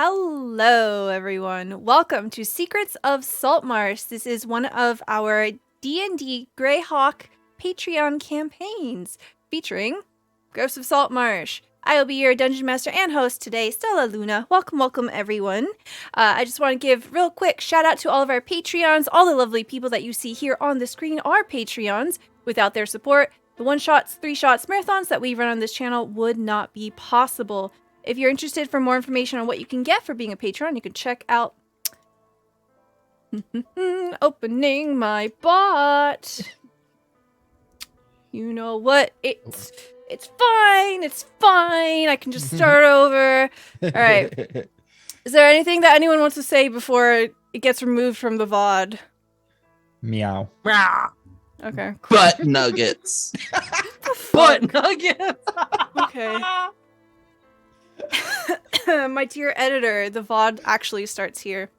Hello, everyone. Welcome to Secrets of Saltmarsh. This is one of our D&D Greyhawk Patreon campaigns featuring Ghosts of Saltmarsh. I will be your Dungeon Master and host today, Stella Luna. Welcome, everyone. I just want to give real quick shout out to all of our Patreons. All the lovely people that you see here on the screen are Patreons. Without their support, the one-shots, three-shots, marathons that we run on this channel would not be possible. If you're interested for more information on what you can get for being a patron, you can check out opening my bot. You know what? It's fine. It's fine. I can just start over. All right. Is there anything that anyone wants to say before it gets removed from the VOD? Meow. Okay. Cool. Butt nuggets. Butt nuggets. Okay. My dear editor, the VOD actually starts here.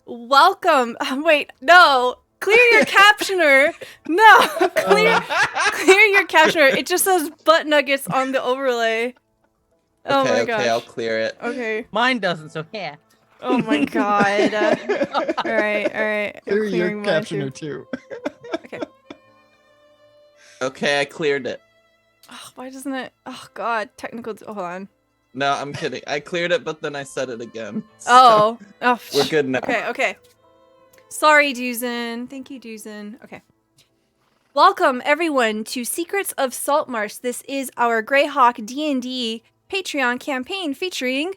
Welcome. Wait, no. Clear your captioner. No. Clear your captioner. It just says butt nuggets on the overlay. Oh my gosh. Okay, I'll clear it. Okay. Mine doesn't, so yeah. Oh my god. All right. Clear your captioner too. Okay. Okay, I cleared it. Oh, why doesn't it? Oh god, technical. Hold on. No, I'm kidding. I cleared it, but then I said it again. Oh. We're good now. Okay. Sorry, Duzen. Thank you, Duzen. Okay. Welcome, everyone, to Secrets of Saltmarsh. This is our Greyhawk D&D Patreon campaign featuring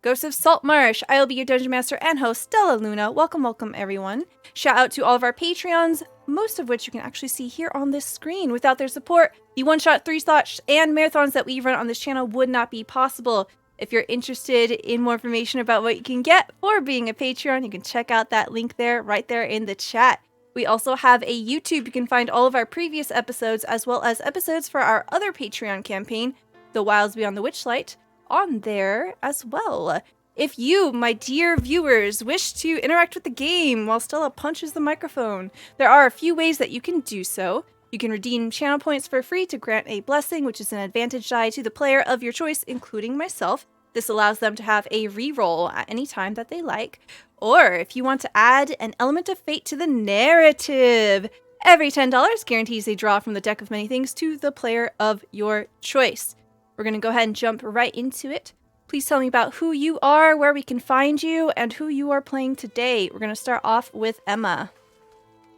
Ghosts of Saltmarsh. I will be your Dungeon Master and host, Stella Luna. Welcome, everyone. Shout out to all of our Patreons, most of which you can actually see here on this screen. Without their support, the one-shot, three-shots, and marathons that we run on this channel would not be possible. If you're interested in more information about what you can get for being a Patreon, you can check out that link there, right there in the chat. We also have a YouTube. You can find all of our previous episodes, as well as episodes for our other Patreon campaign, The Wilds Beyond the Witchlight, on there as well. If you, my dear viewers, wish to interact with the game while Stella punches the microphone, there are a few ways that you can do so. You can redeem channel points for free to grant a blessing, which is an advantage die to the player of your choice, including myself. This allows them to have a reroll at any time that they like. Or if you want to add an element of fate to the narrative, every $10 guarantees a draw from the deck of many things to the player of your choice. We're going to go ahead and jump right into it. Please tell me about who you are, where we can find you, and who you are playing today. We're going to start off with Emma.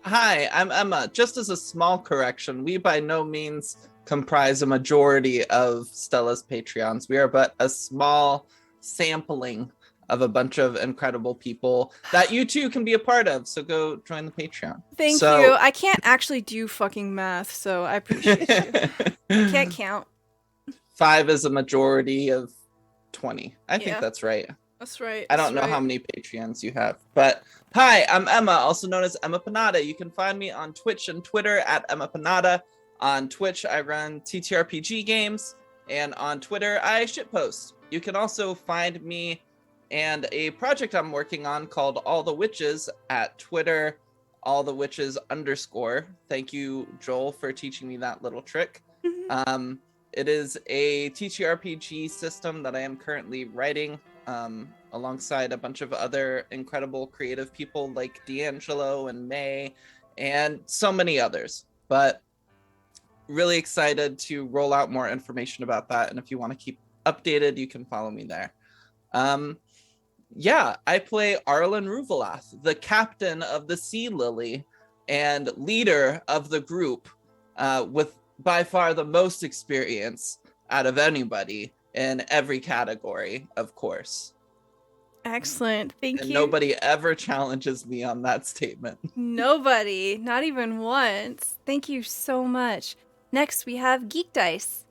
Hi, I'm Emma. Just as a small correction, we by no means comprise a majority of Stella's Patreons. We are but a small sampling of a bunch of incredible people that you too can be a part of. So go join the Patreon. Thank you. I can't actually do fucking math, so I appreciate you. I can't count. 5 is a majority of 20. I think that's right. That's right. I don't know how many Patreons you have, but hi, I'm Emma, also known as Emma Panada. You can find me on Twitch and Twitter at Emma Panada. On Twitch, I run TTRPG games, and on Twitter, I shitpost. You can also find me and a project I'm working on called All the Witches at Twitter, allthewitches_. Thank you, Joel, for teaching me that little trick. It is a TTRPG system that I am currently writing alongside a bunch of other incredible creative people like D'Angelo and May and so many others. But really excited to roll out more information about that. And if you want to keep updated, you can follow me there. I play Arlen Ruvelath, the captain of the Sea Lily and leader of the group with by far the most experience out of anybody in every category, of course. Excellent. Thank you. Nobody ever challenges me on that statement. Nobody. Not even once. Thank you so much. Next, we have Geek Dice.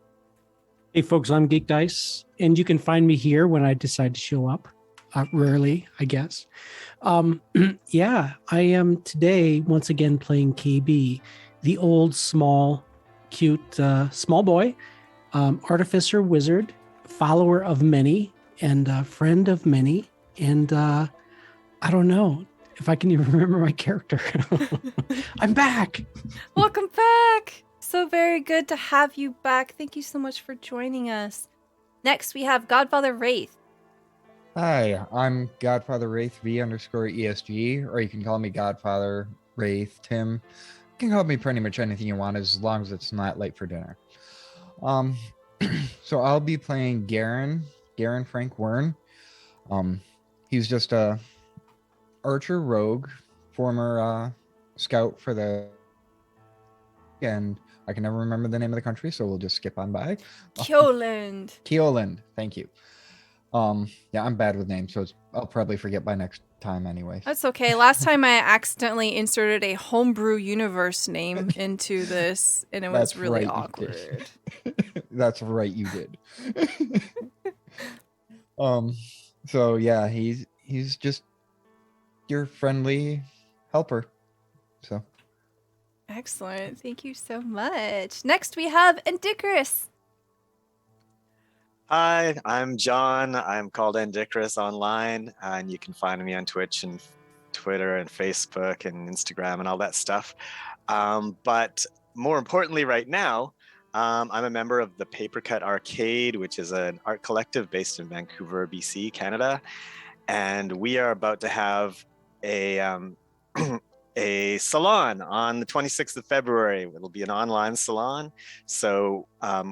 Hey, folks, I'm Geek Dice, and you can find me here when I decide to show up. Rarely, I guess. I am today once again playing KayBee, the old, small, cute, small boy, artificer wizard, follower of many, and friend of many. And I don't know if I can even remember my character. I'm back. Welcome back. So very good to have you back. Thank you so much for joining us. Next, we have Godfather Wraith. Hi, I'm Godfather Wraith V_ESG, or you can call me Godfather Wraith Tim. You can call me pretty much anything you want as long as it's not late for dinner. Um, so I'll be playing Garen Frank Wern. He's just a archer rogue, former scout for the, and I can never remember the name of the country, so we'll just skip on by. Kyoland. Keoland, thank you. Yeah, I'm bad with names, so I'll probably forget by next time anyway. That's okay. Last time I accidentally inserted a homebrew universe name into this, and it was That's really right, you awkward. That's right, you did. So yeah, he's just your friendly helper. So Excellent. Thank you so much. Next, we have Endicris. Hi, I'm John. I'm called Endicris online, and you can find me on Twitch and Twitter and Facebook and Instagram and all that stuff. But more importantly, right now, I'm a member of the Papercut Arcade, which is an art collective based in Vancouver, BC, Canada. And we are about to have a a salon on the 26th of February. It'll be an online salon. So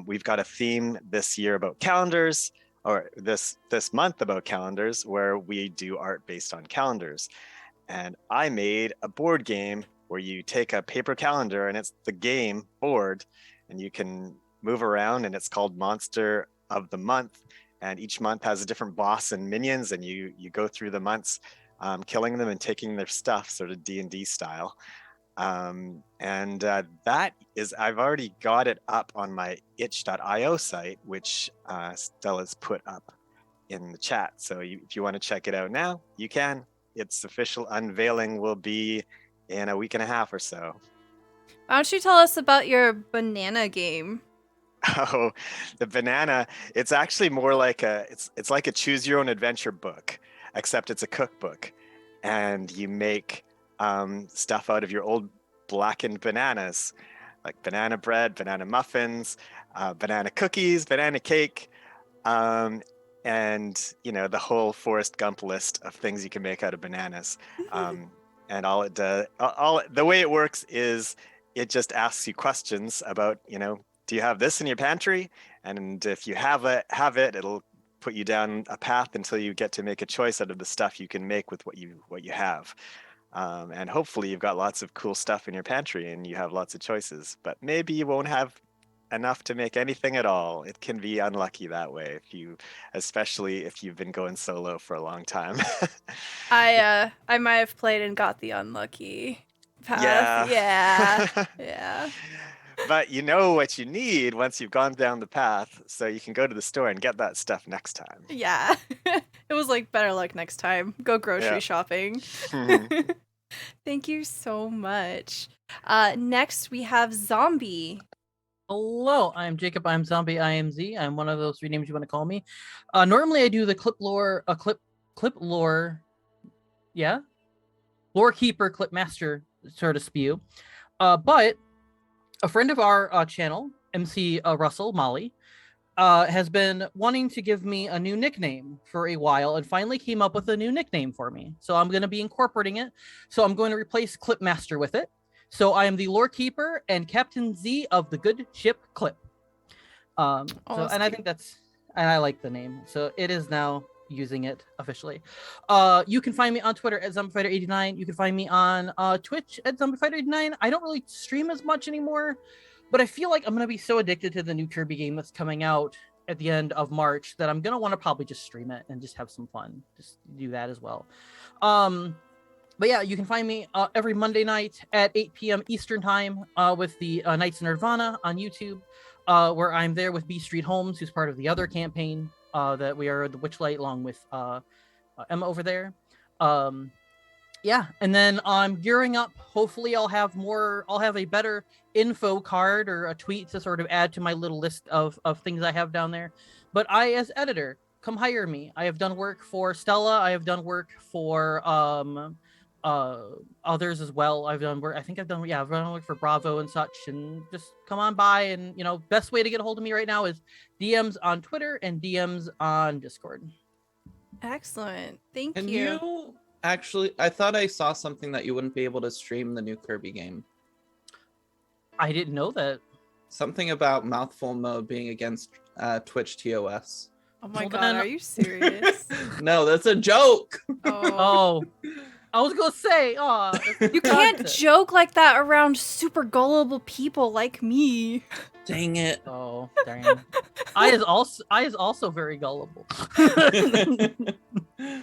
we've got a theme this year about calendars, or this month about calendars, where we do art based on calendars. And I made a board game where you take a paper calendar and it's the game board, and you can move around, and it's called Monster of the Month. And each month has a different boss and minions, and you go through the months killing them and taking their stuff, sort of D&D style. That is, I've already got it up on my itch.io site, which Stella's put up in the chat. So if you want to check it out now, you can. Its official unveiling will be in a week and a half or so. Why don't you tell us about your banana game? Oh, the banana, it's actually more like it's like a choose your own adventure book, except it's a cookbook, and you make stuff out of your old blackened bananas, like banana bread, banana muffins, banana cookies, banana cake, and the whole Forrest Gump list of things you can make out of bananas. And all it does, the way it works is it just asks you questions about, do you have this in your pantry? And if you have it, it'll put you down a path until you get to make a choice out of the stuff you can make with what you have. And hopefully you've got lots of cool stuff in your pantry and you have lots of choices, but maybe you won't have enough to make anything at all. It can be unlucky that way, especially if you've been going solo for a long time. I might have played and got the unlucky path. Yeah. But you know what you need once you've gone down the path, so you can go to the store and get that stuff next time. Yeah. It was like better luck next time. Go grocery shopping. Thank you so much. Next we have Zombie. Hello, I'm Jacob. I'm Zombie IMZ. I'm one of those three names you want to call me. Normally I do the clip lore, lore keeper, clip master sort of spew. But a friend of our channel, MC Russell Molly, has been wanting to give me a new nickname for a while and finally came up with a new nickname for me. So I'm going to be incorporating it. So I'm going to replace Clip Master with it. So I am the lore keeper and Captain Z of the good ship Clip. I think and I like the name. So it is now using it officially. You can find me on Twitter at ZombieFighter89. You can find me on Twitch at ZombieFighter89. I don't really stream as much anymore, but I feel like I'm going to be so addicted to the new Kirby game that's coming out at the end of March that I'm going to want to probably just stream it and just have some fun. Just do that as well. But yeah, you can find me every Monday night at 8 p.m. Eastern time with the Knights of Nirvana on YouTube, where I'm there with B Street Holmes, who's part of the other campaign that we are the Witchlight along with Emma over there. Yeah, and then I'm gearing up. Hopefully I'll have a better info card or a tweet to sort of add to my little list of things I have down there. But I, as editor, come hire me. I have done work for Stella. I have done work for others as well. I've done work for Bravo and such, and just come on by. And best way to get a hold of me right now is DMs on Twitter and DMs on Discord. Excellent. Thank Can you. you actually? I thought I saw something that you wouldn't be able to stream the new Kirby game. I didn't know that. Something about mouthful mode being against Twitch TOS. Oh my Well, god, then- are you serious? No, that's a joke. Oh. Oh, I was gonna say, You can't joke like that around super gullible people like me. Dang it. Oh, dang. I is also very gullible.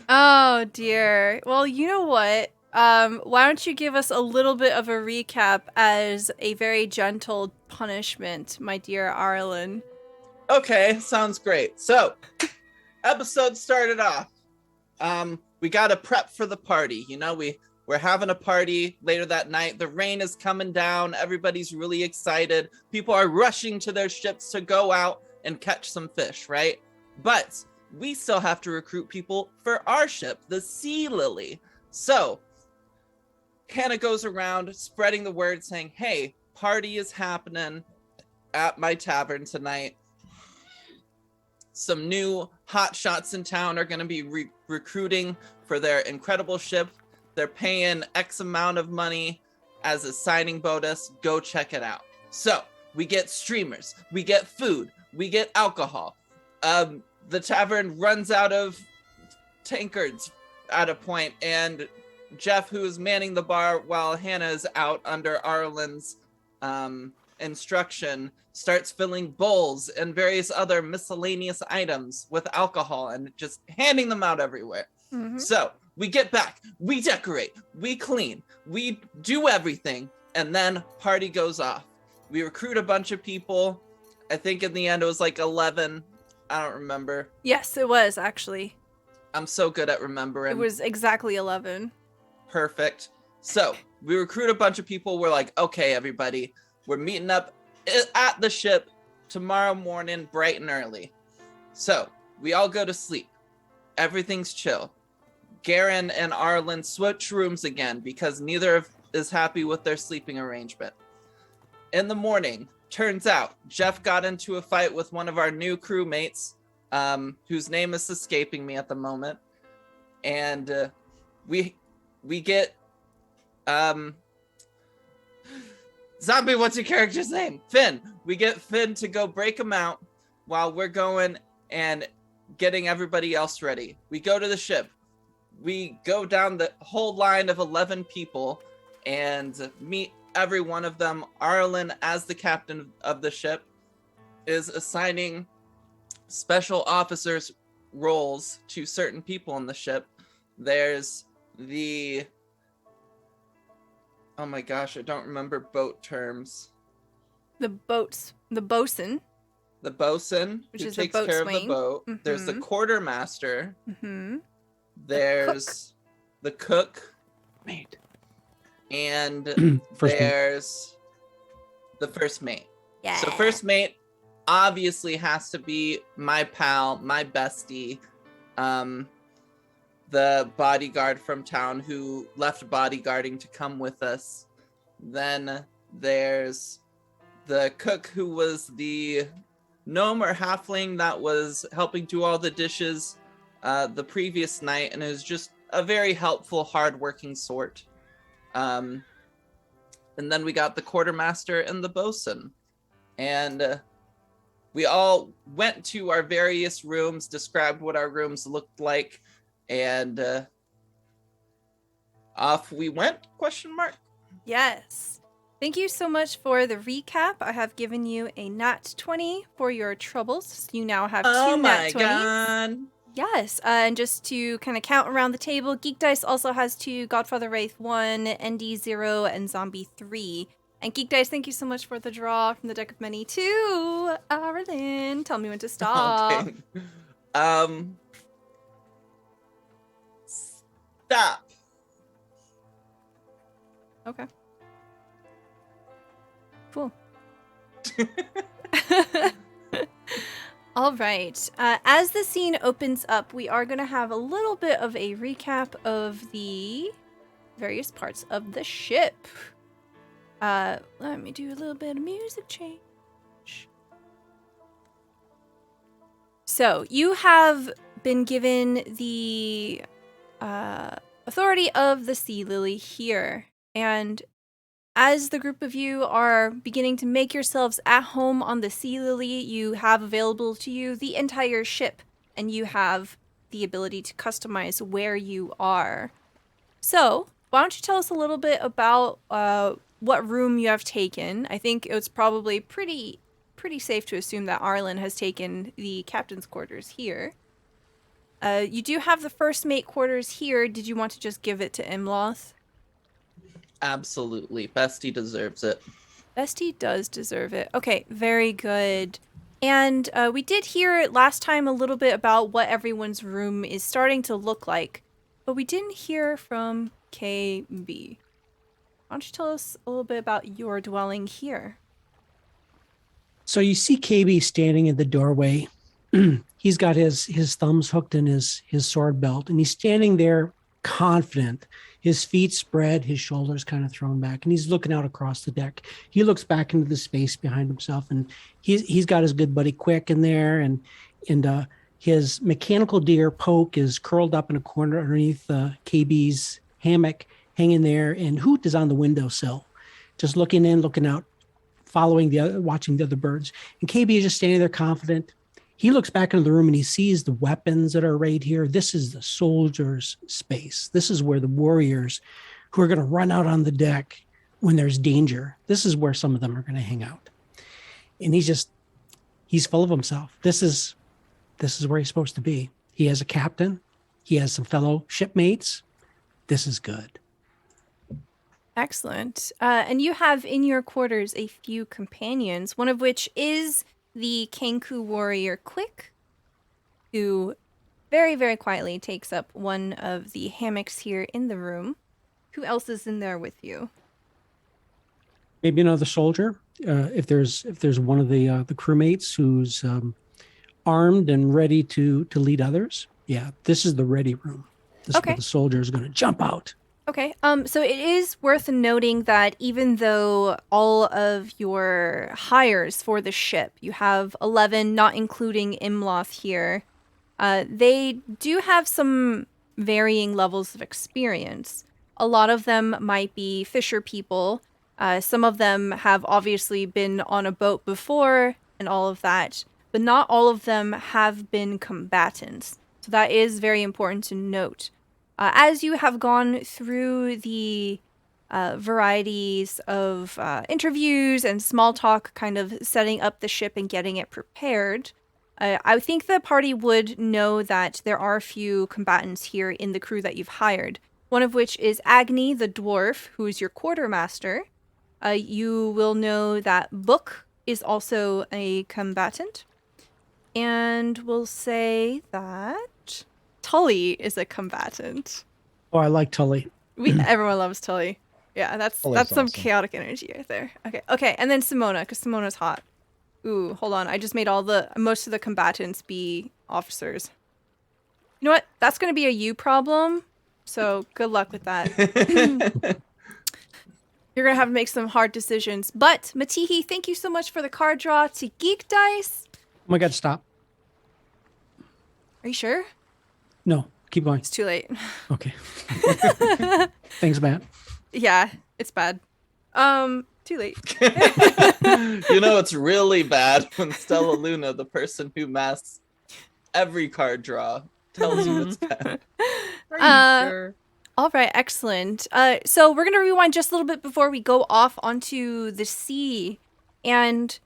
Oh dear. Well, you know what? Why don't you give us a little bit of a recap as a very gentle punishment, my dear Arlen? Okay, sounds great. So, episode started off. We got to prep for the party. You know, we're having a party later that night. The rain is coming down. Everybody's really excited. People are rushing to their ships to go out and catch some fish, right? But we still have to recruit people for our ship, the Sea Lily. So, Hannah goes around spreading the word saying, hey, party is happening at my tavern tonight. Some new hot shots in town are going to be recruiting for their incredible ship. They're paying X amount of money as a signing bonus. Go check it out. So we get streamers, we get food, we get alcohol. The tavern runs out of tankards at a point, and Jeff, who is manning the bar while Hannah is out under Arlen's instruction, starts filling bowls and various other miscellaneous items with alcohol and just handing them out everywhere. Mm-hmm. So we get back, we decorate, we clean, we do everything, and then party goes off. We recruit a bunch of people. I think in the end it was like 11. I don't remember. Yes, it was actually. I'm so good at remembering. It was exactly 11. Perfect. So we recruit a bunch of people. We're like, okay, everybody, we're meeting up at the ship tomorrow morning, bright and early. So we all go to sleep. Everything's chill. Garen and Arlen switch rooms again because neither is happy with their sleeping arrangement. In the morning, turns out Jeff got into a fight with one of our new crewmates, whose name is escaping me at the moment. And we get Zombie, what's your character's name? Finn. We get Finn to go break him out while we're going and getting everybody else ready. We go to the ship. We go down the whole line of 11 people and meet every one of them. Arlen, as the captain of the ship, is assigning special officers roles to certain people on the ship. There's the... Oh my gosh, I don't remember boat terms. The bosun. The bosun, Which who is the takes care of the boatswain. boat. There's the Mhm. quartermaster. Mm-hmm. There's the cook. Mate. And First mate. there's the first mate. Yeah. So first mate obviously has to be my pal, my bestie, the bodyguard from town who left bodyguarding to come with us. Then there's the cook who was the gnome or halfling that was helping do all the dishes the previous night and is just a very helpful, hardworking sort. And then we got the quartermaster and the bosun. And we all went to our various rooms, described what our rooms looked like, and off we went, question mark? Yes. Thank you so much for the recap. I have given you a nat 20 for your troubles. So you now have two nat 20s. God. Yes, and just to kind of count around the table, Geek Dice also has 2, Godfather Wraith 1, ND 0, and Zombie 3. And Geek Dice, thank you so much for the draw from the deck of many 2. Arlen, tell me when to stop. Okay. Stop. Okay. Cool. All right. As the scene opens up, we are going to have a little bit of a recap of the various parts of the ship. Let me do a little bit of music change. So you have been given the authority of the Sea Lily here. And as the group of you are beginning to make yourselves at home on the Sea Lily, you have available to you the entire ship, and you have the ability to customize where you are. So, why don't you tell us a little bit about what room you have taken? I think it's probably pretty safe to assume that Arlen has taken the captain's quarters here. You do have the first mate quarters here. Did you want to just give it to Imloth? Absolutely. Bestie deserves it. Bestie does deserve it. Okay, very good. And we did hear last time a little bit about what everyone's room is starting to look like, but we didn't hear from KayBee. Why don't you tell us a little bit about your dwelling here? So you see KayBee standing in the doorway. He's got his thumbs hooked in his sword belt, and he's standing there confident, his feet spread, his shoulders kind of thrown back, and he's looking out across the deck. He looks back into the space behind himself, and he's got his good buddy Quick in there, and his mechanical deer Poke is curled up in a corner underneath KayBee's hammock, hanging there, and Hoot is on the windowsill, just looking in, looking out, watching the other birds. And KayBee is just standing there confident. He looks back into the room and he sees the weapons that are right here. This is the soldiers' space. This is where the warriors who are going to run out on the deck when there's danger, this is where some of them are going to hang out. And he's full of himself. This is where he's supposed to be. He has a captain. He has some fellow shipmates. This is good. Excellent. And you have in your quarters a few companions, one of which is the Kenku warrior Quick, who very, very quietly takes up one of the hammocks here in the room. Who else is in there with you? Maybe another soldier. If there's one of the crewmates who's armed and ready to lead others. Yeah, this is the ready room. This is where the soldier is going to jump out. Okay, so it is worth noting that even though all of your hires for the ship, you have 11, not including Imloth here, they do have some varying levels of experience. A lot of them might be fisher people. Some of them have obviously been on a boat before and all of that, but not all of them have been combatants. So that is very important to note. As you have gone through the varieties of interviews and small talk, kind of setting up the ship and getting it prepared, I think the party would know that there are a few combatants here in the crew that you've hired. One of which is Agni, the dwarf, who is your quartermaster. You will know that Book is also a combatant. And we'll say that Tully is a combatant. Oh, I like Tully. Everyone loves Tully. Yeah, that's some awesome. chaotic energy right there. Okay, and then Simona, because Simona's hot. Ooh, hold on. I just made most of the combatants be officers. You know what? That's going to be a you problem. So good luck with that. You're going to have to make some hard decisions. But Matihi, thank you so much for the card draw to Geek Dice. Oh my God, stop. Are you sure? No, keep going. It's too late. Okay. Thanks, Matt. Yeah, it's bad. Too late. You know, it's really bad when Stella Luna, the person who masks every card draw, tells you it's bad. Are you sure? All right, excellent. So we're going to rewind just a little bit before we go off onto the sea. And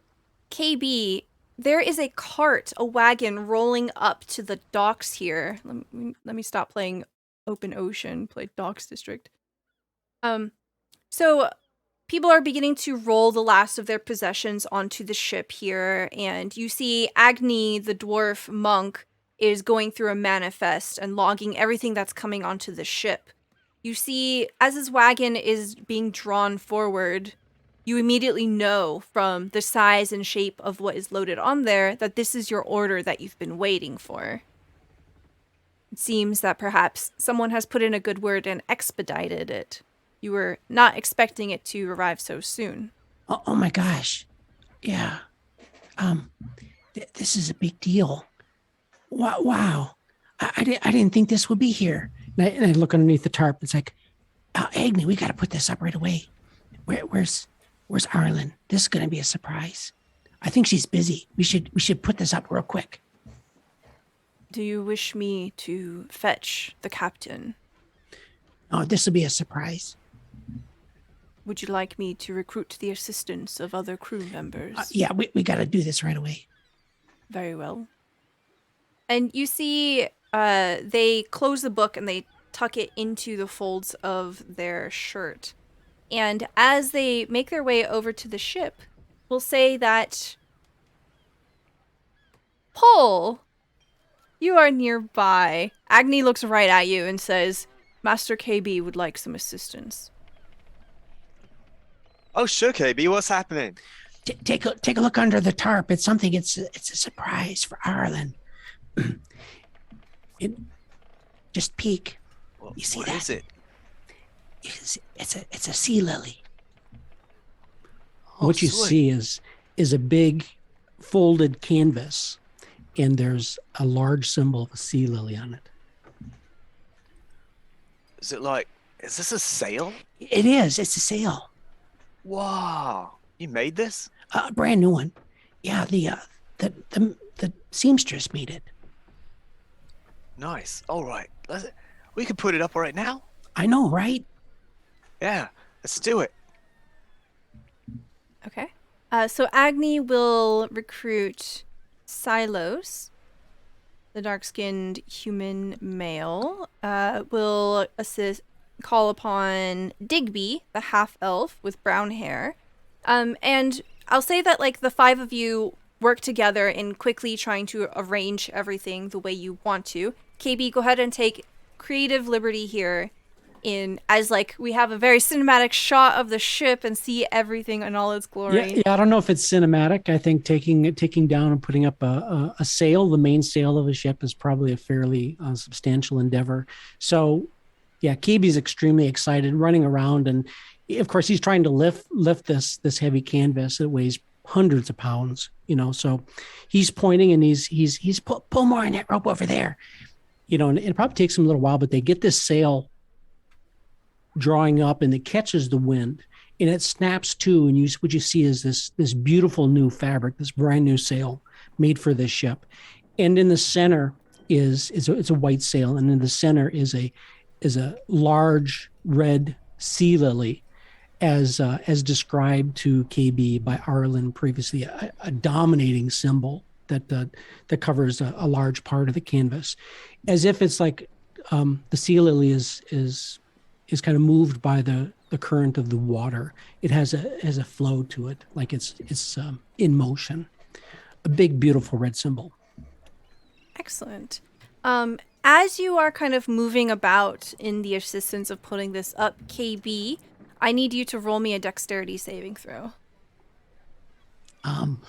KayBee, there is a cart, a wagon rolling up to the docks here. Let me stop playing Open Ocean, play Docks District. So people are beginning to roll the last of their possessions onto the ship here, and you see Agni, the dwarf monk, is going through a manifest and logging everything that's coming onto the ship. You see, as his wagon is being drawn forward, you immediately know from the size and shape of what is loaded on there that this is your order that you've been waiting for. It seems that perhaps someone has put in a good word and expedited it. You were not expecting it to arrive so soon. Oh my gosh. Yeah. This is a big deal. Wow. I didn't think this would be here. And I look underneath the tarp. It's like, Agni, we got to put this up right away. Where's Arlen? This is going to be a surprise. I think she's busy. We should put this up real quick. Do you wish me to fetch the captain? Oh, this will be a surprise. Would you like me to recruit the assistance of other crew members? Yeah, we got to do this right away. Very well. And you see they close the book and they tuck it into the folds of their shirt. And as they make their way over to the ship, we'll say that Paul, you are nearby. Agni looks right at you and says, Master KayBee would like some assistance. Oh, sure, KayBee. What's happening? Take a look under the tarp. It's something. It's a surprise for Arlen. Just peek. Well, You see what that? is it? It's a sea lily. Oh, What you sweet. see is a big folded canvas, and there's a large symbol of a sea lily on it. Is it like? Is this a sail? It is. It's a sail. Wow! You made this? A brand new one. Yeah, the seamstress made it. Nice. All right. We can put it up right now. I know, right? Yeah. Let's do it. Okay. So Agni will recruit Silos, the dark-skinned human male. Will call upon Digby, the half-elf with brown hair. And I'll say that, like, the five of you work together in quickly trying to arrange everything the way you want to. KayBee, go ahead and take creative liberty here as like we have a very cinematic shot of the ship and see everything in all its glory. Yeah. I don't know if it's cinematic. I think taking down and putting up a sail, the main sail of a ship, is probably a fairly substantial endeavor. So, yeah, KayBee's extremely excited, running around, and of course he's trying to lift this heavy canvas. It weighs hundreds of pounds, So he's pointing and he's pull more on that rope over there, And it probably takes him a little while, but they get this sail drawing up, and it catches the wind, and it snaps to, and what you see is this beautiful new fabric, this brand new sail made for this ship, and in the center it's a white sail, and in the center is a large red sea lily, as described to KayBee by Arlen previously, a dominating symbol that covers a large part of the canvas, as if it's like the sea lily is kind of moved by the current of the water. It has a flow to it, like it's in motion. A big, beautiful red symbol. Excellent. As you are kind of moving about in the assistance of putting this up, KayBee, I need you to roll me a dexterity saving throw. I'll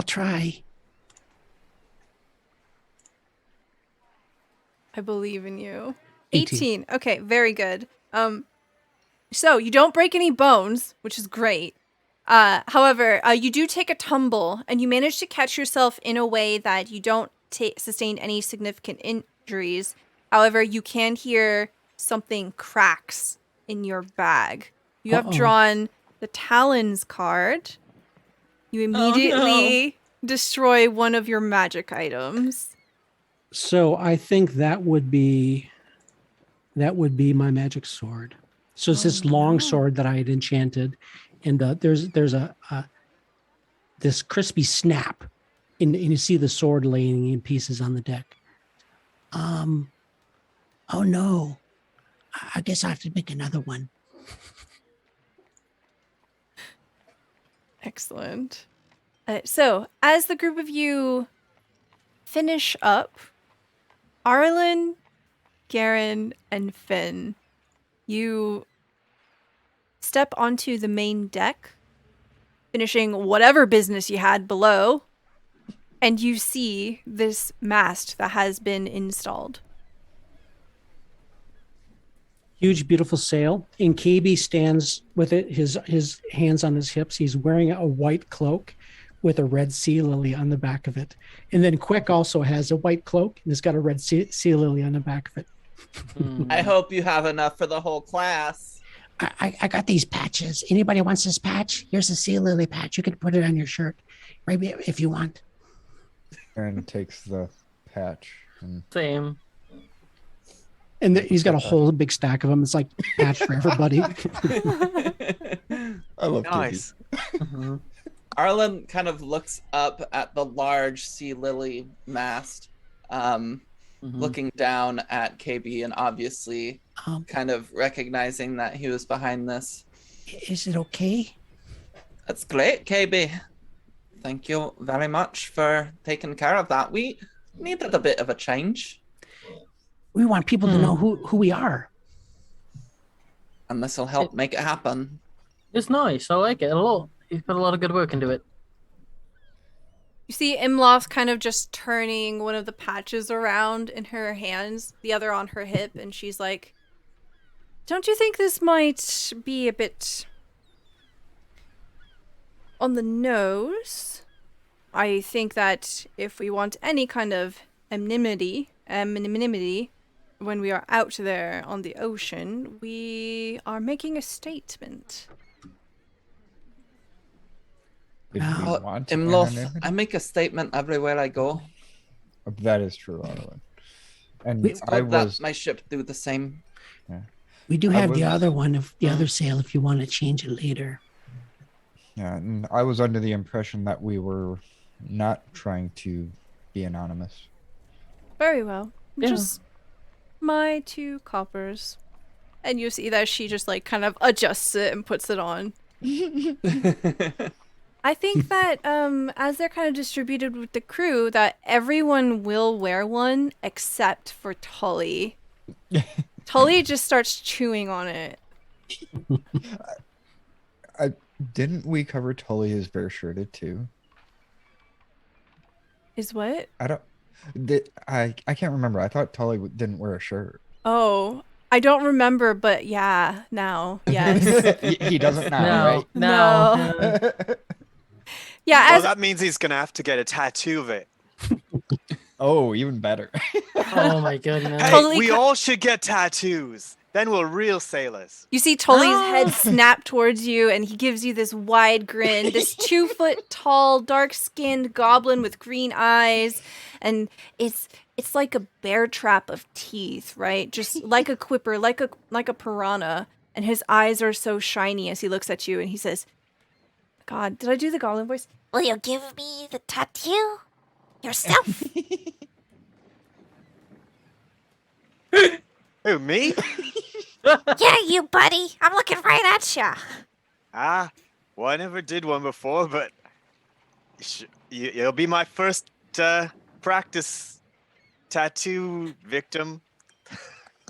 try. I believe in you. 18. Okay, very good. So you don't break any bones, which is great. However, you do take a tumble, and you manage to catch yourself in a way that you don't sustain any significant injuries. However, you can hear something cracks in your bag. You have drawn the Talons card. You immediately destroy one of your magic items. So I think that would be my magic sword. So it's this long sword that I had enchanted, and there's this crispy snap, and you see the sword laying in pieces on the deck. Oh no, I guess I have to make another one. Excellent. So as the group of you finish up, Arlen, Garen, and Finn, you step onto the main deck, finishing whatever business you had below, and you see this mast that has been installed. Huge, beautiful sail, and KayBee stands with it, his hands on his hips. He's wearing a white cloak with a red sea lily on the back of it. And then Quick also has a white cloak and it's got a red sea lily on the back of it. I hope you have enough for the whole class. I got these patches. Anybody wants this patch? Here's a sea lily patch. You can put it on your shirt, maybe if you want. Aaron takes the patch. And Same. And he's got a whole big stack of them. It's like patch for everybody. I love Nice. Arlen kind of looks up at the large sea lily mast, looking down at KayBee and obviously kind of recognizing that he was behind this. Is it okay? That's great, KayBee. Thank you very much for taking care of that. We needed a bit of a change. We want people to know who we are. And this will help make it happen. It's nice. I like it a lot. He's put a lot of good work into it. You see Imloth kind of just turning one of the patches around in her hands, the other on her hip, and she's like, don't you think this might be a bit on the nose? I think that if we want any kind of anonymity when we are out there on the ocean, we are making a statement. Did we want Imloth, anonymity? I make a statement everywhere I go. That is true, Arlen. And I I hope that was my ship do the same. We do I have the was- other one of the other sail if you want to change it later. Yeah, and I was under the impression that we were not trying to be anonymous. Very well. Yeah. Just my 2 coppers. And you see that she just like kind of adjusts it and puts it on. I think that as they're kind of distributed with the crew, that everyone will wear one except for Tully. Tully just starts chewing on it. Didn't we cover Tully is bare shirted too? Is what? I can't remember. I thought Tully didn't wear a shirt. Oh, I don't remember, but yeah, now, yes. He doesn't now, right? No. Yeah, Well, as that means he's gonna have to get a tattoo of it. Oh, even better. Oh my goodness. Hey, Totally we all should get tattoos. Then we're real sailors. you see Tully's head snap towards you, and he gives you this wide grin. This 2-foot tall, dark-skinned goblin with green eyes, and it's like a bear trap of teeth, right? Just like a quipper, like a piranha. And his eyes are so shiny as he looks at you, and he says, "God, did I do the goblin voice? Will you give me the tattoo yourself? Who, me? Yeah, you buddy. I'm looking right at ya. Well, I never did one before, but you'll be my first practice tattoo victim.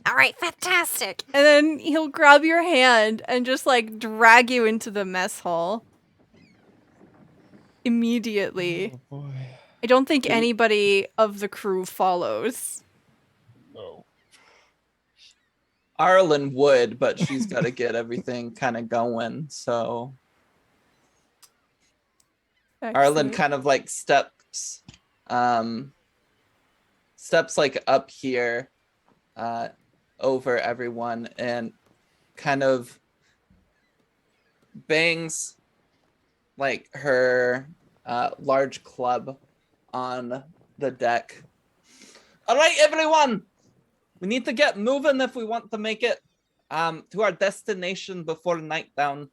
All right, fantastic. And then he'll grab your hand and just like drag you into the mess hall. Immediately. Oh boy. I don't think anybody of the crew follows. No. Arlen would, but she's got to get everything kind of going. So Arlen Excellent. kind of like steps like up here over everyone and kind of bangs like her large club on the deck. All right, everyone, we need to get moving if we want to make it to our destination before nighttime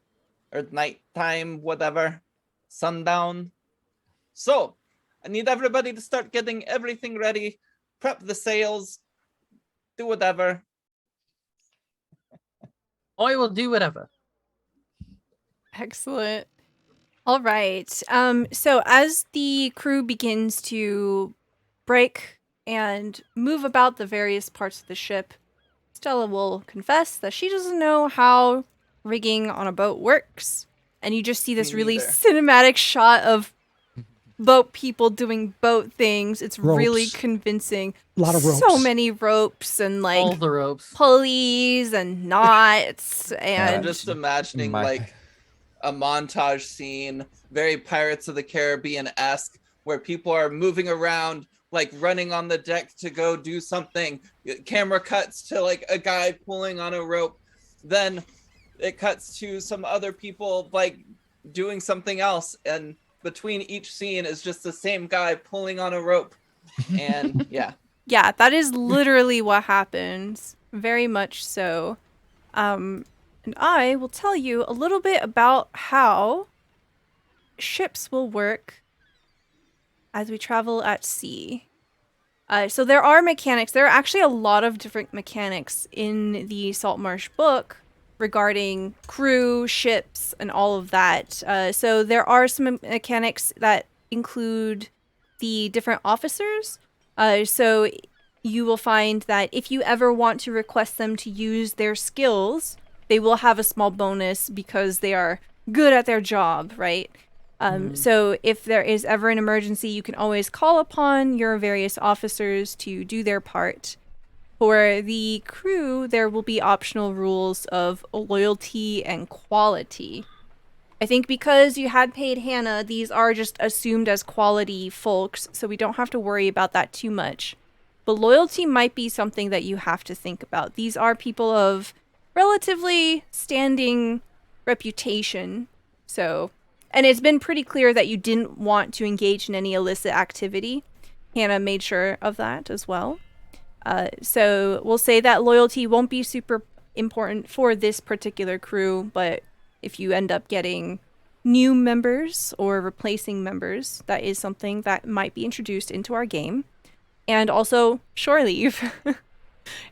or nighttime, whatever, sundown. So I need everybody to start getting everything ready, prep the sails, do whatever. I will do whatever. Excellent. All right. So as the crew begins to break and move about the various parts of the ship, Stella will confess that she doesn't know how rigging on a boat works. And you just see this Me really neither. cinematic shot of boat people doing boat things. It's really Ropes. convincing. A lot of ropes. So many ropes and All like the ropes. pulleys and knots I'm and just imagining My- like a montage scene, very Pirates of the Caribbean-esque, where people are moving around, like running on the deck to go do something. Camera cuts to like a guy pulling on a rope. Then it cuts to some other people like doing something else. And between each scene is just the same guy pulling on a rope. And yeah. Yeah, that is literally what happens. Very much so. And I will tell you a little bit about how ships will work as we travel at sea. So there are mechanics. There are actually a lot of different mechanics in the Saltmarsh book regarding crew, ships, and all of that. So there are some mechanics that include the different officers. So you will find that if you ever want to request them to use their skills, they will have a small bonus because they are good at their job, right? So if there is ever an emergency, you can always call upon your various officers to do their part. For the crew, there will be optional rules of loyalty and quality. I think because you had paid Hannah, these are just assumed as quality folks, so we don't have to worry about that too much. But loyalty might be something that you have to think about. These are people of relatively standing reputation, so... And it's been pretty clear that you didn't want to engage in any illicit activity. Hannah made sure of that as well. So we'll say that loyalty won't be super important for this particular crew, but if you end up getting new members or replacing members, that is something that might be introduced into our game. And also, shore leave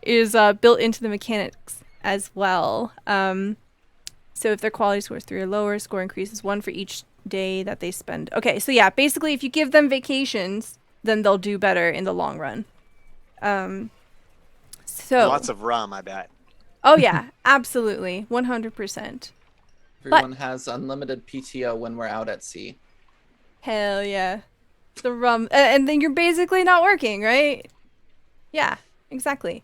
is built into the mechanics as well. So if their quality score is 3 or lower, score increases 1 for each day that they spend. Okay, so yeah, basically if you give them vacations, then they'll do better in the long run. So Lots of rum, I bet. Oh yeah, absolutely. 100%. Everyone has unlimited PTO when we're out at sea. Hell yeah. The rum. And then you're basically not working, right? Yeah, exactly.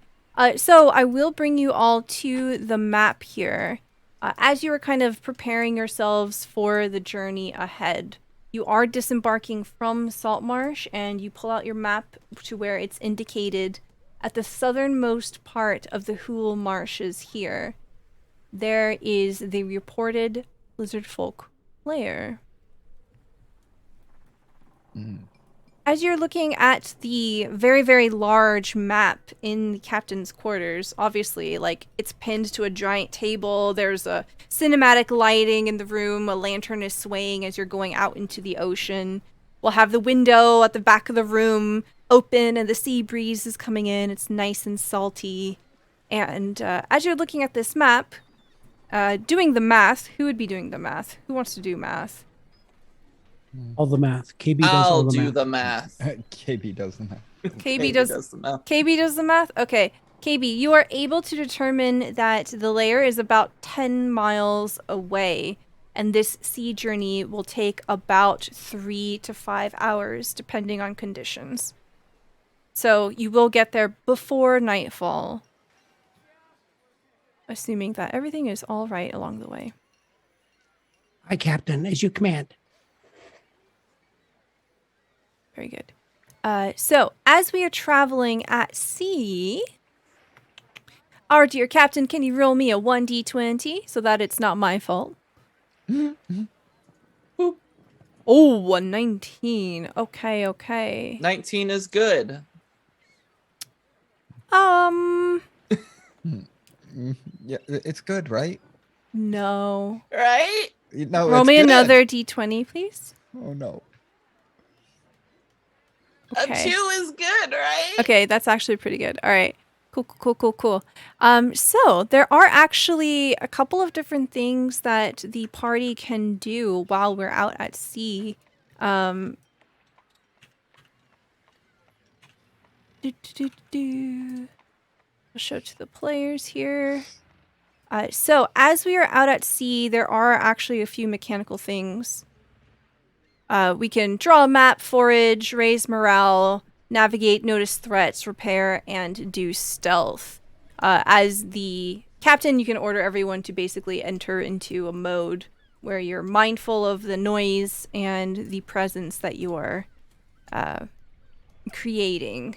So I will bring you all to the map here. As you are kind of preparing yourselves for the journey ahead, you are disembarking from Saltmarsh and you pull out your map to where it's indicated at the southernmost part of the Hool Marshes here. There is the reported lizard folk lair. As you're looking at the very, very large map in the captain's quarters, obviously, like, it's pinned to a giant table. There's a cinematic lighting in the room. A lantern is swaying as you're going out into the ocean. We'll have the window at the back of the room open and the sea breeze is coming in. It's nice and salty. And as you're looking at this map, doing the math, who would be doing the math? Who wants to do math? All the math. KayBee does all I'll the do math. the math. KayBee does the math. KayBee does the math. KayBee does the math? Okay. KayBee, you are able to determine that the lair is about 10 miles away, and this sea journey will take about 3 to 5 hours, depending on conditions. So you will get there before nightfall, assuming that everything is all right along the way. Aye, Captain, as you command. Very good. So, as we are traveling at sea, our dear captain, can you roll me a 1d20 so that it's not my fault? Oh, a 19. Okay, okay. 19 is good. Yeah, it's good, right? No. Right? No, Roll it's me good. another d20, please. Oh no. Okay. A 2 is good, right? Okay, that's actually pretty good. All right. Cool. So there are actually a couple of different things that the party can do while we're out at sea. I'll show to the players here. So as we are out at sea, there are actually a few mechanical things. We can draw a map, forage, raise morale, navigate, notice threats, repair, and do stealth. As the captain, you can order everyone to basically enter into a mode where you're mindful of the noise and the presence that you are creating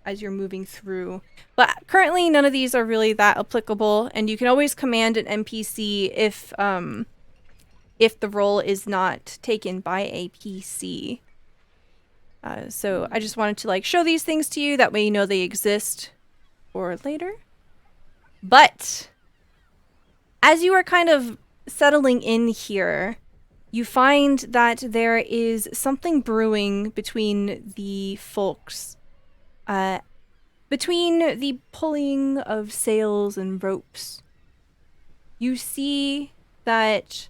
as you're moving through. But currently none of these are really that applicable, and you can always command an NPC if the role is not taken by a PC. So I just wanted to like show these things to you, that way you know they exist for later. But as you are kind of settling in here, you find that there is something brewing between the folks. Between the pulling of sails and ropes. You see that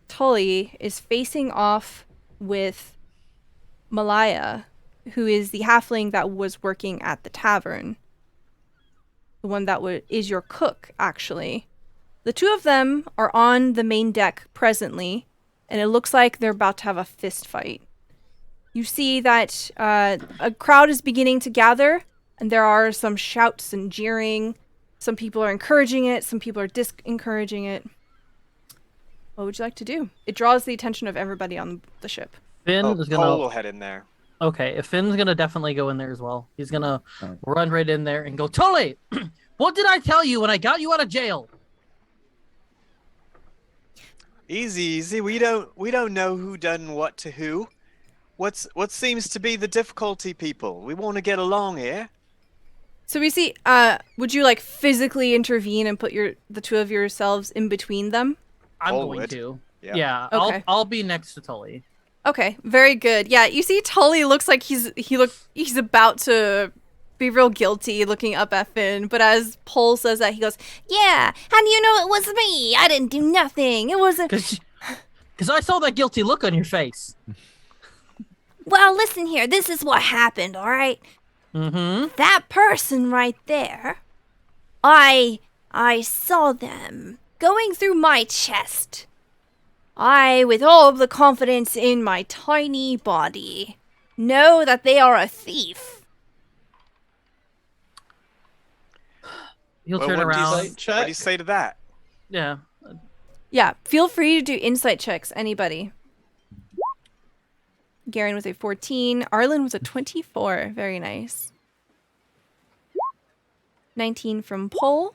Tully is facing off with Malaya, who is the halfling that was working at the tavern. The one that is your cook, actually. The two of them are on the main deck presently, and it looks like they're about to have a fist fight. You see that a crowd is beginning to gather, and there are some shouts and jeering. Some people are encouraging it, some people are discouraging it. What would you like to do? It draws the attention of everybody on the ship. Finn is gonna. Cole will head in there. Okay, if Finn's gonna definitely go in there as well. He's gonna run right in there and go, Tully, what did I tell you when I got you out of jail? Easy. We don't know who done what to who. What seems to be the difficulty, people? We want to get along here. So we see, would you like physically intervene and put the two of yourselves in between them? I'm Cole going would. to. Yeah. Okay. I'll be next to Tully. Okay, very good. Yeah, you see Tully looks like he's about to be real guilty looking up at Finn, but as Pole says that, he goes, Yeah, how do you know it was me? I didn't do nothing. It wasn't. Because I saw that guilty look on your face. Well, listen here. This is what happened, all right? Mm-hmm. That person right there, I saw them going through my chest. With all of the confidence in my tiny body, know that they are a thief. He'll Well, turn what do you around. say- What do you say to that? Yeah. yeah, feel free to do insight checks, anybody. Garen was a 14. Arlen was a 24. Very nice. 19 from Pole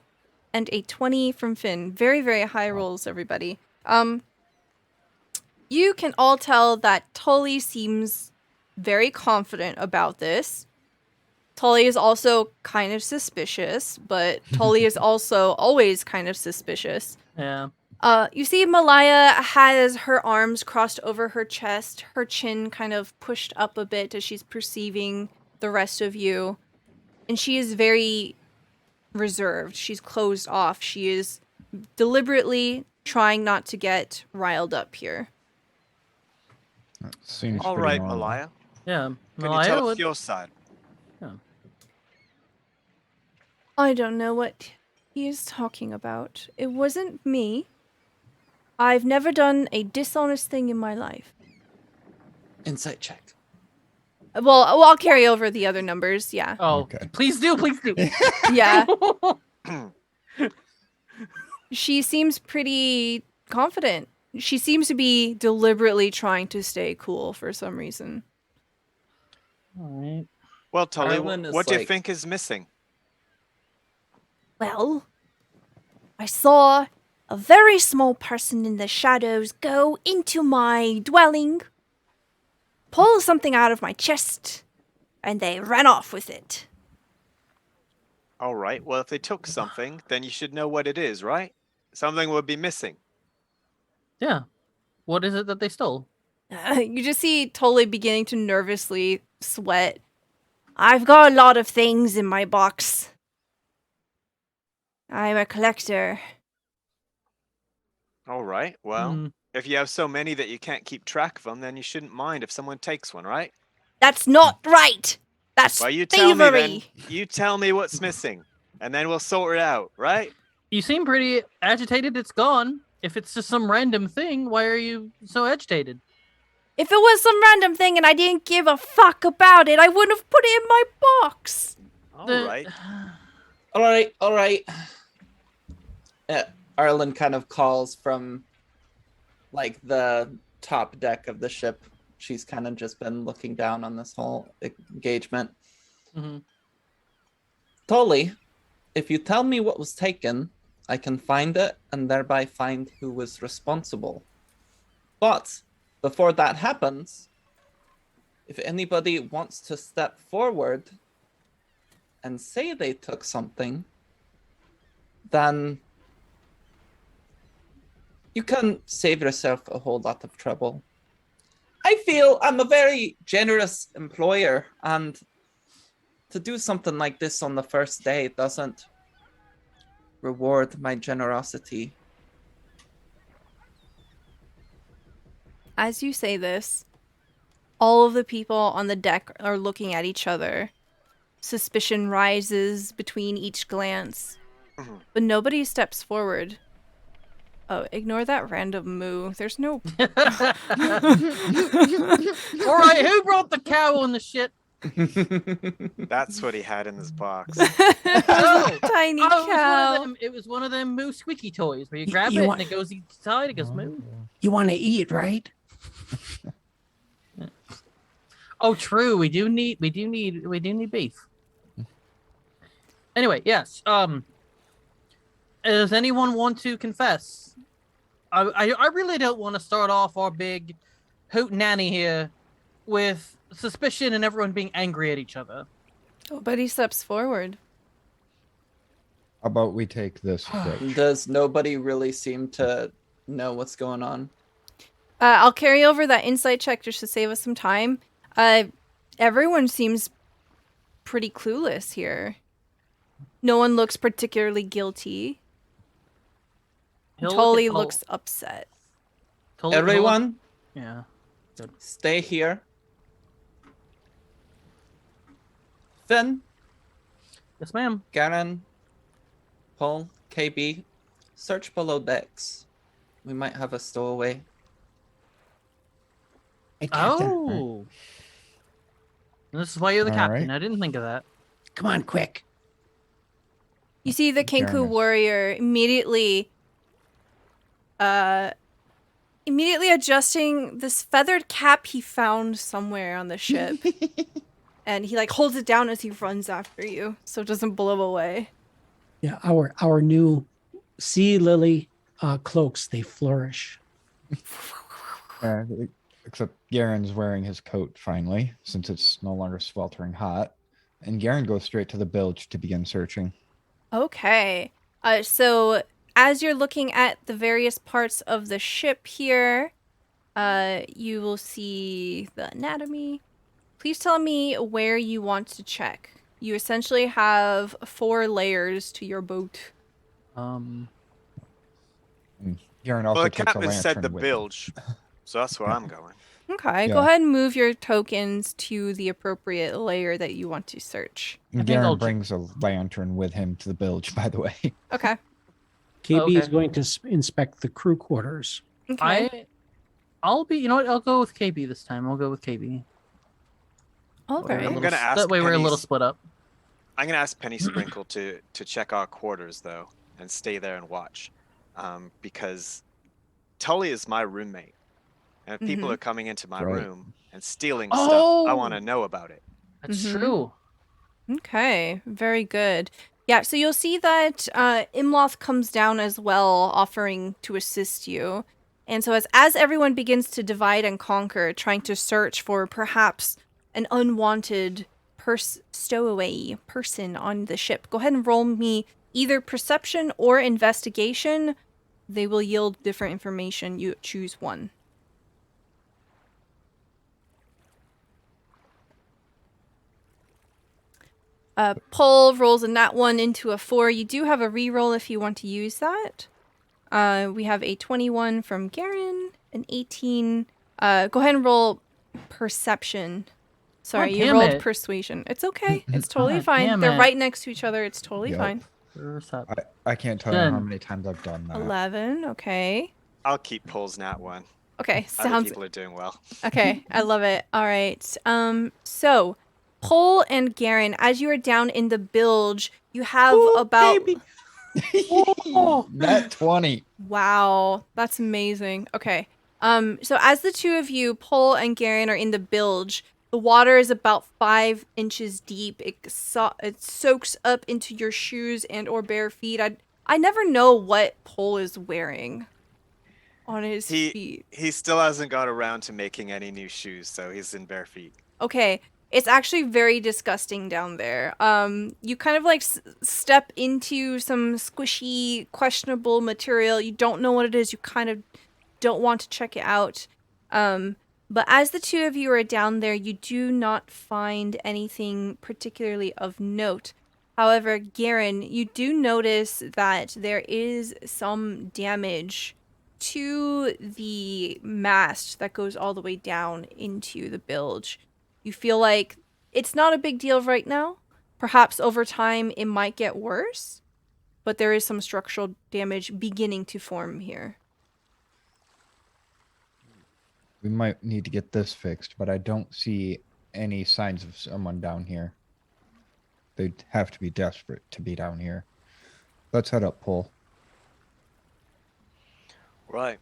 and a 20 from Finn. Very, very high rolls, everybody. You can all tell that Tully seems very confident about this. Tully is also kind of suspicious, but Tully is also always kind of suspicious. Yeah. You see Malaya has her arms crossed over her chest, her chin kind of pushed up a bit as she's perceiving the rest of you. And she is very reserved. She's closed off. She is deliberately trying not to get riled up here. Seems All pretty right, normal. Malaya. Yeah. Can you Malaya tell us would. your side? I don't know what he is talking about. It wasn't me. I've never done a dishonest thing in my life. Insight check. Well, I'll carry over the other numbers, yeah. Oh, Okay. please do. Yeah. She seems pretty confident. She seems to be deliberately trying to stay cool for some reason. All right. Well, Tully, Ireland is what do you like- think is missing? Well, I saw a very small person in the shadows go into my dwelling, pull something out of my chest, and they ran off with it. All right. Well, if they took something, then you should know what it is, right? Something would be missing. Yeah. What is it that they stole? You just see Tully beginning to nervously sweat. I've got a lot of things in my box. I'm a collector. All right. Well, Hmm. if you have so many that you can't keep track of them, then you shouldn't mind if someone takes one, right? That's not right. That's Well, you tell me then. thievery. You tell me what's missing, and then we'll sort it out, right? You seem pretty agitated. It's gone. If it's just some random thing, why are you so agitated? If it was some random thing and I didn't give a fuck about it, I wouldn't have put it in my box. All The- right. All right. Arlen kind of calls from like the top deck of the ship. She's kind of just been looking down on this whole engagement. Mhm. Tully, if you tell me what was taken, I can find it and thereby find who was responsible. But before that happens, if anybody wants to step forward and say they took something, then you can save yourself a whole lot of trouble. I feel I'm a very generous employer, and to do something like this on the first day doesn't reward my generosity. As you say this, all of the people on the deck are looking at each other. Suspicion rises between each glance, but nobody steps forward. Oh, ignore that random moo. There's no. All right, who brought the cow on the shit? That's what he had in his box. Oh, Tiny oh, cow. it was one of them moo squeaky toys where you grab you it want- and it goes each side. It goes moo. You want to eat, right? Oh, true. We do need beef. Anyway, yes. Does anyone want to confess? I really don't want to start off our big hoot nanny here with suspicion and everyone being angry at each other. Nobody steps forward. How about we take this approach? Does nobody really seem to know what's going on? I'll carry over that insight check just to save us some time. Everyone seems pretty clueless here. No one looks particularly guilty. Tully looks upset. Everyone, Yeah. stay here. Finn, Yes, ma'am. Garen, Paul, KayBee, search below decks. We might have a stowaway. Hey, Captain. Oh. This is why you're the All captain. right. I didn't think of that. Come on, quick. You see the Kenku Fairness. warrior immediately adjusting this feathered cap he found somewhere on the ship. And he like holds it down as he runs after you so it doesn't blow away. Yeah, our new sea lily cloaks, they flourish. Except Garen's wearing his coat finally, since it's no longer sweltering hot. And Garen goes straight to the bilge to begin searching. Okay. So as you're looking at the various parts of the ship here, you will see the anatomy. Please tell me where you want to check. You essentially have 4 layers to your boat. And Garen also Well, the takes a captain said the lantern with him. bilge, so that's where I'm going. Okay, go Yeah. ahead and move your tokens to the appropriate layer that you want to search. And I think I'll Garen ju- brings a lantern with him to the bilge, by the way. Okay. KayBee is Okay. going to inspect the crew quarters. Okay. I'll be. You know what? I'll go with KayBee this time. I'll go with KayBee. Okay. I'm gonna ask That way we're a little Penny's- split up. I'm gonna ask Penny Sprinkle to check our quarters though, and stay there and watch, because Tully is my roommate, and if people Mhm. are coming into my Right. room and stealing stuff, I Oh! want to know about it. That's Mhm. true. Okay, very good. Yeah, so you'll see that Imloth comes down as well, offering to assist you. And so as everyone begins to divide and conquer, trying to search for perhaps an unwanted stowaway person on the ship, go ahead and roll me either perception or investigation. They will yield different information. You choose one. Pull rolls a nat 1 into a 4. You do have a reroll if you want to use that. We have a 21 from Garen, an 18. Go ahead and roll perception. Sorry, God you damn rolled it. persuasion. It's okay. It's totally God fine. damn They're it. right next to each other. It's totally Yep. fine. Where's that? I can't tell you how 10. many times I've done that. 11. Okay. I'll keep Paul's nat one. Okay. Other Sounds people are doing well. okay. I love it. All right. So Pole and Garen, as you are down in the bilge, you have about Oh, Net 20. wow, that's amazing. Okay. So as the two of you, Pole and Garen, are in the bilge, the water is about 5 inches deep. It soaks up into your shoes and or bare feet. I never know what Pole is wearing on his feet. He still hasn't got around to making any new shoes, so he's in bare feet. Okay, it's actually very disgusting down there. You kind of like step into some squishy, questionable material. You don't know what it is. You kind of don't want to check it out. But as the two of you are down there, you do not find anything particularly of note. However, Garen, you do notice that there is some damage to the mast that goes all the way down into the bilge. You feel like it's not a big deal right now. Perhaps over time it might get worse, but there is some structural damage beginning to form here. We might need to get this fixed, but I don't see any signs of someone down here. They'd have to be desperate to be down here. Let's head up, Pole. Right.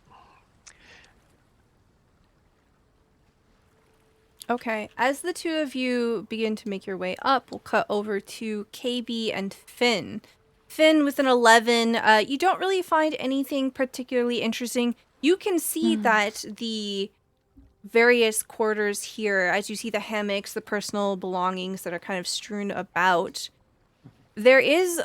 Okay, as the two of you begin to make your way up, we'll cut over to KayBee and Finn. Finn with an 11, you don't really find anything particularly interesting. You can see that the various quarters here, as you see the hammocks, the personal belongings that are kind of strewn about, there is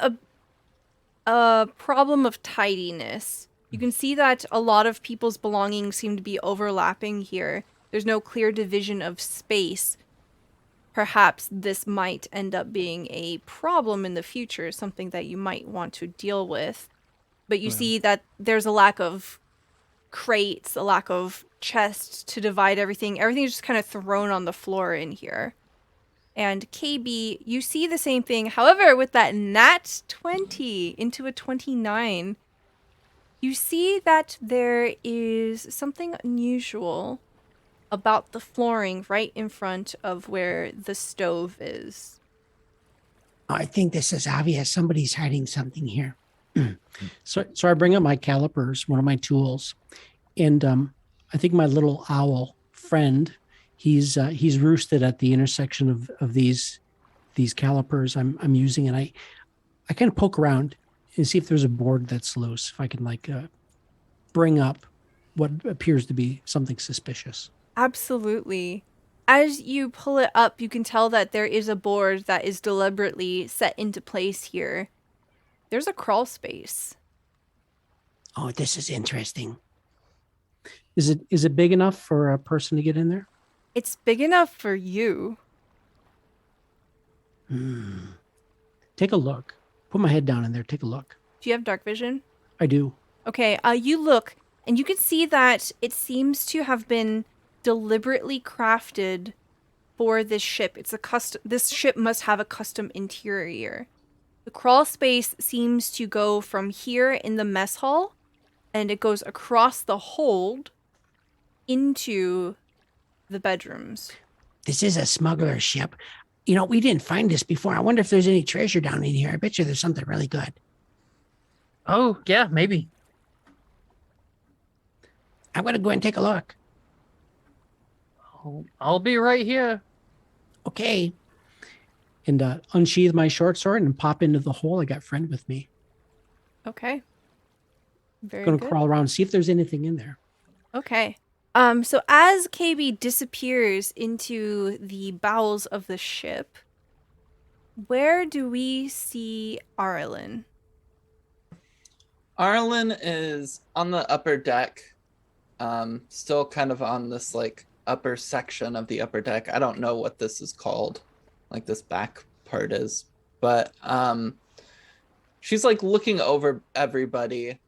a problem of tidiness. You can see that a lot of people's belongings seem to be overlapping here. There's no clear division of space. Perhaps this might end up being a problem in the future, something that you might want to deal with. But you see that there's a lack of crates, a lack of chests to divide everything. Everything's just kind of thrown on the floor in here. And KayBee, you see the same thing. However, with that nat 20 into a 29, you see that there is something unusual about the flooring right in front of where the stove is. I think this is obvious. Somebody's hiding something here. So I bring up my calipers, one of my tools, and I think my little owl friend, he's roosted at the intersection of these calipers I'm using, and I kind of poke around and see if there's a board that's loose. If I can bring up what appears to be something suspicious. Absolutely. As you pull it up, you can tell that there is a board that is deliberately set into place here. There's a crawl space. Oh, this is interesting. Is it big enough for a person to get in there? It's big enough for you. Take a look. Put my head down in there. Take a look. Do you have dark vision? I do. Okay, you look, and you can see that it seems to have been deliberately crafted for this ship. This ship must have a custom interior. The crawl space seems to go from here in the mess hall, and it goes across the hold into the bedrooms. This is a smuggler's ship. You know, we didn't find this before. I wonder if there's any treasure down in here. I bet you there's something really good. Oh, yeah, maybe. I'm going to go and take a look. I'll be right here. Okay. And unsheath my short sword and pop into the hole. I got friend with me. Okay. Very Going good. to crawl around, see if there's anything in there. Okay. So as KayBee disappears into the bowels of the ship, where do we see Arlen? Arlen is on the upper deck, still kind of on this like upper section of the upper deck. I don't know what this is called, like this back part is, but she's like looking over everybody.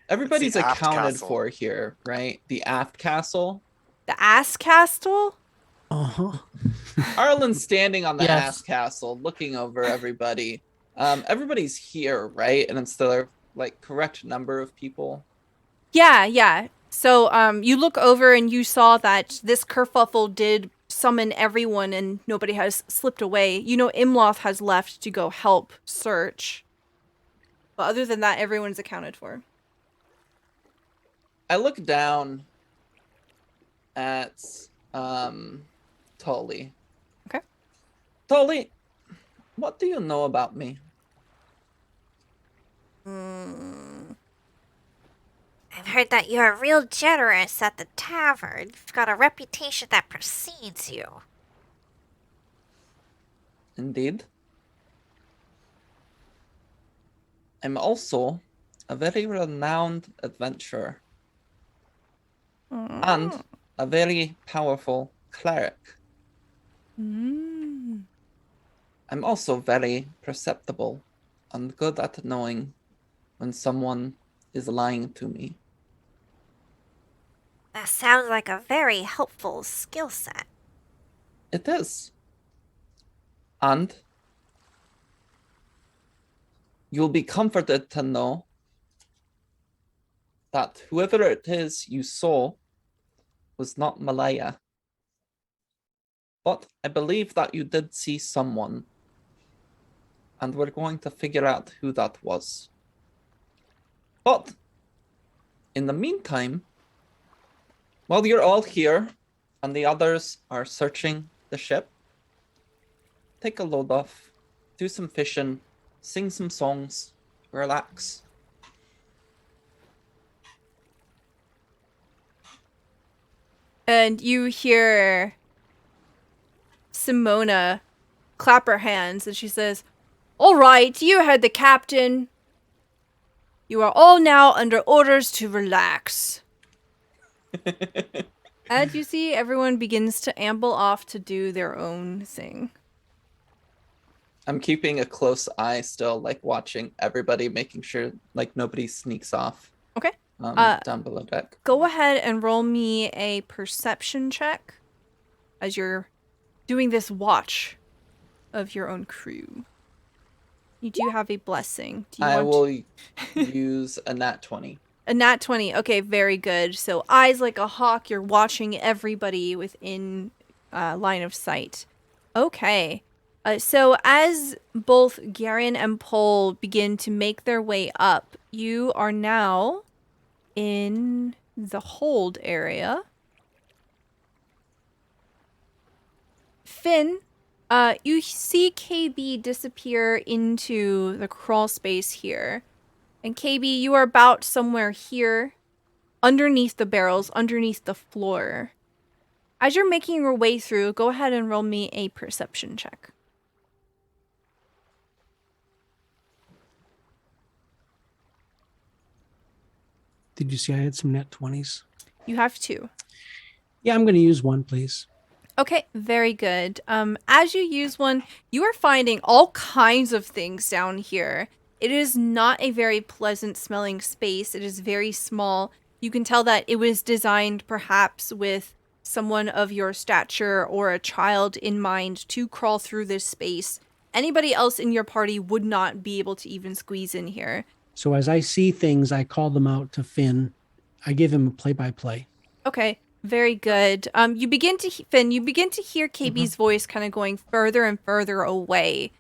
Everybody's aft accounted castle. for here, right? The aft castle. The ass castle? Uh-huh. Arlen's standing on the Yes. ass castle, looking over everybody. Everybody's here, right? And it's the like correct number of people. Yeah. So you look over and you saw that this kerfuffle did summon everyone and nobody has slipped away. You know, Imloth has left to go help search. But other than that, everyone's accounted for. I look down at Tully. Okay. Tully, what do you know about me? I've heard that you're real generous at the tavern. You've got a reputation that precedes you. Indeed. I'm also a very renowned adventurer and a very powerful cleric. Mm. I'm also very perceptible and good at knowing when someone is lying to me. That sounds like a very helpful skill set. It is. And you'll be comforted to know that whoever it is you saw was not Malaya. But I believe that you did see someone. And we're going to figure out who that was. But in the meantime, while you're all here and the others are searching the ship, take a load off, do some fishing, sing some songs, relax. And you hear Simona clap her hands and she says, "All right, you heard the captain. You are all now under orders to relax." And you see everyone begins to amble off to do their own thing. I'm keeping a close eye still, like watching everybody, making sure like nobody sneaks off. Okay. Down below deck. Go ahead and roll me a perception check as you're doing this watch of your own crew. You do have a blessing. Do you I want will use a nat 20. A nat 20. Okay, very good. So eyes like a hawk, you're watching everybody within line of sight. Okay. So as both Garen and Pole begin to make their way up, you are now in the hold area. Finn, you see KayBee disappear into the crawl space here. And KayBee, you are about somewhere here, underneath the barrels, underneath the floor. As you're making your way through, go ahead and roll me a perception check. Did you see I had some net 20s? You have 2. Yeah, I'm going to use one, please. Okay, very good. As you use one, you are finding all kinds of things down here. It is not a very pleasant smelling space. It is very small. You can tell that it was designed perhaps with someone of your stature or a child in mind to crawl through this space. Anybody else in your party would not be able to even squeeze in here. So as I see things, I call them out to Finn. I give him a play-by-play. Okay, very good. You begin to hear KayBee's voice kind of going further and further away.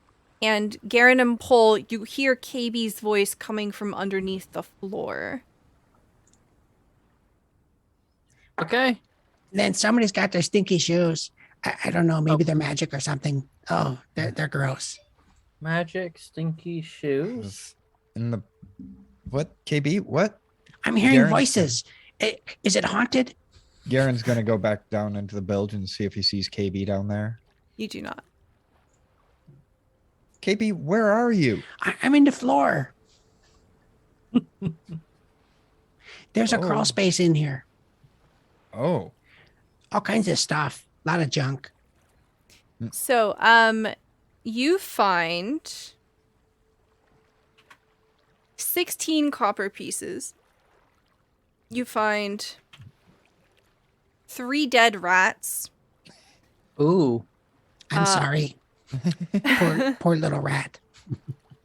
And Garen and Pole, you hear KayBee's voice coming from underneath the floor. Okay. Then somebody's got their stinky shoes. I don't know. Maybe they're magic or something. Oh, they're gross. Magic stinky shoes. In the what? KB? What? I'm hearing Garen's- voices. Is it haunted? Garen's gonna go back down into the bilge and see if he sees KB down there. You do not. KB, where are you? I'm in the floor. There's a Oh. crawl space in here. Oh, All kinds of stuff. A lot of junk. So, you find 16 copper pieces. You find 3 dead rats. Ooh. I'm sorry. Poor little rat.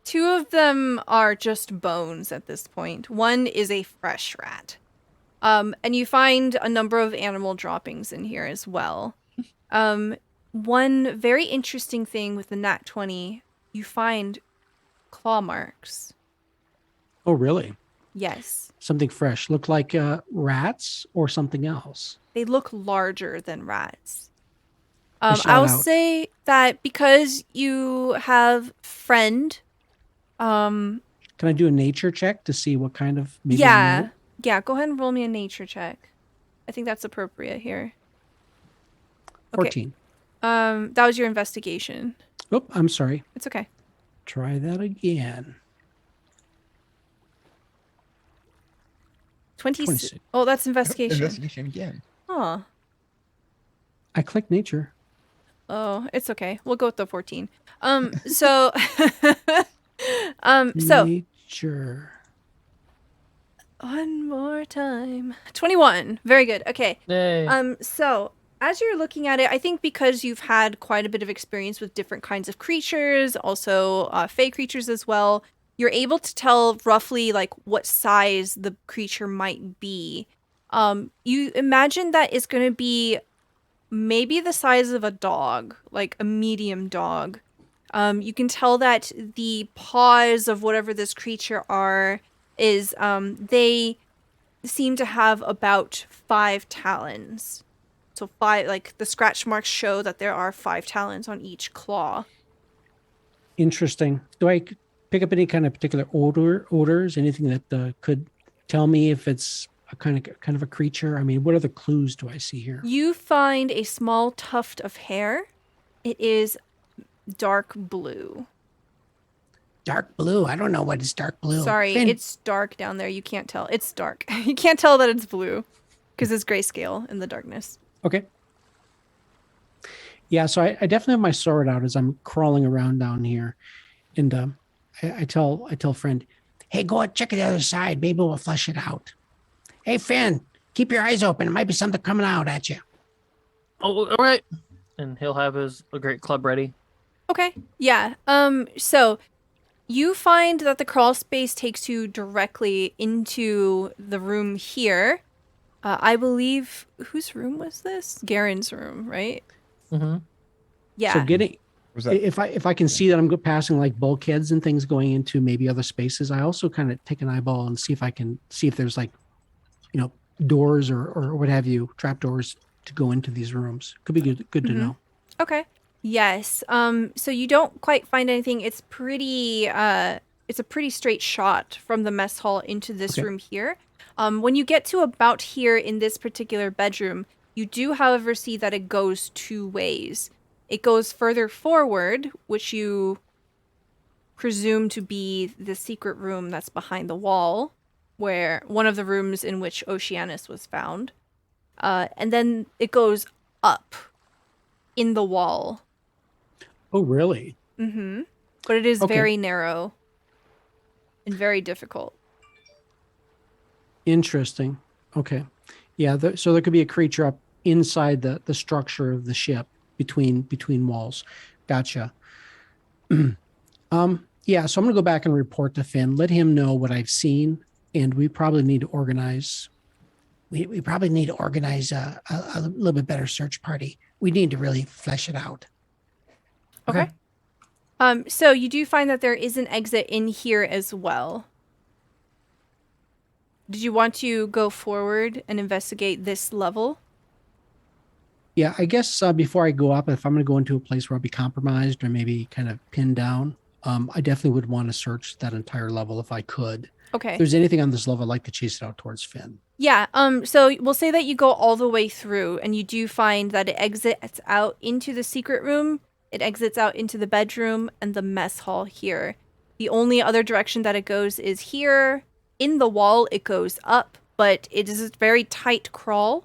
2 of them are just bones at this point. 1 is a fresh rat. And you find a number of animal droppings in here as well. One very interesting thing with the nat 20, you find claw marks. Oh, really? Yes. Something fresh. Look like rats or something else. they look larger than rats. shout I'll out. say that because you have friend, Can I do a nature check to see what kind of? Maybe I yeah, know? yeah. Go ahead and roll me a nature check. I think that's appropriate here. Okay. 14. That was your investigation. Oh, I'm sorry. It's okay. Try that again. 26. Oh, that's investigation. Investigation again. Huh. I clicked nature. Oh, it's okay. We'll go with the 14. So, so Nature. one more time. 21. Very good. Okay. Yay. So as you're looking at it, I think because you've had quite a bit of experience with different kinds of creatures, also fey creatures as well, you're able to tell roughly like what size the creature might be. You imagine that it's going to be maybe the size of a dog, like a medium dog. You can tell that the paws of whatever this creature are is they seem to have about 5 talons. So 5, like the scratch marks show that there are 5 talons on each claw. Interesting. Do I pick up any kind of particular odors? Anything that could tell me if it's a kind of a creature? I mean, what other clues do I see here? You find a small tuft of hair. It is dark blue. Dark blue. I don't know what is dark blue. Sorry, Finn, it's dark down there. You can't tell. It's dark. You can't tell that it's blue because it's grayscale in the darkness. Okay. Yeah, so I definitely have my sword out as I'm crawling around down here, and I tell friend, hey, go and check the other side. Maybe we'll flush it out. Hey, Finn, keep your eyes open. It might be something coming out at you. Oh, all right. And he'll have his great club ready. Okay. Yeah. So you find that the crawl space takes you directly into the room here. I believe whose room was this? Garen's room, right? Mm-hmm. Yeah. so getting Was that if I can see that I'm passing like bulkheads and things going into maybe other spaces, I also kind of take an eyeball and see if I can see if there's like, doors or what have you, trap doors to go into these rooms. Could be good to know. Okay. Yes. So you don't quite find anything. It's a pretty straight shot from the mess hall into this Okay. room here. When you get to about here in this particular bedroom, you do, however, see that it goes 2 ways. It goes further forward, which you presume to be the secret room that's behind the wall, where one of the rooms in which Oceanus was found. And then it goes up in the wall. Oh, really? Mm-hmm. But it is Okay. very narrow and very difficult. Interesting. Okay. Yeah. So there could be a creature up inside the structure of the ship between walls. Gotcha. Yeah. So I'm gonna go back and report to Finn. Let him know what I've seen, and we probably need to organize. We probably need to organize a little bit better search party. We need to really flesh it out. Okay. So you do find that there is an exit in here as well. Did you want to go forward and investigate this level? Yeah. I guess before I go up, if I'm gonna go into a place where I'll be compromised or maybe kind of pinned down, I definitely would want to search that entire level if I could. Okay. If there's anything on this level, I'd like to chase it out towards Finn. Yeah, so we'll say that you go all the way through and you do find that it exits out into the secret room, it exits out into the bedroom and the mess hall here. The only other direction that it goes is here. In the wall, it goes up, but it is a very tight crawl.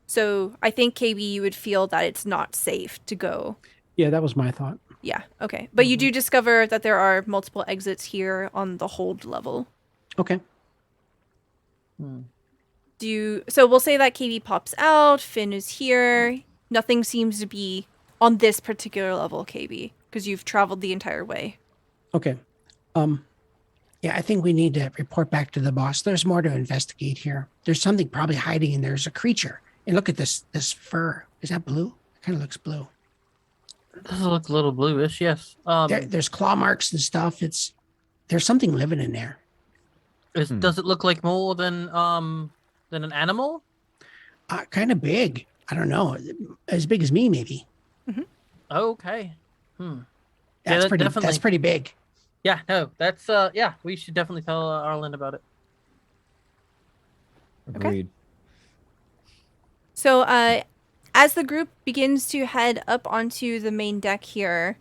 So I think, KayBee, you would feel that it's not safe to go. Yeah, that was my thought. Yeah, okay. But you do discover that there are multiple exits here on the hold level. Okay. So we'll say that KayBee pops out, Finn is here. Nothing seems to be on this particular level, KayBee, because you've traveled the entire way. Okay. Yeah, I think we need to report back to the boss. There's more to investigate here. There's something probably hiding in there. There's a creature. And look at this fur. Is that blue? It kind of looks blue. Does it look a little bluish? Yes. There's claw marks and stuff. There's something living in there. Does it look like more than an animal? Kind of big. I don't know. As big as me, maybe. Okay. That's that pretty. definitely. That's pretty big. Yeah, no, that's yeah. We should definitely tell Arlen about it. Agreed. So, as the group begins to head up onto the main deck here,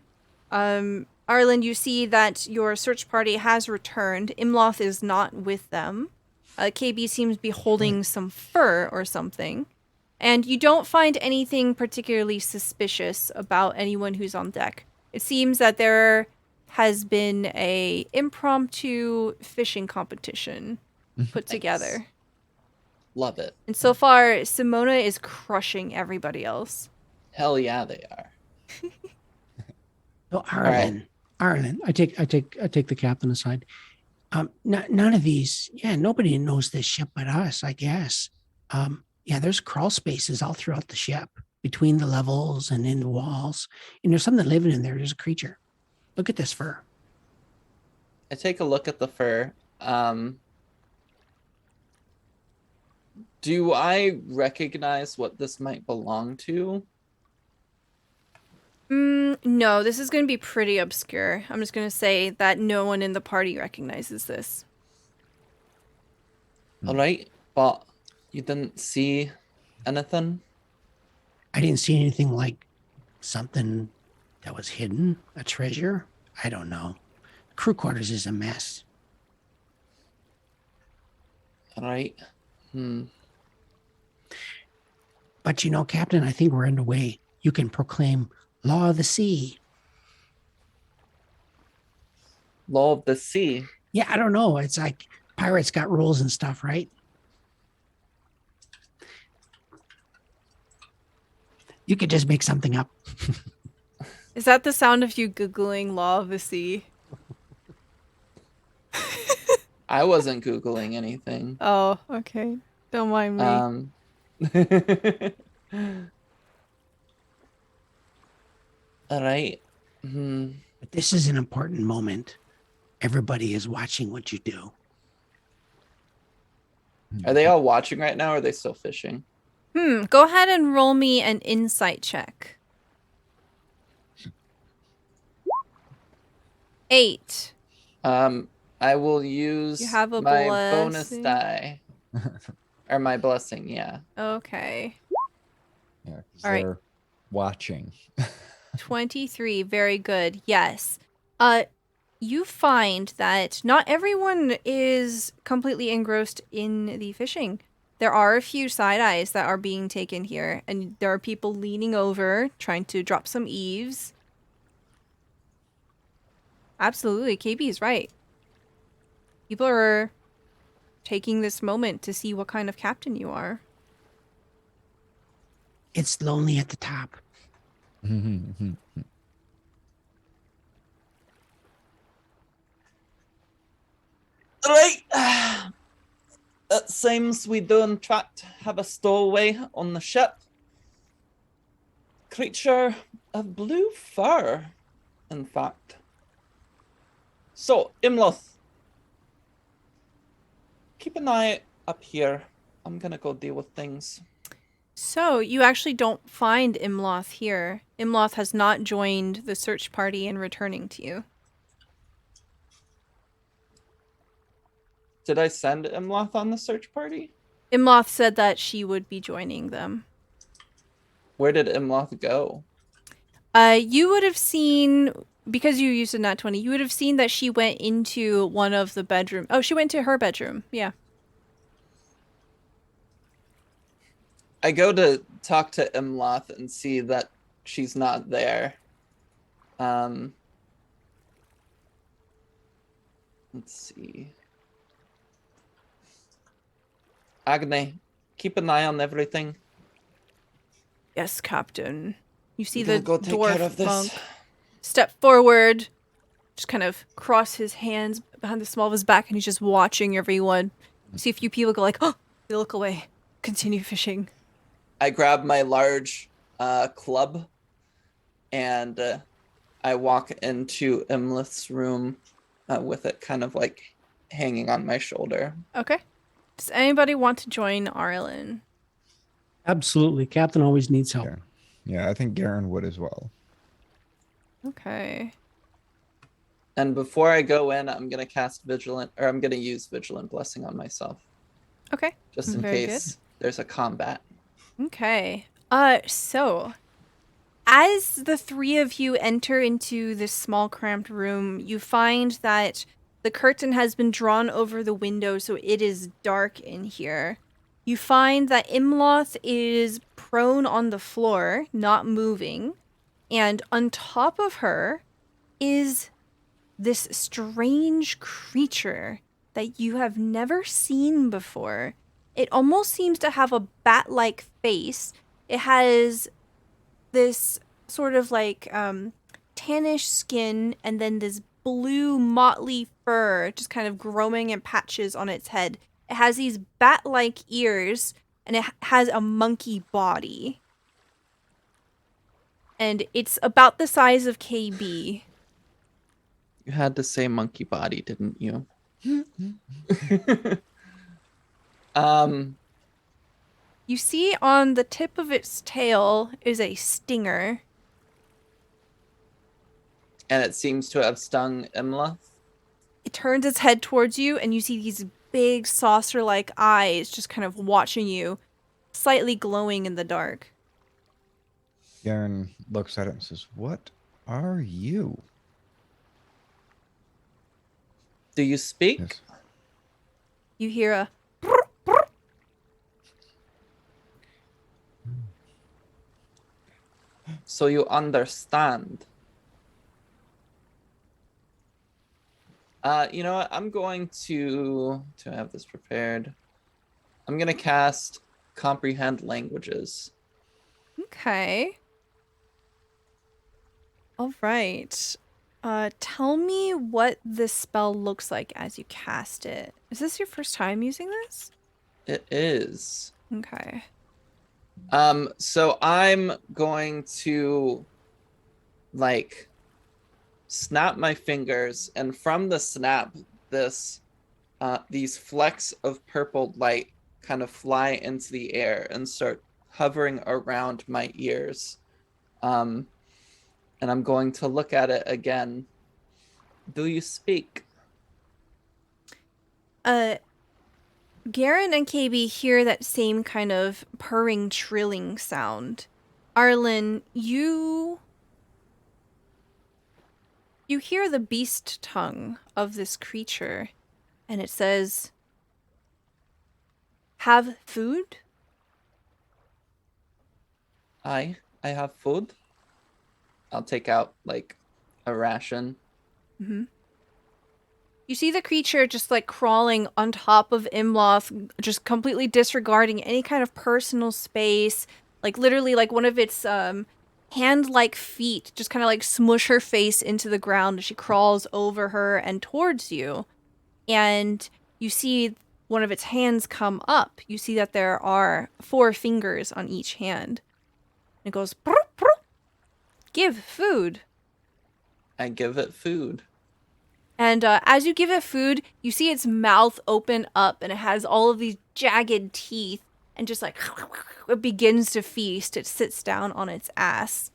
Arlen, you see that your search party has returned. Imloth is not with them. KayBee seems to be holding some fur or something. And you don't find anything particularly suspicious about anyone who's on deck. It seems that there has been a impromptu fishing competition put together. Love it. And so far, Simona is crushing everybody else. Hell yeah, they are. So Arlen, I take the captain aside. None of these. Yeah, nobody knows this ship but us, I guess. Yeah, there's crawl spaces all throughout the ship, between the levels and in the walls. And there's something living in there. There's a creature. Look at this fur. I take a look at the fur. Do I recognize what this might belong to? No, this is going to be pretty obscure. I'm just going to say that no one in the party recognizes this. All right, but you didn't see anything? I didn't see anything like something that was hidden, a treasure. I don't know. Crew quarters is a mess. All right. But you know, Captain, I think we're underway. You can proclaim Law of the Sea. Law of the Sea. Yeah, I don't know. It's like pirates got rules and stuff, right? You could just make something up. Is that the sound of you Googling Law of the Sea? I wasn't Googling anything. Oh, okay. Don't mind me. All right. But this is an important moment. Everybody is watching what you do. Are they all watching right now, or are they still fishing? Go ahead and roll me an insight check. 8. I will use You have a my bonus blessing? die. Or my blessing, yeah. Okay. Yeah, 'cause All right. they're watching. 23. Very good. Yes. You find that not everyone is completely engrossed in the fishing. There are a few side eyes that are being taken here, and there are people leaning over, trying to drop some eaves. Absolutely, KayBee is right. People are taking this moment to see what kind of captain you are. It's lonely at the top. Right. It seems we do in fact have a stowaway on the ship. Creature of blue fur, in fact. So, Imloth, keep an eye up here. I'm gonna go deal with things. So, you actually don't find Imloth here. Imloth has not joined the search party in returning to you. Did I send Imloth on the search party? Imloth said that she would be joining them. Where did Imloth go? You would have seen, because you used a nat 20, you would have seen that she went into one of the bedroom. Oh, she went to her bedroom. Yeah. I go to talk to Imloth and see that she's not there. Let's see. Agni, keep an eye on everything. Yes, Captain. You see I'm the gonna go take care dwarf of this. monk step forward, just kind of cross his hands behind the small of his back, and he's just watching everyone. You see a few people go like, oh, they look away. Continue fishing. I grab my large club and I walk into Imloth's room with it kind of like hanging on my shoulder. Okay. Does anybody want to join Arlen? Absolutely. Captain always needs help. Yeah. Yeah, I think Garen would as well. Okay. And before I go in, I'm gonna cast Vigilant, or I'm gonna use Vigilant Blessing on myself, Okay. just in Very case there's a combat. Okay. So as the three of you enter into this small cramped room, you find that the curtain has been drawn over the window, so it is dark in here. You find that Imloth is prone on the floor, not moving, and on top of her is this strange creature that you have never seen before. It almost seems to have a bat-like face. It has this sort of like tannish skin and then this blue motley fur just kind of growing in patches on its head. It has these bat-like ears and it has a monkey body. And it's about the size of KayBee. You had to say monkey body, didn't you? You see on the tip of its tail is a stinger. And it seems to have stung Imla. It turns its head towards you, and you see these big saucer-like eyes just kind of watching you, slightly glowing in the dark. Garen looks at it and says, "What are you?" Do you speak? Yes. You hear a So you understand. You know what? I'm going to have this prepared. I'm gonna cast Comprehend Languages. Okay. All right. Tell me what this spell looks like as you cast it. Is this your first time using this? It is. Okay. So I'm going to like snap my fingers, and from the snap, these flecks of purple light kind of fly into the air and start hovering around my ears. And I'm going to look at it again. Do you speak? Garen and KayBee hear that same kind of purring, trilling sound. Arlen, you hear the beast tongue of this creature, and it says, "Have food?" I have food. I'll take out like a ration. Mm-hmm. You see the creature just like crawling on top of Imloth, just completely disregarding any kind of personal space. Like literally like one of its hand-like feet just kind of like smush her face into the ground as she crawls over her and towards you. And you see one of its hands come up. You see that there are 4 fingers on each hand. And it goes, "Brr, brr. Give food." I give it food. And as you give it food, you see its mouth open up and it has all of these jagged teeth and just like it begins to feast. It sits down on its ass.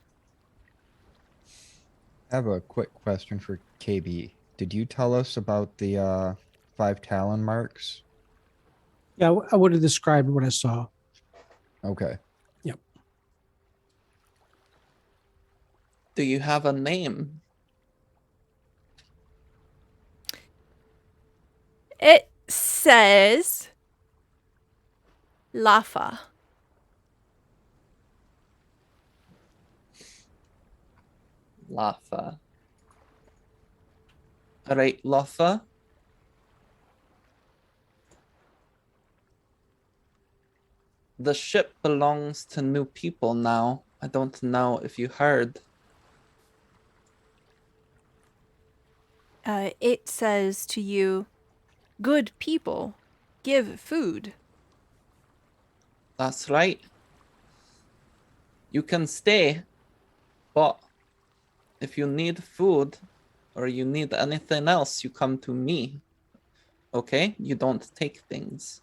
I have a quick question for KB. Did you tell us about the 5 talon marks? Yeah, I would have described what I saw. Okay. Yep. Do you have a name? It says Lafa. Lafa. Alright, Lafa. The ship belongs to new people now. I don't know if you heard. It says to you, "Good people, give food." That's right. You can stay, but if you need food or you need anything else, you come to me. Okay? You don't take things.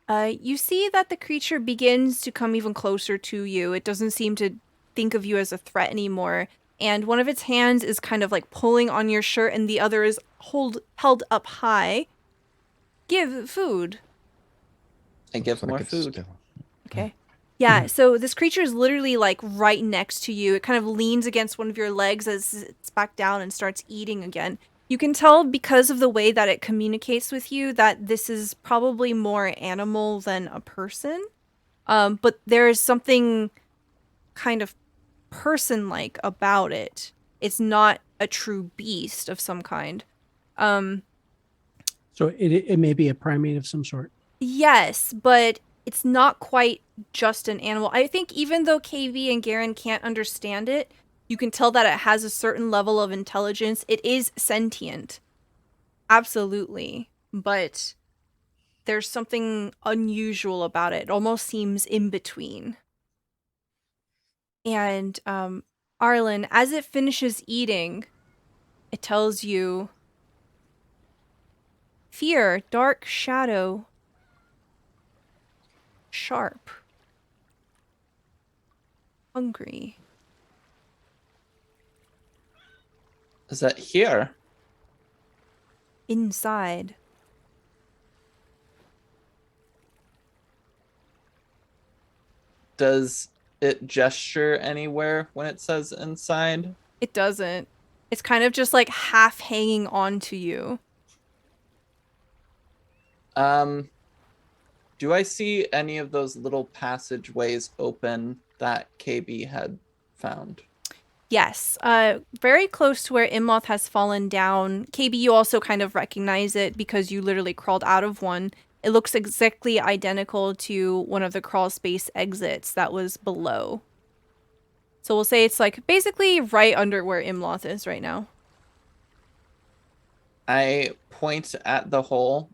You see that the creature begins to come even closer to you. It doesn't seem to think of you as a threat anymore. And one of its hands is kind of like pulling on your shirt and the other is held up high. Give food. I give Looks like more it's food. still- Okay. Yeah, so this creature is literally like right next to you. It kind of leans against one of your legs as it's back down and starts eating again. You can tell because of the way that it communicates with you that this is probably more animal than a person. But there is something kind of person-like about it. It's not a true beast of some kind. So it may be a primate of some sort. Yes, but it's not quite just an animal. I think even though KayBee and Garen can't understand it, you can tell that it has a certain level of intelligence. It is sentient. Absolutely. But there's something unusual about it. It almost seems in between. And Arlen, as it finishes eating, it tells you fear, dark shadow, sharp, hungry. Is that here? Inside. Does it gesture anywhere when it says inside? It doesn't. It's kind of just like half hanging on to you. Do I see any of those little passageways open that KayBee had found? Yes, very close to where Imloth has fallen down. KayBee, you also kind of recognize it because you literally crawled out of one. It looks exactly identical to one of the crawl space exits that was below. So we'll say it's like basically right under where Imloth is right now. I point at the hole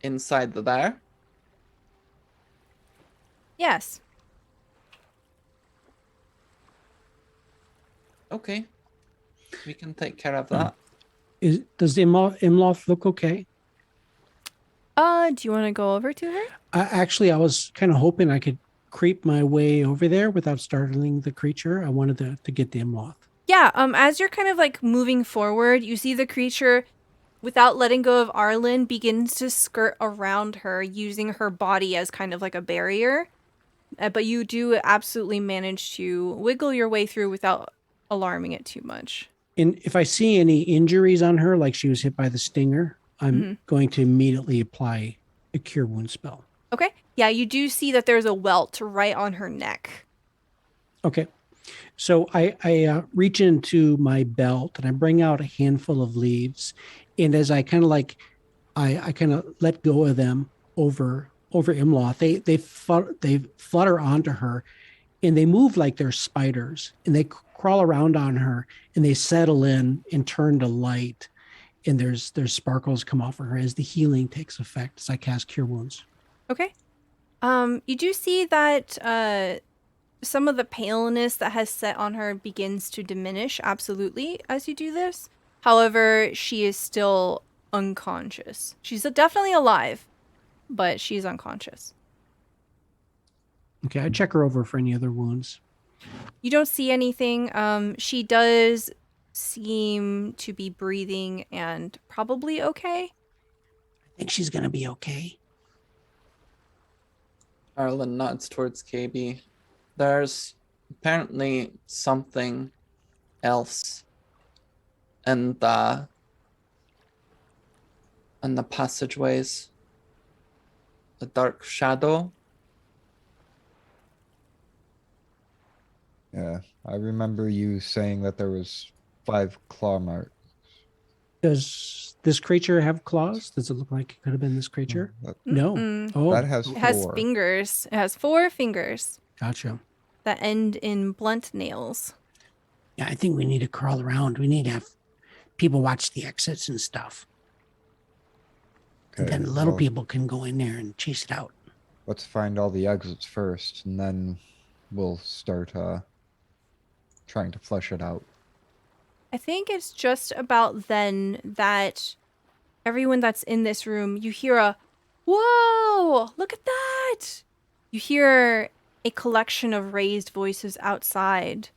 inside there. Yes. Okay. We can take care of that. Does Imloth look okay? Do you want to go over to her? Actually, I was kind of hoping I could creep my way over there without startling the creature. I wanted to get the Imloth. Yeah, as you're kind of like moving forward, you see the creature, without letting go of Arlen, begins to skirt around her, using her body as kind of like a barrier. But you do absolutely manage to wiggle your way through without alarming it too much. And if I see any injuries on her, like she was hit by the stinger, I'm going to immediately apply a cure wound spell. Okay. Yeah, you do see that there's a welt right on her neck. Okay. So I reach into my belt and I bring out a handful of leaves. And as I kind of like, I kind of let go of them over Imloth, they flutter onto her and they move like they're spiders and they crawl around on her and they settle in and turn to light. And there's sparkles come off of her as the healing takes effect as I cast Cure Wounds. Okay. You do see that some of the paleness that has set on her begins to diminish, absolutely, as you do this. However, she is still unconscious. She's definitely alive, but she's unconscious. Okay, I check her over for any other wounds. You don't see anything. She does seem to be breathing and probably okay. I think she's going to be okay. Arlen nods towards KayBee. There's apparently something else in the passageways. The dark shadow. Yeah, I remember you saying that there was 5 claw marks. Does this creature have claws? Does it look like it could have been this creature? No. Mm-mm. Oh, That has It has 4. fingers. It has 4 fingers gotcha. that end in blunt nails. Yeah, I think we need to crawl around. We need to have people watch the exits and stuff. And Okay, then little well, people can go in there and chase it out. let's find all the exits first, and then we'll start trying to flesh it out. I think it's just about then that everyone that's in this room, you hear a Whoa! Look at that! You hear a collection of raised voices outside.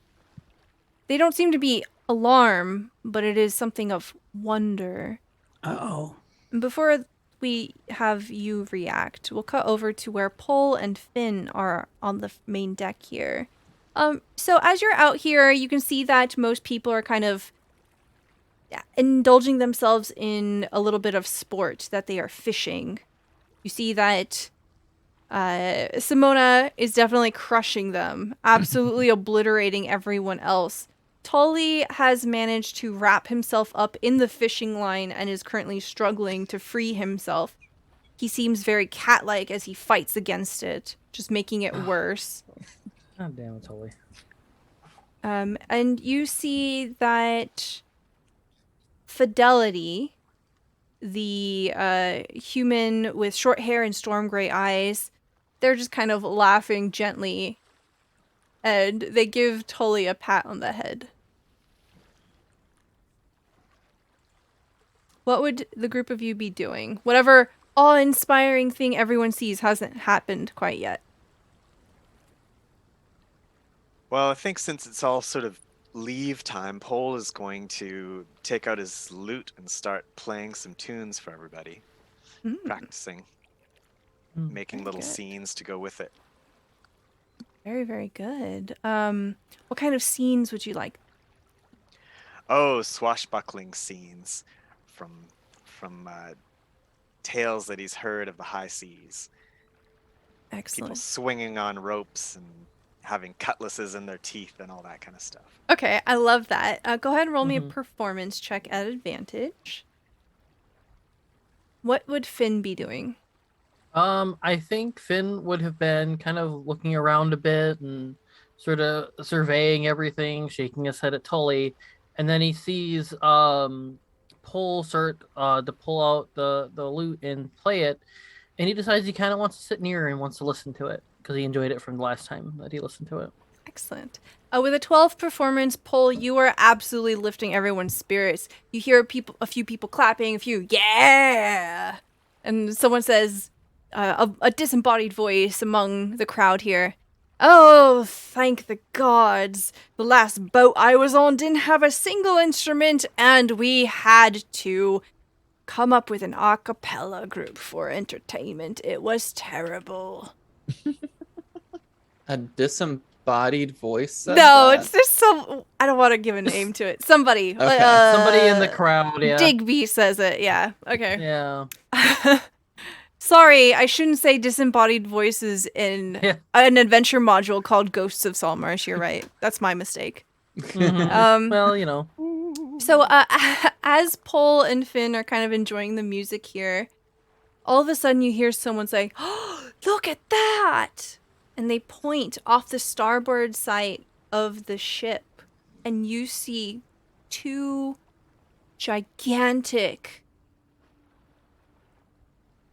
They don't seem to be alarm, but it is something of wonder. Uh-oh. Before we have you react, we'll cut over to where Pole and Finn are on the main deck here. So as you're out here, you can see that most people are kind of indulging themselves in a little bit of sport, that they are fishing. You see that Simona is definitely crushing them, absolutely obliterating everyone else. Tully has managed to wrap himself up in the fishing line and is currently struggling to free himself. He seems very cat-like as he fights against it, just making it worse. God damn it, Tully. And you see that Fidelity, the human with short hair and storm gray eyes, they're just kind of laughing gently, and they give Tully a pat on the head. What would the group of you be doing? Whatever awe-inspiring thing everyone sees hasn't happened quite yet. Well, I think since it's all sort of leave time, Pole is going to take out his lute and start playing some tunes for everybody, practicing, making very little good. scenes to go with it. Very, very good. What kind of scenes would you like? Oh, swashbuckling scenes from tales that he's heard of the high seas. People Excellent. swinging on ropes and having cutlasses in their teeth and all that kind of stuff. Okay, I love that. Go ahead and roll me a performance check at advantage. What would Finn be doing? I think Finn would have been kind of looking around a bit and sort of surveying everything, shaking his head at Tully, and then he sees Pole start to pull out the lute and play it, and he decides he kind of wants to sit near and wants to listen to it because he enjoyed it from the last time that he listened to it. Excellent. With a 12 performance, Pole, you are absolutely lifting everyone's spirits. You hear a few people clapping, a few yeah, and someone says, a disembodied voice among the crowd here. Oh, thank the gods. The last boat I was on didn't have a single instrument, and we had to come up with an a cappella group for entertainment. It was terrible. A disembodied voice said No, that? it's just some... I don't want to give a name to it. Somebody. Okay. Somebody in the crowd, yeah. Digby says it, yeah. Okay. Yeah. Sorry, I shouldn't say disembodied voices in an adventure module called Ghosts of Saltmarsh. You're right. That's my mistake. Well, you know. So, as Pole and Finn are kind of enjoying the music here, all of a sudden you hear someone say, "Oh, look at that!" And they point off the starboard side of the ship, and you see two gigantic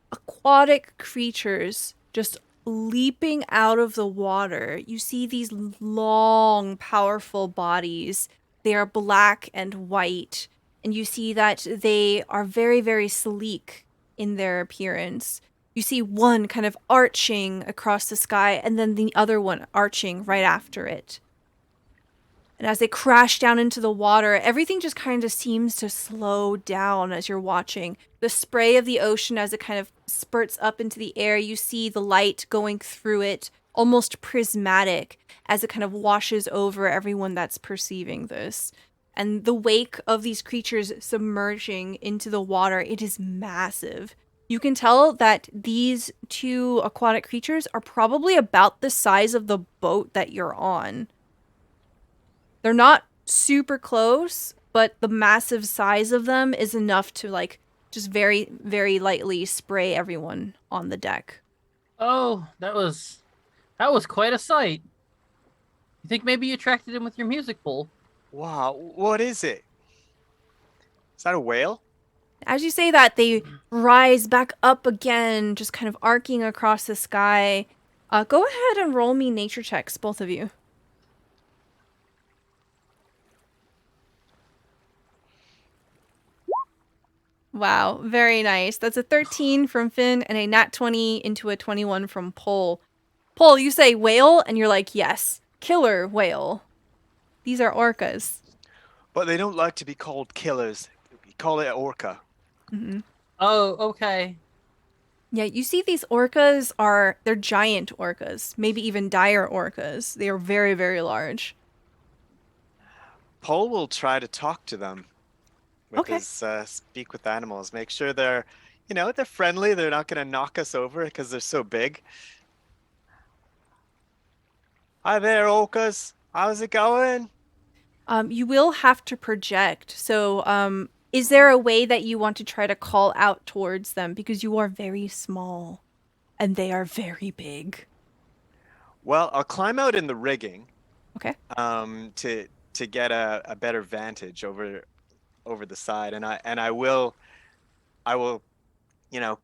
aquatic creatures just leaping out of the water. You see these long, powerful bodies. They are black and white, and you see that they are very, very sleek in their appearance. You see one kind of arching across the sky, and then the other one arching right after it. And as they crash down into the water, everything just kind of seems to slow down as you're watching. The spray of the ocean, as it kind of spurts up into the air, you see the light going through it, almost prismatic, as it kind of washes over everyone that's perceiving this. And the wake of these creatures submerging into the water, it is massive. You can tell that these two aquatic creatures are probably about the size of the boat that you're on. They're not super close, but the massive size of them is enough to, like, just very, very lightly spray everyone on the deck. Oh, that was quite a sight. You think maybe you attracted him with your music, Pole? Wow, what is it? Is that a whale? As you say that, they rise back up again, just kind of arcing across the sky. Go ahead and roll me nature checks, both of you. Wow, very nice. That's a 13 from Finn and a nat 20 into a 21 from Pole. Pole, you say whale, and you're like, yes, killer whale. These are orcas. But they don't like to be called killers. We call it orca. Hmm. Oh, okay. Yeah, you see these orcas they're giant orcas, maybe even dire orcas. They are very, very large. Paul will try to talk to them with Okay. his speak with animals. Make sure they're, they're friendly. They're not going to knock us over because they're so big. Hi there, orcas. How's it going? You will have to project. So, is there a way that you want to try to call out towards them? Because you are very small and they are very big. Well, I'll climb out in the rigging. Okay. To get a better vantage over the side, and I will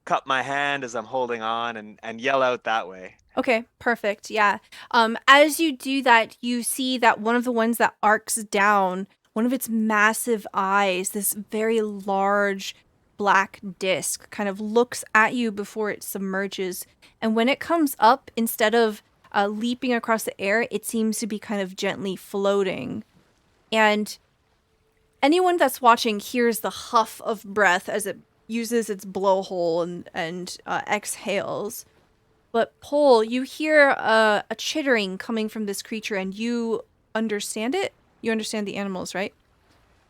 cup my hand as I'm holding on and yell out that way. Okay, perfect. Yeah. As you do that, you see that one of the ones that arcs down, one of its massive eyes, this very large black disc, kind of looks at you before it submerges. And when it comes up, instead of leaping across the air, it seems to be kind of gently floating. And anyone that's watching hears the huff of breath as it uses its blowhole and exhales. But Pole, you hear a chittering coming from this creature, and you understand it? You understand the animals, right?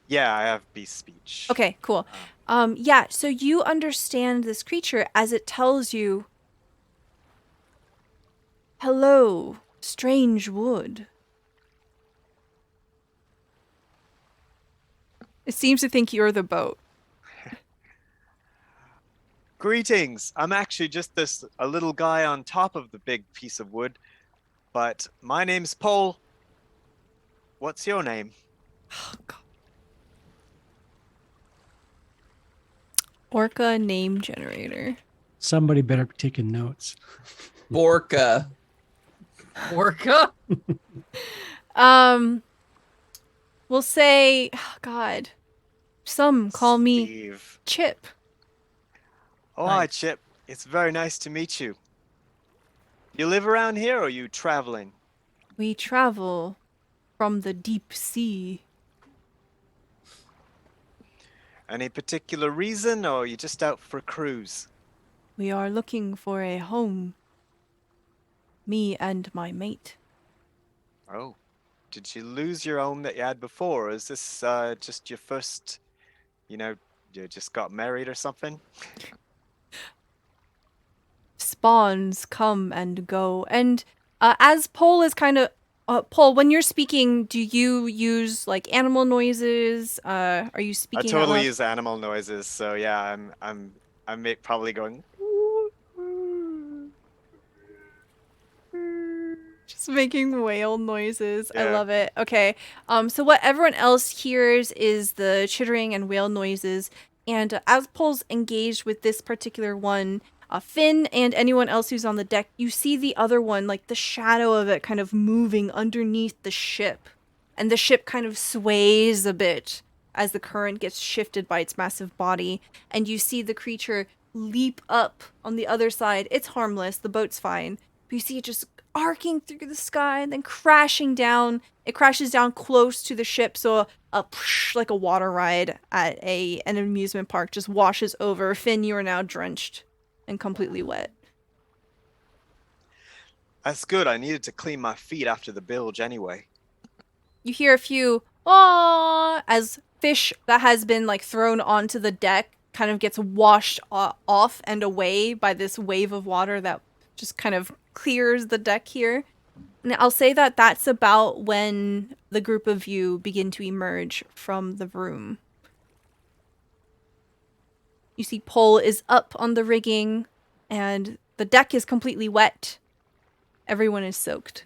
Yeah, I have beast speech. Okay, cool. Yeah, so you understand this creature as it tells you, "Hello, strange wood." It seems to think you're the boat. Greetings. I'm actually just a little guy on top of the big piece of wood, but my name's Paul. What's your name? Oh, God. Orca name generator. Somebody better be taking notes. Borka. Orca? We'll say, oh, God, some call me Steve. Chip. Oh, hi, Nice. Chip. It's very nice to meet you. You live around here, or are you traveling? We travel from the deep sea. Any particular reason, or are you just out for a cruise? We are looking for a home. Me and my mate. Oh, did you lose your home that you had before, or is this just your first, you just got married or something? Spawns come and go. And as Pole is kind of... Pole, when you're speaking, do you use like animal noises? Are you I speaking out totally loud? use animal noises, so yeah, I'm probably going. Just making whale noises. I Yeah. love it. Okay. So what everyone else hears is the chittering and whale noises. And as Pole's engaged with this particular one, Finn and anyone else who's on the deck, you see the other one, like the shadow of it kind of moving underneath the ship. And the ship kind of sways a bit as the current gets shifted by its massive body. And you see the creature leap up on the other side. It's harmless. The boat's fine. But you see it just arcing through the sky and then crashing down. It crashes down close to the ship, so like a water ride at an amusement park just washes over. Finn, you are now drenched and completely wet. That's good. I needed to clean my feet after the bilge anyway. You hear a few "aww" as fish that has been like thrown onto the deck kind of gets washed off and away by this wave of water that just kind of clears the deck here. And I'll say that that's about when the group of you begin to emerge from the room. You see Pole is up on the rigging and the deck is completely wet. Everyone is soaked.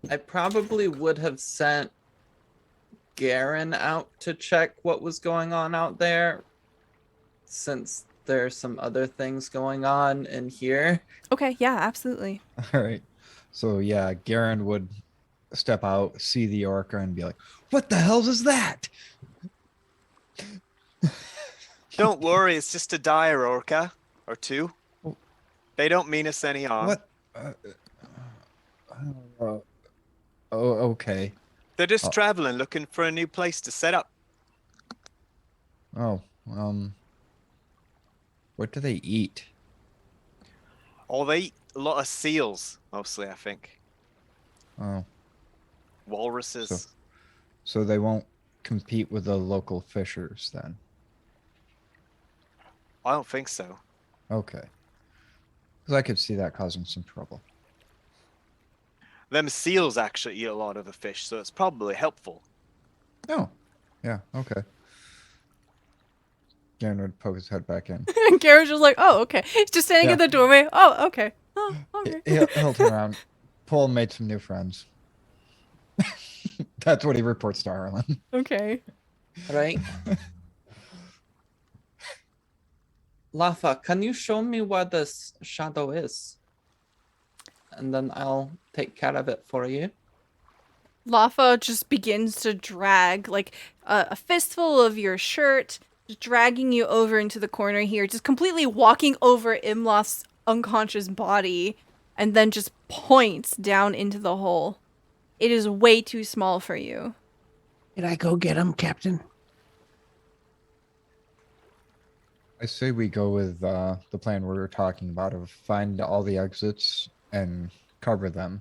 I probably would have sent Garen out to check what was going on out there, since there's some other things going on in here. Okay, yeah, absolutely. All right. So yeah, Garen would step out, see the orca, and be like, "What the hell is that?" Don't worry, it's just a dire orca or two. Oh. They don't mean us any harm. What? Oh, okay. They're just Oh. traveling, looking for a new place to set up. Oh, what do they eat? Oh, they eat a lot of seals, mostly, I think. Oh, Walruses. so they won't compete with the local fishers then? I don't think so. Okay. Because I could see that causing some trouble. Them seals actually eat a lot of the fish, so it's probably helpful. Oh, yeah, okay. Garen would poke his head back in. Garen's just like, oh, okay. He's just standing Yeah. in the doorway. Oh, okay. Oh, okay. He'll turn around. Paul made some new friends. That's what he reports to Arlen. Okay. Right. Lafa, can you show me where this shadow is? And then I'll take care of it for you. Lafa just begins to drag like a fistful of your shirt, just dragging you over into the corner here, just completely walking over Imloth's unconscious body, and then just points down into the hole. It is way too small for you. Did I go get him, Captain? I say we go with the plan we were talking about of find all the exits and cover them.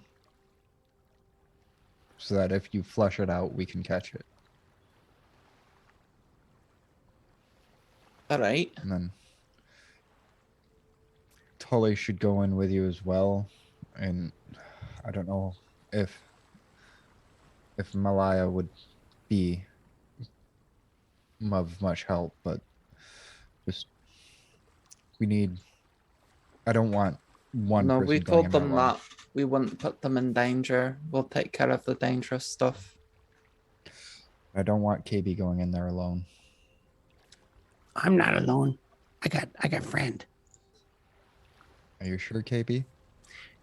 So that if you flush it out, we can catch it. All right. And then Tully should go in with you as well. And I don't know if Malaya would be of much help, but just I don't want one No, person we going told in them alone. that we wouldn't put them in danger. We'll take care of the dangerous stuff. I don't want KayBee going in there alone. I'm not alone. I got friend. Are you sure, KayBee?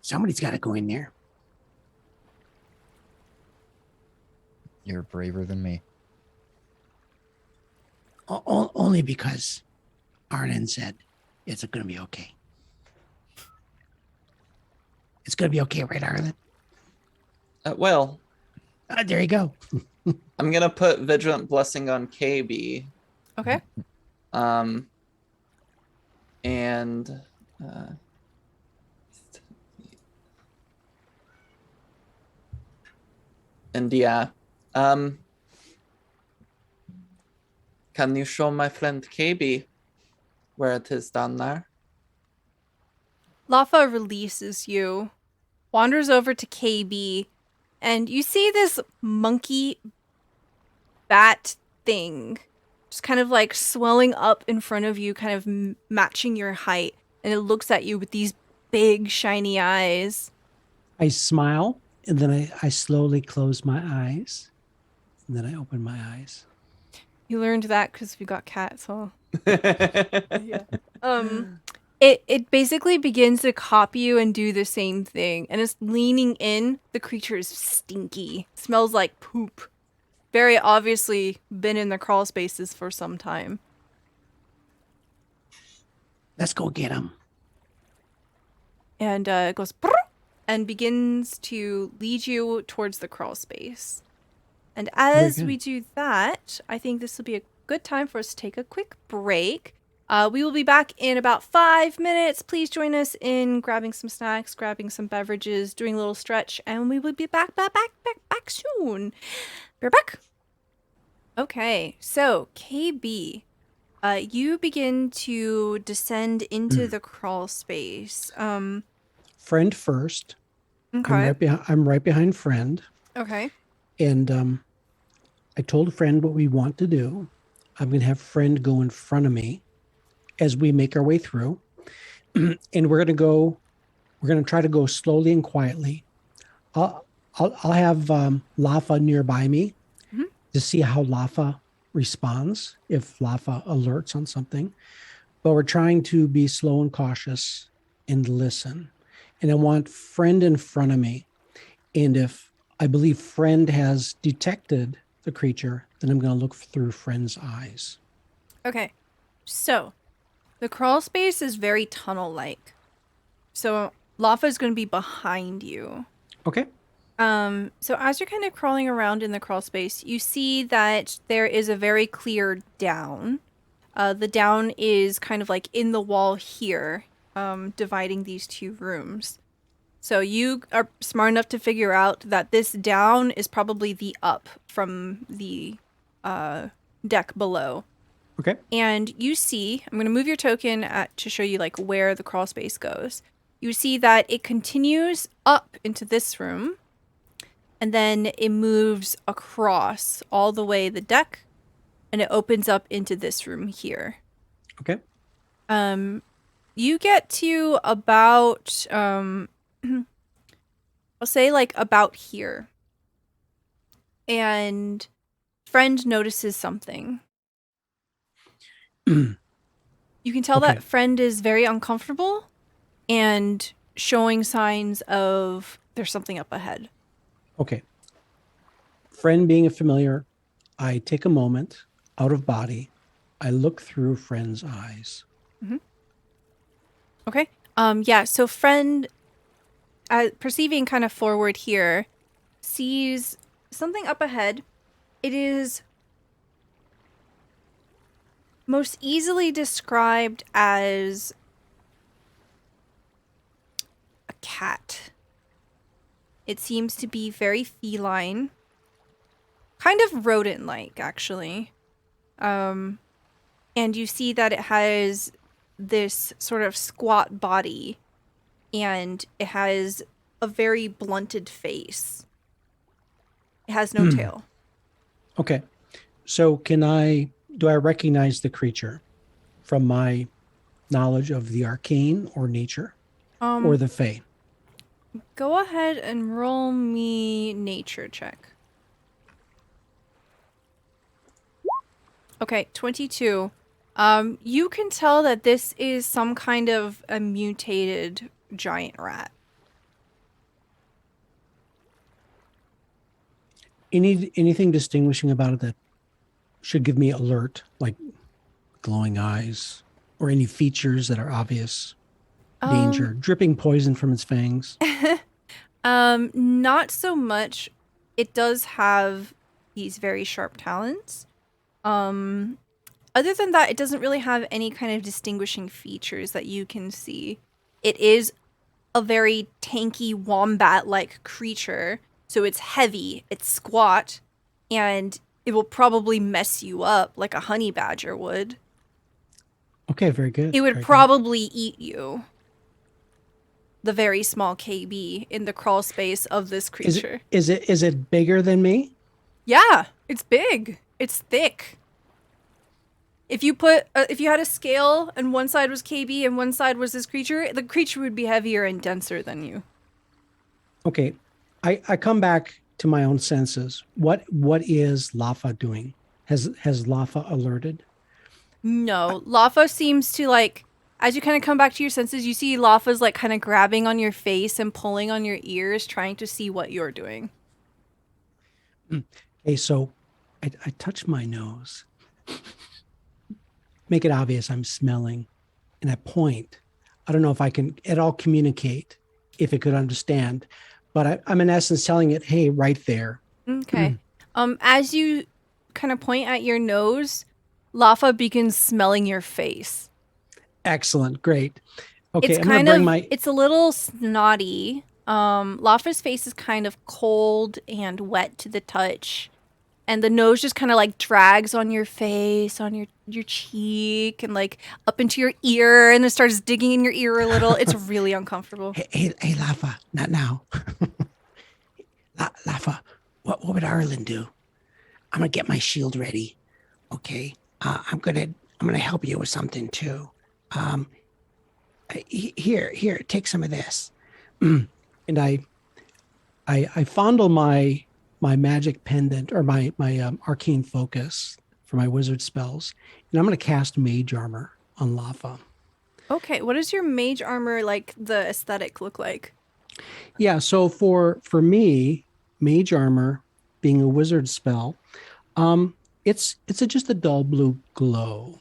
Somebody's got to go in there. You're braver than me. Only because Arlen said it's going to be okay. It's going to be okay, right, Arlen? Well, There you go. I'm gonna put Vigilant Blessing on KayBee. Okay. And yeah, can you show my friend KayBee where it is down there? Lafa releases you, wanders over to KayBee, and you see this monkey bat thing just kind of like swelling up in front of you, kind of matching your height, and it looks at you with these big shiny eyes. I smile, and then I slowly close my eyes, and then I open my eyes. You learned that because we got cats, huh? Yeah. It basically begins to copy you and do the same thing, and it's leaning in. The creature is stinky, smells like poop. Very obviously been in the crawl spaces for some time. Let's go get him. And it goes "Brrr," and begins to lead you towards the crawl space. And as good. we do that, I think this will be a good time for us to take a quick break. We will be back in about 5 minutes. Please join us in grabbing some snacks, grabbing some beverages, doing a little stretch, and we will be back soon. We're back. Okay, so KayBee, you begin to descend into the crawl space. Friend first. Okay. I'm right behind friend. Okay. And I told friend what we want to do. I'm going to have friend go in front of me as we make our way through. And we're going to try to go slowly and quietly. I'll have Lafa nearby me to see how Lafa responds, if Lafa alerts on something. But we're trying to be slow and cautious and listen. And I want friend in front of me. And if I believe friend has detected the creature, then I'm going to look through friend's eyes. Okay. So, the crawl space is very tunnel-like. So, Lafa is going to be behind you. Okay. So as you're kind of crawling around in the crawl space, you see that there is a very clear down. The down is kind of like in the wall here, dividing these two rooms. So you are smart enough to figure out that this down is probably the up from the deck below. Okay. And you see, I'm going to move your token to show you like where the crawl space goes. You see that it continues up into this room. And then it moves across all the way the deck, and it opens up into this room here. Okay. You get to about, I'll say like about here. And friend notices something. You can tell Okay. that friend is very uncomfortable and showing signs of there's something up ahead. Okay. Friend being a familiar, I take a moment out of body. I look through friend's eyes. Okay. Yeah, so friend, perceiving kind of forward here, sees something up ahead. It is most easily described as a cat. It seems to be very feline, kind of rodent-like, actually. And you see that it has this sort of squat body, and it has a very blunted face. It has no tail. Okay. So do I recognize the creature from my knowledge of the arcane or nature or the fae? Go ahead and roll me nature check. Okay, 22. You can tell that this is some kind of a mutated giant rat. Anything distinguishing about it that should give me alert, like glowing eyes or any features that are obvious? Danger, dripping poison from its fangs. Not so much. It does have these very sharp talons. Other than that, it doesn't really have any kind of distinguishing features that you can see. It is a very tanky wombat-like creature, so it's heavy, it's squat, and it will probably mess you up like a honey badger would. Okay, very good. It would very good. probably eat you. The very small KayBee in the crawl space of this creature. Is it bigger than me? Yeah, it's big. It's thick. If you had a scale and one side was KayBee and one side was this creature, the creature would be heavier and denser than you. Okay, I come back to my own senses. What is Lafa doing? Has Lafa alerted? No, Lafa seems to like, as you kind of come back to your senses, you see Lafa's like kind of grabbing on your face and pulling on your ears, trying to see what you're doing. Okay, so I touch my nose. Make it obvious I'm smelling, and I point. I don't know if I can at all communicate, if it could understand, but I'm in essence telling it, hey, right there. Okay. As you kind of point at your nose, Lafa begins smelling your face. Excellent, great. Okay, It's I'm gonna kind bring of, my. it's a little snotty. Lafa's face is kind of cold and wet to the touch. And the nose just kind of like drags on your face, on your cheek, and like up into your ear, and then starts digging in your ear a little. It's really uncomfortable. Hey, Lafa, not now. Lafa, what would Arlen do? I'm gonna get my shield ready. Okay. I'm gonna help you with something too. Here, take some of this. And I fondle my magic pendant or my arcane focus for my wizard spells, and I'm going to cast Mage Armor on Lafa. Okay, what does your mage armor, like, the aesthetic look like? Yeah, so for me, Mage Armor being a wizard spell, it's just a dull blue glow.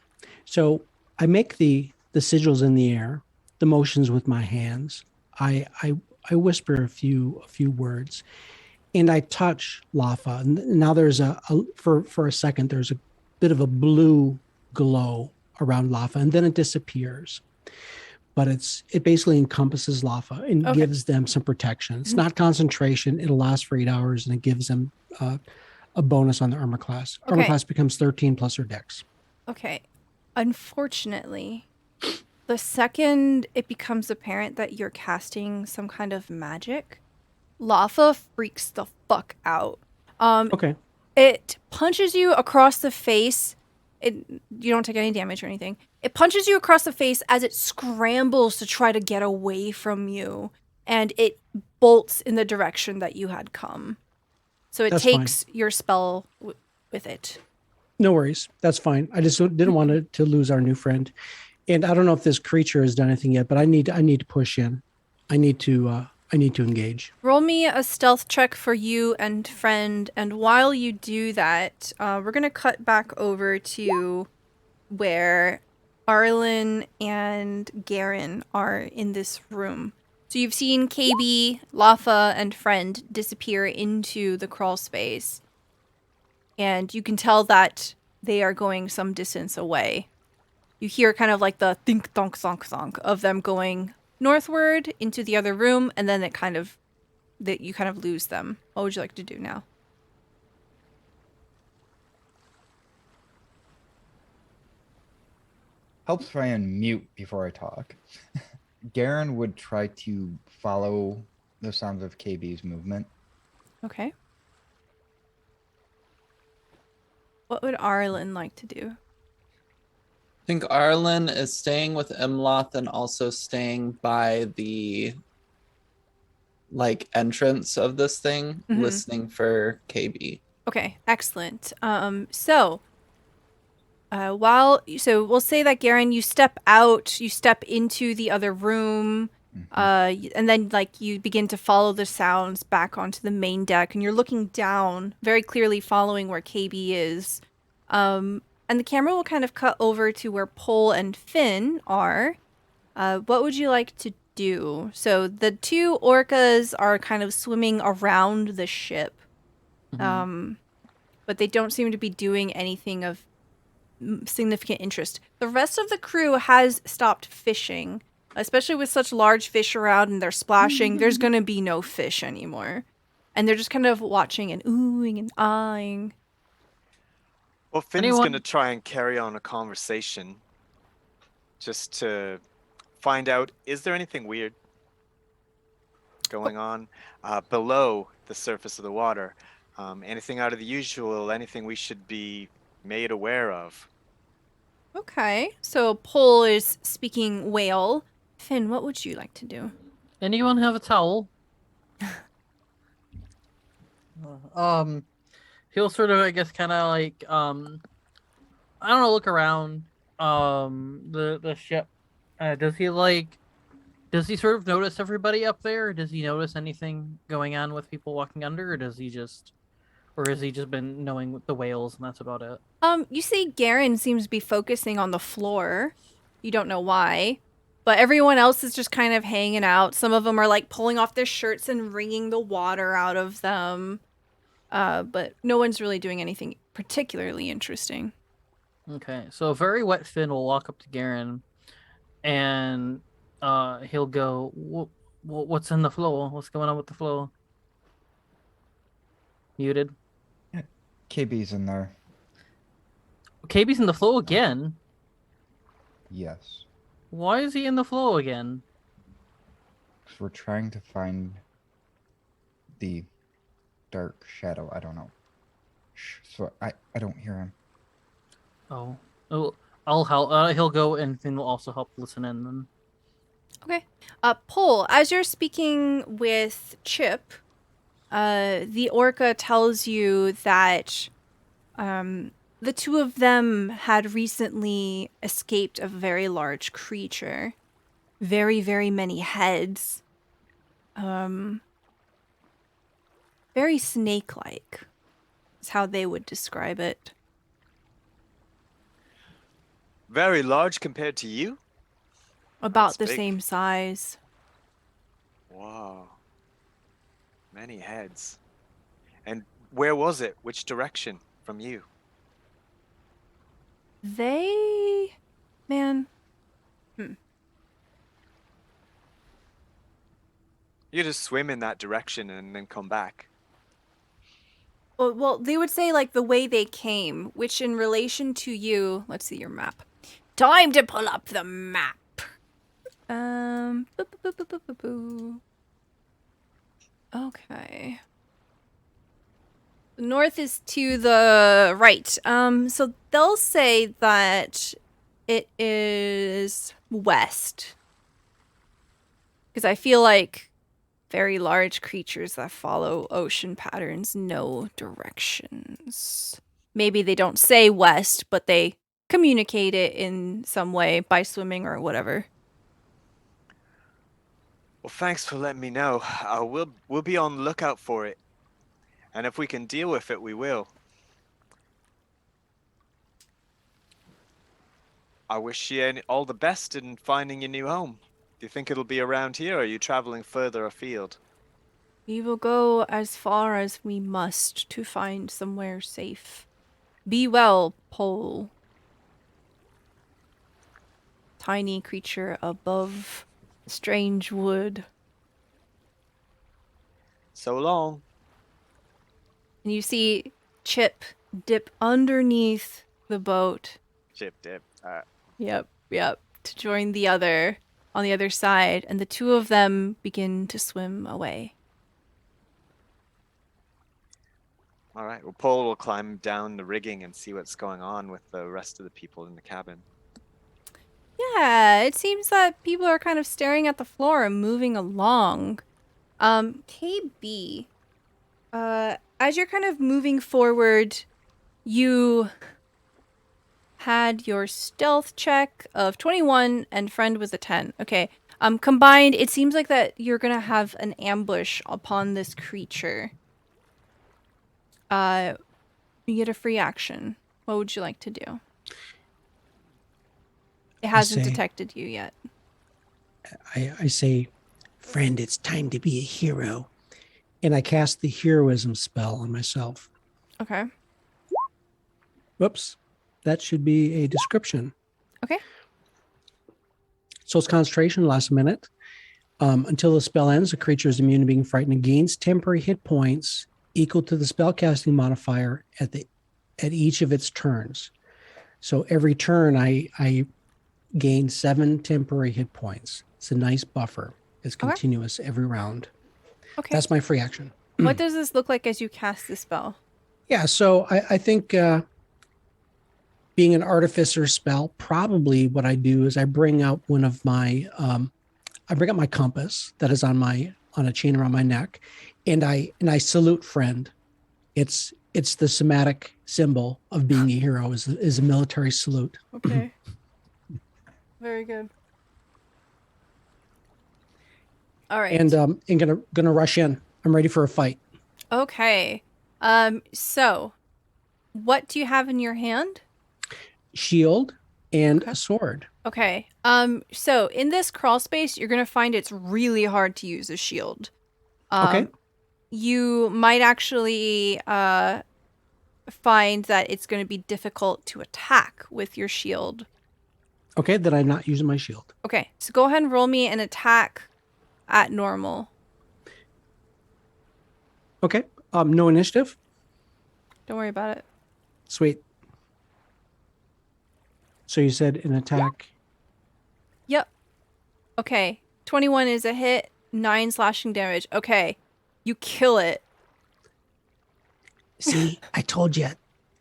So I make the sigils in the air, the motions with my hands. I whisper a few words, and I touch Lafa. And now there's for a second there's a bit of a blue glow around Lafa, and then it disappears. But it basically encompasses Lafa and Okay. gives them some protection. It's not concentration. It'll last for 8 hours, and it gives them a bonus on the armor class. Armor Okay. class becomes 13 plus her dex. Okay. Unfortunately, the second it becomes apparent that you're casting some kind of magic, Lafa freaks the fuck out. Okay. It punches you across the face. You don't take any damage or anything. It punches you across the face as it scrambles to try to get away from you, and it bolts in the direction that you had come. So it That's takes your spell with it. No worries. That's fine. I just didn't want to lose our new friend. And I don't know if this creature has done anything yet, but I need to push in. I need to engage. Roll me a stealth check for you and friend, and while you do that, we're gonna cut back over to where Arlen and Garen are in this room. So you've seen KayBee, Lafa, and friend disappear into the crawl space, and you can tell that they are going some distance away. You hear kind of like the think thonk thonk thonk of them going northward into the other room, and then you kind of lose them. What would you like to do now? Helps try and mute before I talk. Garen would try to follow the sounds of KB's movement. Okay. What would Arlen like to do? I think Arlen is staying with Imloth and also staying by the entrance of this thing, listening for KayBee. Okay, excellent. So we'll say that Garen, you step into the other room, and then you begin to follow the sounds back onto the main deck, and you're looking down, very clearly following where KayBee is. And the camera will kind of cut over to where Pole and Finn are. What would you like to do? So the two orcas are kind of swimming around the ship, but they don't seem to be doing anything of significant interest. The rest of the crew has stopped fishing, especially with such large fish around and they're splashing. There's going to be no fish anymore. And they're just kind of watching and oohing and eyeing. Well, Finn's going to try and carry on a conversation just to find out, is there anything weird going on below the surface of the water? Anything out of the usual, anything we should be made aware of? Okay, so Pole is speaking whale. Finn, what would you like to do? Anyone have a towel? He'll sort of, I guess, kind of I don't know, look around the ship. Does he sort of notice everybody up there? Does he notice anything going on with people walking under, or has he just been knowing the whales and that's about it? You see Garen seems to be focusing on the floor. You don't know why, but everyone else is just kind of hanging out. Some of them are pulling off their shirts and wringing the water out of them. But no one's really doing anything particularly interesting. Okay, so a very wet Finn will walk up to Garen, and he'll go, "What's in the flow? What's going on with the flow?" Muted. KB's in there. KayBee's in the flow again? Yes. Why is he in the flow again? Because we're trying to find the dark shadow. I don't know. So I don't hear him. Oh, I'll help. He'll go, and Finn will also help listen in then. Okay. Pole, as you're speaking with Chip, the orca tells you that the two of them had recently escaped a very large creature. Very, very many heads. Very snake-like is how they would describe it. Very large compared to you? About That's the big. same size. Wow. Many heads. And where was it? Which direction from you? Man. You just swim in that direction and then come back. Well, they would say like the way they came, which in relation to you, let's see your map. Time to pull up the map. Boo, boo, boo, boo, boo, boo, boo. Okay. The north is to the right. So they'll say that it is west. Because I feel like very large creatures that follow ocean patterns know directions. Maybe they don't say west, but they communicate it in some way by swimming or whatever. Well, thanks for letting me know. We'll be on the lookout for it. And if we can deal with it, we will. I wish you all the best in finding your new home. Do you think it'll be around here, or are you traveling further afield? We will go as far as we must to find somewhere safe. Be well, Pole. Tiny creature above strange wood. So long. And you see Chip dip underneath the boat. Chip dip. Yep, to join the other on the other side, and the two of them begin to swim away. All right. Well, Paul will climb down the rigging and see what's going on with the rest of the people in the cabin. Yeah, it seems that people are kind of staring at the floor and moving along. KayBee, as you're kind of moving forward, you had your stealth check of 21 and friend was a 10. Okay. Combined, it seems like that you're gonna have an ambush upon this creature. You get a free action. What would you like to do? It hasn't detected you yet. I say, friend, it's time to be a hero. And I cast the Heroism Spell on myself. Okay. Whoops. That should be a description. Okay. So it's concentration, lasts a minute. Until the spell ends, the creature is immune to being frightened and gains temporary hit points equal to the spellcasting modifier at each of its turns. So every turn, I gain 7 temporary hit points. It's a nice buffer. It's continuous every round. Okay. That's my free action. What does this look like as you cast the spell? Yeah, so I think being an artificer spell, probably what I do is I bring out one of my, I bring up my compass that is on a chain around my neck, and I salute friend. It's the somatic symbol of being a hero is a military salute. Okay. Very good. All right. And gonna rush in. I'm ready for a fight. Okay. So what do you have in your hand? Shield and a sword. Okay. So in this crawl space, you're gonna find it's really hard to use a shield. Okay. You might actually find that it's gonna be difficult to attack with your shield. Okay, then I'm not using my shield. Okay, so go ahead and roll me an attack at normal. Okay. No initiative. Don't worry about it. Sweet. So you said an attack. Yep. Okay. 21 is a hit, 9 slashing damage. Okay. You kill it. See, I told you,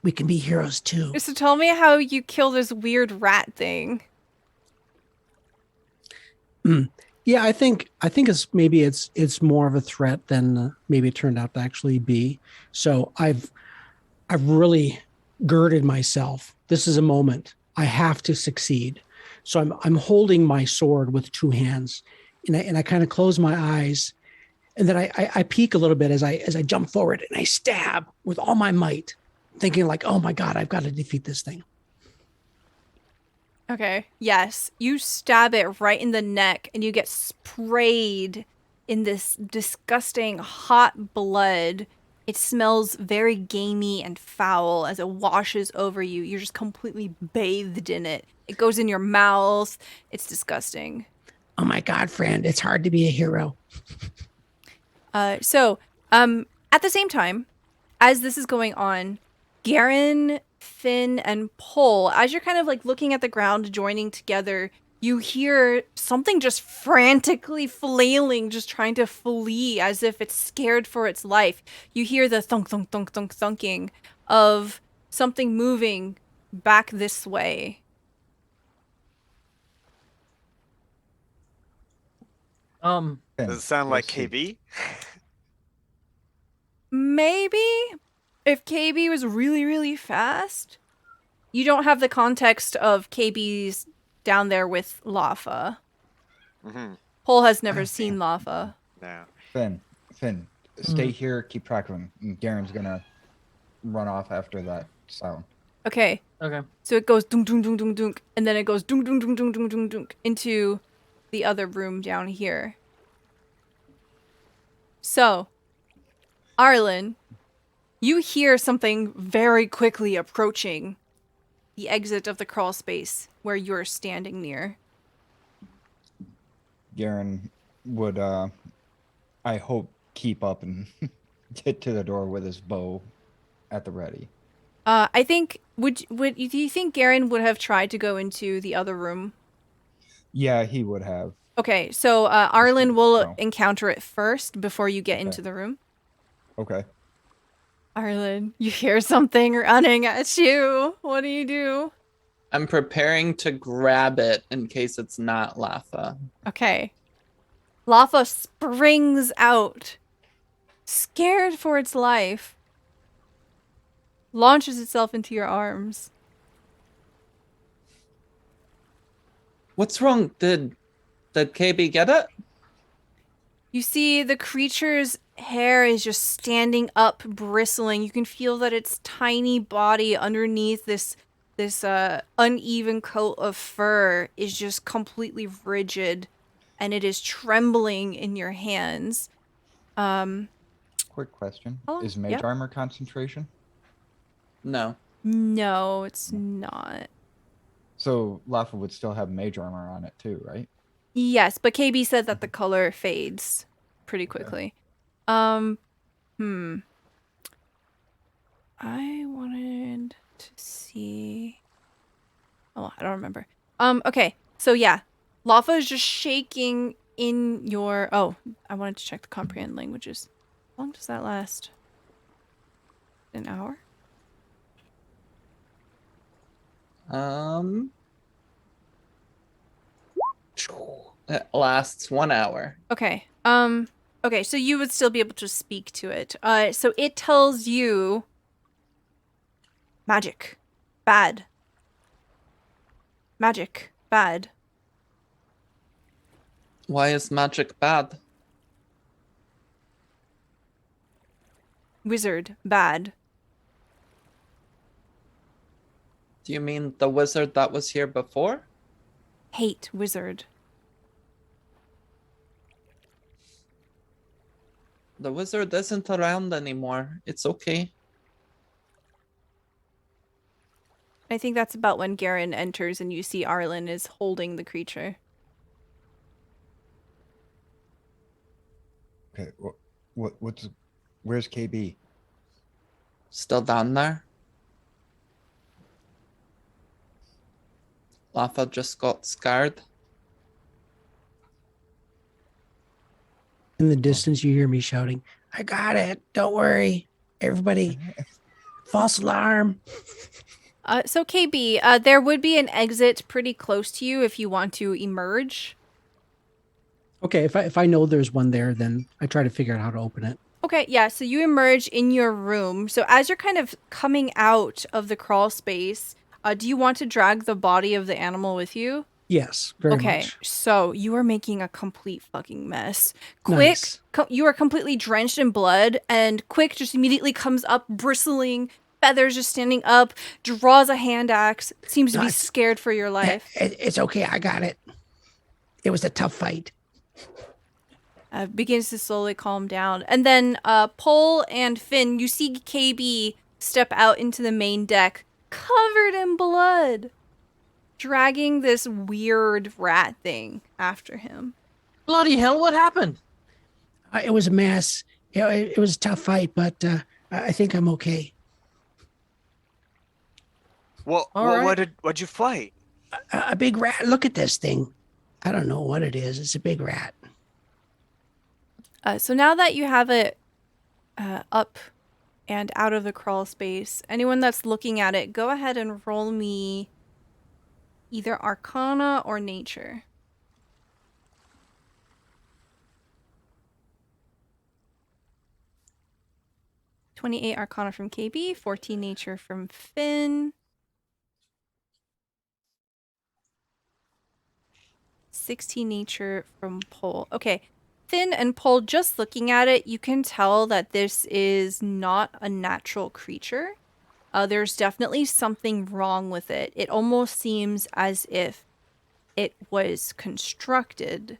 we can be heroes too. So tell me how you kill this weird rat thing. Yeah, I think it's more of a threat than maybe it turned out to actually be. So I've really girded myself. This is a moment. I have to succeed. So I'm holding my sword with 2 hands, and I kind of close my eyes, and then I peek a little bit as I jump forward and I stab with all my might, thinking like, oh my God, I've got to defeat this thing. Okay. Yes. You stab it right in the neck and you get sprayed in this disgusting hot blood. It smells very gamey and foul as it washes over you. You're just completely bathed in it. It goes in your mouth. It's disgusting. Oh my God, friend, it's hard to be a hero. At the same time, as this is going on, Garen, Finn, and Pole, as you're kind of like looking at the ground, joining together, you hear something just frantically flailing, just trying to flee as if it's scared for its life. You hear the thunk, thunk, thunk, thunk, thunking of something moving back this way. Finn, Does it sound like let's see. KayBee? Maybe if KayBee was really, really fast. You don't have the context of KayBee's down there with Lafa. Mm-hmm. Pole has never seen Lafa. No. Finn, stay here, keep track of him. And Garen's gonna run off after that sound. Okay, Okay. so it goes dunk, dunk, dunk, dunk, dunk, and then it goes dunk, dunk, dunk, dunk, dunk, dunk, dunk into the other room down here. So, Arlen, you hear something very quickly approaching the exit of the crawl space where you're standing near. Garen would, I hope, keep up and get to the door with his bow at the ready. I think do you think Garen would have tried to go into the other room? Yeah, he would have. Okay, so Arlen will No. encounter it first before you get Okay. into the room. Okay. Arlen, you hear something running at you. What do you do? I'm preparing to grab it in case it's not Lafa. Okay. Lafa springs out, scared for its life, launches itself into your arms. What's wrong? Did KayBee get it? You see the creature's hair is just standing up, bristling. You can feel that its tiny body underneath this uneven coat of fur is just completely rigid, and it is trembling in your hands. Quick question. Oh, Is Mage yep. Armor concentration? No. No, it's not. So Lafa would still have Mage Armor on it too, right? Yes, but KayBee said that the color fades pretty quickly. I wanted to see. Oh, I don't remember. Okay. So yeah, Lafa is just shaking in your. Oh, I wanted to check the comprehend languages. How long does that last? An hour? It lasts 1 hour. Okay. Okay, so you would still be able to speak to it. So it tells you magic. Bad. Magic. Bad. Why is magic bad? Wizard. Bad. Do you mean the wizard that was here before? Hate wizard. The wizard isn't around anymore. It's okay. I think that's about when Garen enters and you see Arlen is holding the creature. Okay. Where's KayBee? Still down there? Lafa just got scared. In the distance, you hear me shouting, I got it. Don't worry. Everybody, false alarm. So KayBee, there would be an exit pretty close to you if you want to emerge. Okay, if I know there's one there, then I try to figure out how to open it. Okay, yeah, so you emerge in your room. So as you're kind of coming out of the crawl space, do you want to drag the body of the animal with you? Yes, very Okay, much. so you are making a complete fucking mess. Nice. You are completely drenched in blood, and Quick just immediately comes up bristling feathers just standing up, draws a hand axe, seems to be Nice. scared for your life. It's okay. I got it. It was a tough fight. Begins to slowly calm down. And then Pole and Finn, you see KayBee step out into the main deck, covered in blood, dragging this weird rat thing after him. Bloody hell, what happened? It was a mess. It was a tough fight, but I think I'm okay. Well, All right. what'd you fight? A big rat. Look at this thing. I don't know what it is. It's a big rat. So now that you have it up and out of the crawl space, anyone that's looking at it, go ahead and roll me either Arcana or Nature. 28 Arcana from KayBee, 14 Nature from Finn. 16 Nature from Pole. Okay, Finn and Pole, just looking at it, you can tell that this is not a natural creature. There's definitely something wrong with it. It almost seems as if it was constructed.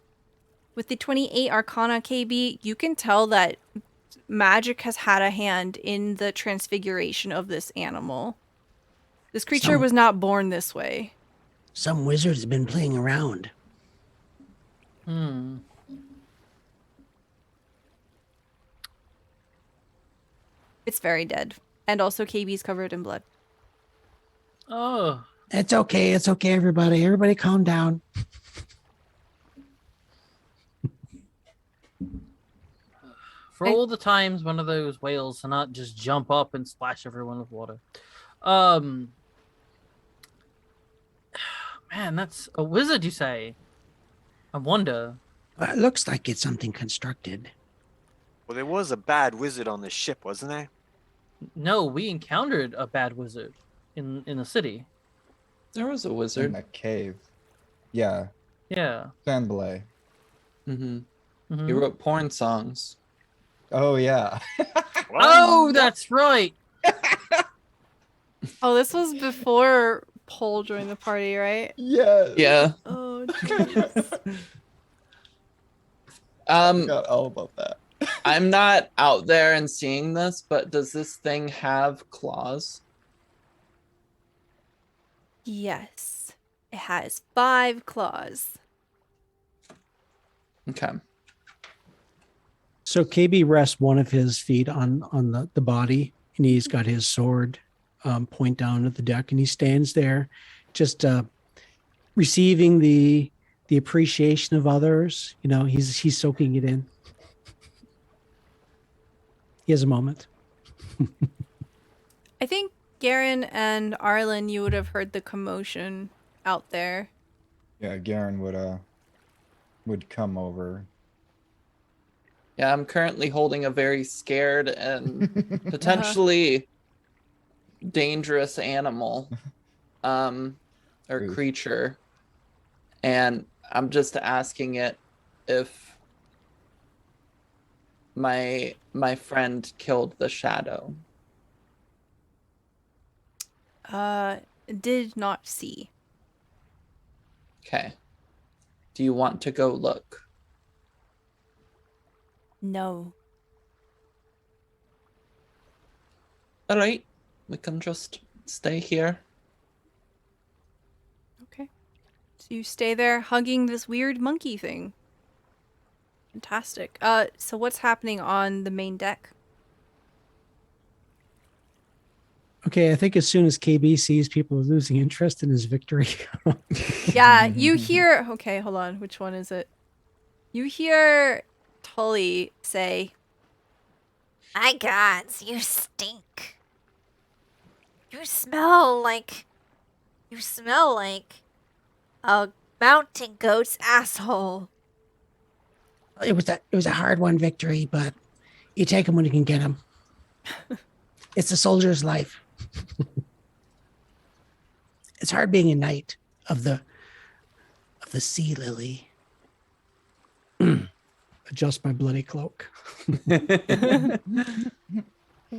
With the 28 Arcana KayBee, you can tell that magic has had a hand in the transfiguration of this animal. This creature was not born this way. Some wizard has been playing around. It's very dead. And also KayBee's covered in blood. Oh, It's okay. It's okay, everybody. Everybody calm down. for all the times one of those whales to not just jump up and splash everyone with water. Man, that's a wizard, you say? I wonder. It looks like it's something constructed. Well, there was a bad wizard on the ship, wasn't there? No, we encountered a bad wizard in the city. There was a In wizard. the cave. Yeah, Yeah. Sandblay. Mm-hmm. Mhm. He wrote porn songs. Oh yeah. Oh, that's right. Oh, this was before Pole joined the party, right? Yeah. Yeah. Oh, jeez. Forgot all about that. I'm not out there and seeing this, but does this thing have claws? Yes. It has 5 claws. Okay. So KayBee rests one of his feet on the body, and he's got his sword point down at the deck, and he stands there, just receiving the appreciation of others. You know, he's soaking it in. He has a moment. I think Garen and Arlen, you would have heard the commotion out there. Yeah, Garen would come over. Yeah, I'm currently holding a very scared and potentially dangerous animal or Truth. creature. And I'm just asking it if my friend killed the shadow. Did not see. Okay. Do you want to go look? No. All right. We can just stay here. Okay. So you stay there hugging this weird monkey thing. Fantastic. So what's happening on the main deck? Okay, I think as soon as KayBee sees people losing interest in his victory, Yeah, you hear... Okay, hold on. Which one is it? You hear Tully say, My gods, you stink. You smell like a mountain goat's asshole. It was a hard won victory, but you take him when you can get him. It's a soldier's life. It's hard being a knight of the sea lily. adjust my bloody cloak.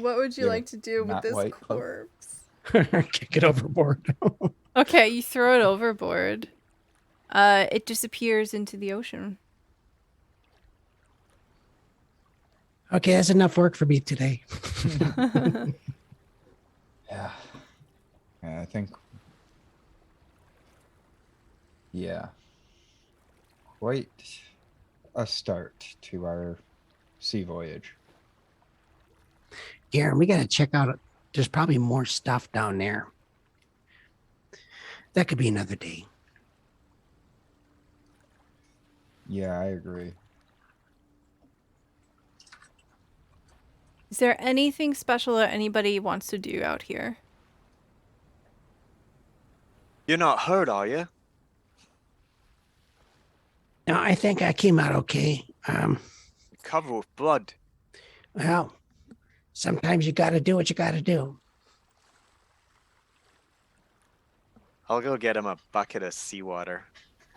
What would you Yeah, like to do with not this white cloak. corpse? Kick it overboard. Okay, you throw it overboard. It disappears into the ocean. Okay, that's enough work for me today. Yeah. Yeah, I think. Yeah. Quite a start to our sea voyage. Garen, we got to check out. There's probably more stuff down there. That could be another day. Yeah, I agree. Is there anything special that anybody wants to do out here? You're not hurt, are you? No, I think I came out okay. Covered with blood. Well, sometimes you got to do what you got to do. I'll go get him a bucket of seawater.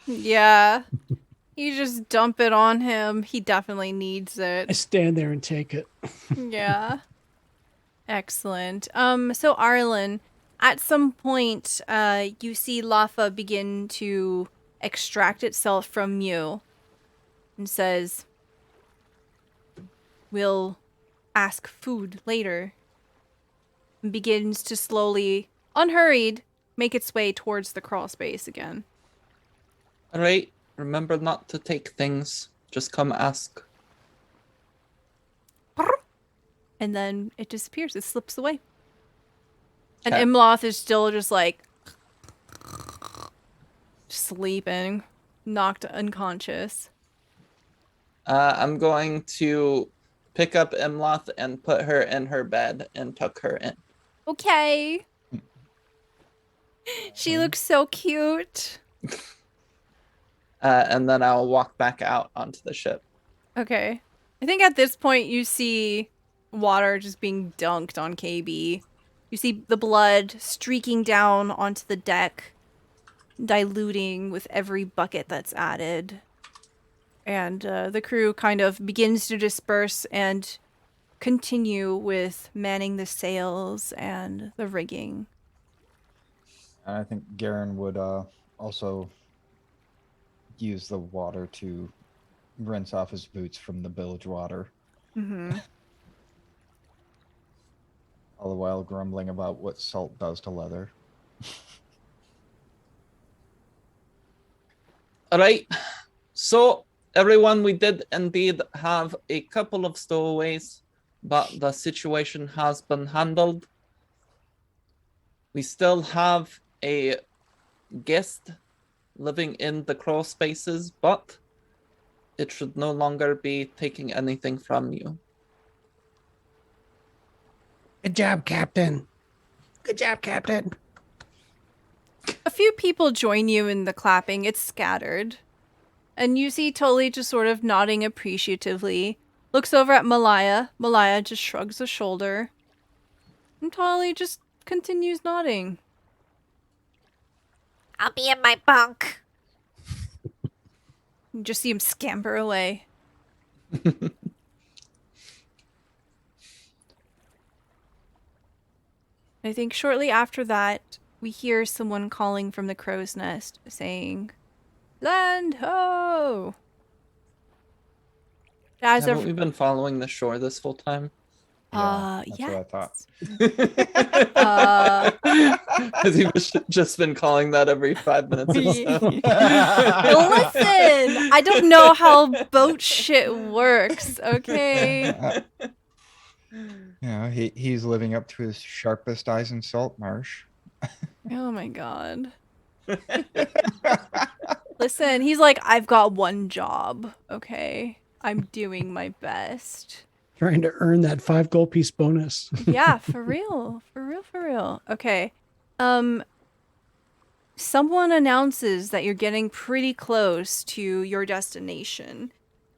Yeah. You just dump it on him. He definitely needs I it. stand there and take it. Yeah. Excellent. So Arlen, at some point, you see Lafa begin to extract itself from you and says, "We'll ask food later." And begins to slowly, unhurried, make its way towards the crawl space again. All right. Remember not to take things. Just come ask. And then it disappears. It slips away. And Okay. Imloth is still just like sleeping, knocked unconscious. I'm going to pick up Imloth and put her in her bed and tuck her in. Okay. She looks so cute. And then I'll walk back out onto the ship. Okay. I think at this point you see water just being dunked on KayBee. You see the blood streaking down onto the deck, diluting with every bucket that's added. And the crew kind of begins to disperse and continue with manning the sails and the rigging. And I think Garen would also use the water to rinse off his boots from the bilge water. Mm-hmm. All the while grumbling about what salt does to leather. All right. So, everyone, we did indeed have a couple of stowaways, but the situation has been handled. We still have a guest living in the crawl spaces, but it should no longer be taking anything from you. Good job, Captain. Good job, Captain. A few people join you in the clapping. It's scattered. And you see Tully just sort of nodding appreciatively. Looks over at Malaya. Malaya just shrugs a shoulder. And Tully just continues nodding. I'll be in my bunk. You just see him scamper away. I think shortly after that, we hear someone calling from the crow's nest saying, "Land ho!" As Haven't we been following the shore this whole time? That's yeah. what I thought. Has he just been calling that every 5 minutes or so? Listen, I don't know how boat shit works, okay? Yeah, he's living up to his sharpest eyes in Saltmarsh. Oh my god. Listen, he's like, I've got one job, okay? I'm doing my best. Trying to earn that 5 gold piece bonus. Yeah, for real. For real, for real. Okay. Someone announces that you're getting pretty close to your destination.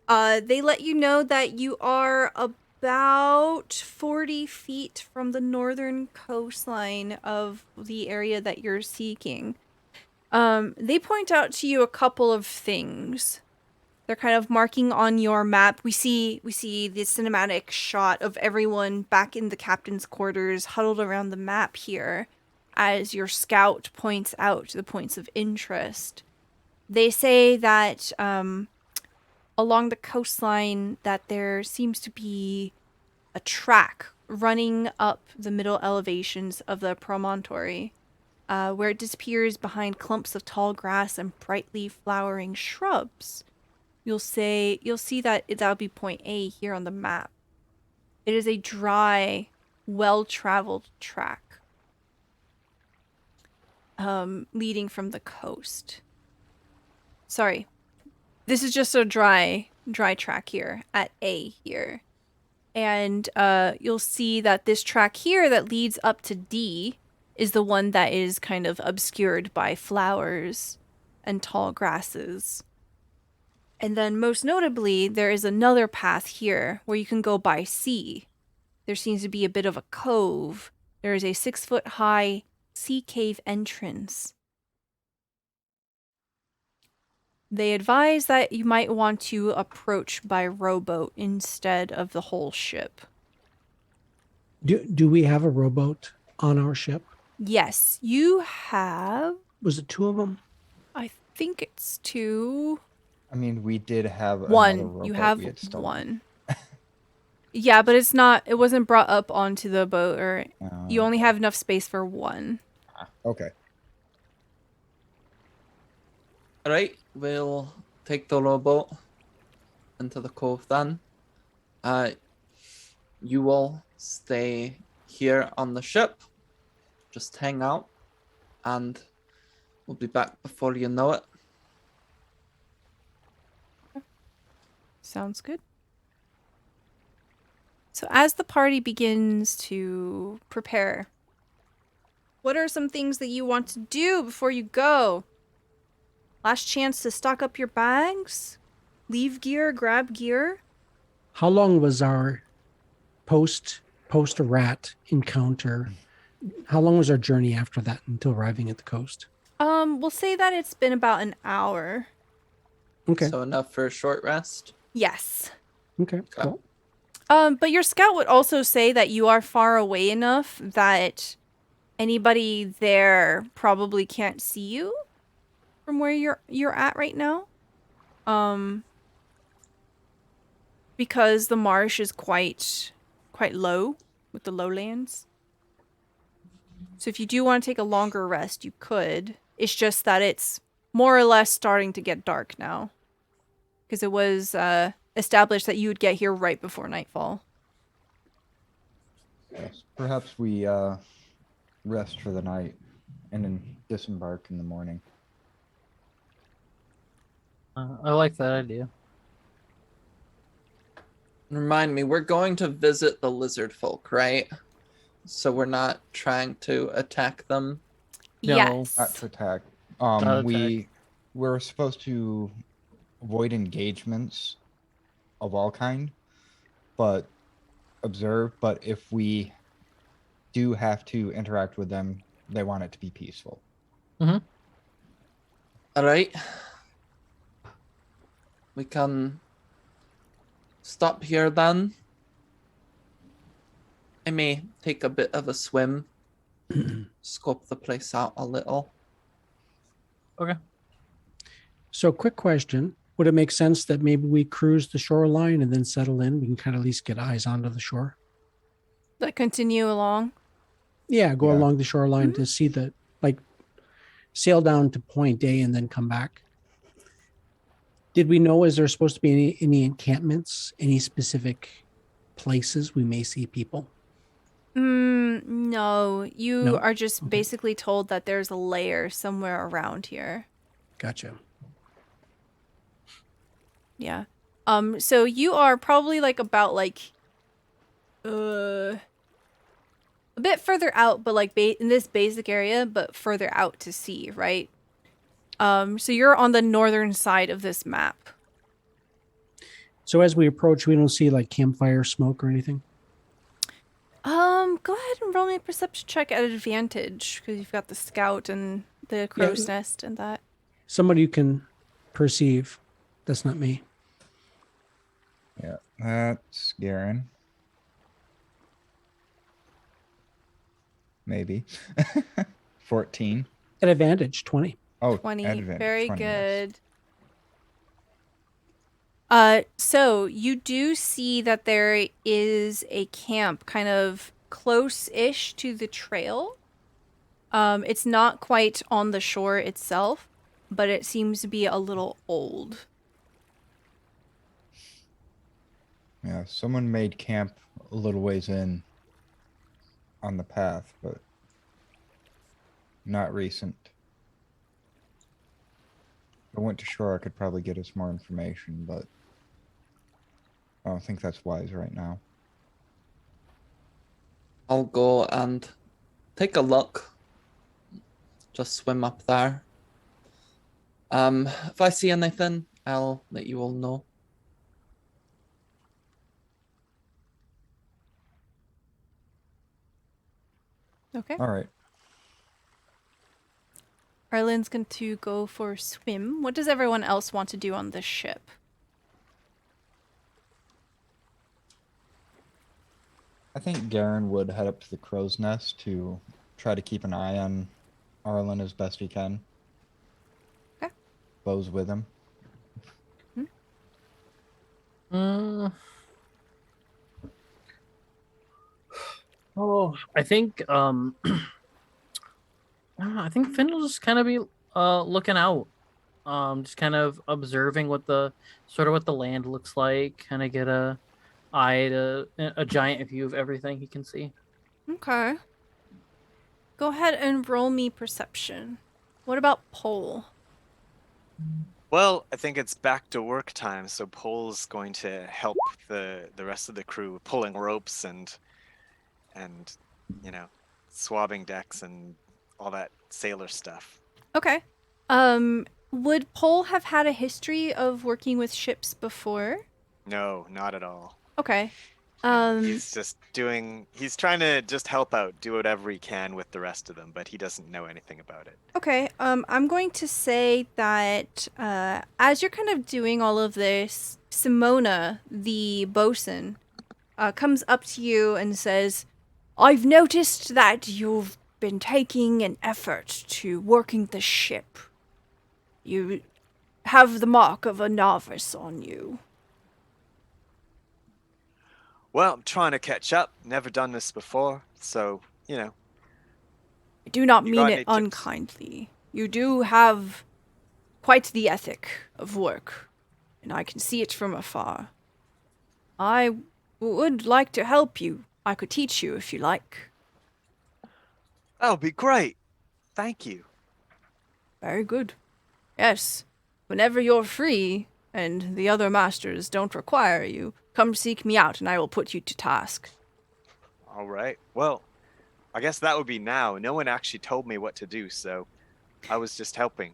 They let you know that you are about 40 feet from the northern coastline of the area that you're seeking. They point out to you a couple of things. They're kind of marking on your map. We see the cinematic shot of everyone back in the captain's quarters, huddled around the map here, as your scout points out the points of interest. They say that along the coastline that there seems to be a track running up the middle elevations of the promontory, where it disappears behind clumps of tall grass and brightly flowering shrubs. You'll see that that'll be point A here on the map. It is a dry, well-traveled track leading from the coast. Sorry, this is just a dry track here at A here. And you'll see that this track here that leads up to D is the one that is kind of obscured by flowers and tall grasses. And then most notably, there is another path here where you can go by C. There seems to be a bit of a cove. There is a 6-foot-high sea cave entrance. They advise that you might want to approach by rowboat instead of the whole ship. Do we have a rowboat on our ship? Yes, you have... Was it 2 of them? I think it's 2... I mean, we did have another One. robot You have we had stolen. one. Yeah, but it wasn't brought up onto the boat, or you only have enough space for one. Okay. All right, we'll take the rowboat into the cove then. You will stay here on the ship, just hang out, and we'll be back before you know it. Sounds good. So as the party begins to prepare, what are some things that you want to do before you go? Last chance to stock up your bags? Leave gear, grab gear? How long was our post a rat encounter? How long was our journey after that until arriving at the coast? We'll say that it's been about an hour. Okay. So enough for a short rest. Yes. Okay. Cool. But your scout would also say that you are far away enough that anybody there probably can't see you from where you're at right now. Because the marsh is quite low with the lowlands. So if you do want to take a longer rest, you could. It's just that it's more or less starting to get dark now. Because it was established that you would get here right before nightfall. Yes. Perhaps we rest for the night and then disembark in the morning. I like that idea. Remind me, we're going to visit the lizard folk, right? So we're not trying to attack them. No. Yes. Not to attack. Not We're supposed to avoid engagements of all kind, but observe. But if we do have to interact with them, they want it to be peaceful. All right. We can stop here then. I may take a bit of a swim, scope the place out a little. Okay. So, quick question. Would it make sense that maybe we cruise the shoreline and then settle in? We can kind of at least get eyes onto the shore. That continue along. Yeah, go Yeah. along the shoreline to see the, sail down to point A and then come back. Did we know, is there supposed to be any encampments, any specific places we may see people? No. You No? are just Okay. basically told that there's a lair somewhere around here. Gotcha. Yeah. So you are probably about a bit further out, but in this basic area, but further out to sea, right? So you're on the northern side of this map. So as we approach, we don't see campfire smoke or anything? Go ahead and roll me a perception check at advantage, because you've got the scout and the crow's nest and that. Somebody you can perceive. That's not me. Yeah, that's Garen. Maybe. 14. At advantage, 20. Oh, 20. advantage. Very 20, yes. good. So you do see that there is a camp kind of close-ish to the trail. It's not quite on the shore itself, but it seems to be a little old. Yeah, someone made camp a little ways in on the path, but not recent. If I went to shore, I could probably get us more information, but I don't think that's wise right now. I'll go and take a look. Just swim up there. If I see anything, I'll let you all know. Okay. All right. Arlen's going to go for a swim. What does everyone else want to do on this ship? I think Garen would head up to the crow's nest to try to keep an eye on Arlen as best he can. Okay. Bo's with him. Oh, I think I think Finn will just kind of be looking out, just kind of observing what the land looks like, kind of get a giant view of everything he can see. Okay. Go ahead and roll me perception. What about Pole? Well, I think it's back to work time, so Pole's going to help the rest of the crew pulling ropes and swabbing decks and all that sailor stuff. Okay. Would Pole have had a history of working with ships before? No, not at all. Okay. He's trying to just help out, do whatever he can with the rest of them, but he doesn't know anything about it. Okay, I'm going to say that as you're kind of doing all of this, Simona, the bosun, comes up to you and says, I've noticed that you've been taking an effort to working the ship. You have the mark of a novice on you. Well, I'm trying to catch up. Never done this before, so, I do not You mean got it any tips? unkindly. You do have quite the ethic of work, and I can see it from afar. I would like to help you. I could teach you if you like. that would be great. Thank you. Very good. Yes, whenever you're free and the other masters don't require you, come seek me out and I will put you to task. All right. Well, I guess that would be now. No one actually told me what to do, so I was just helping.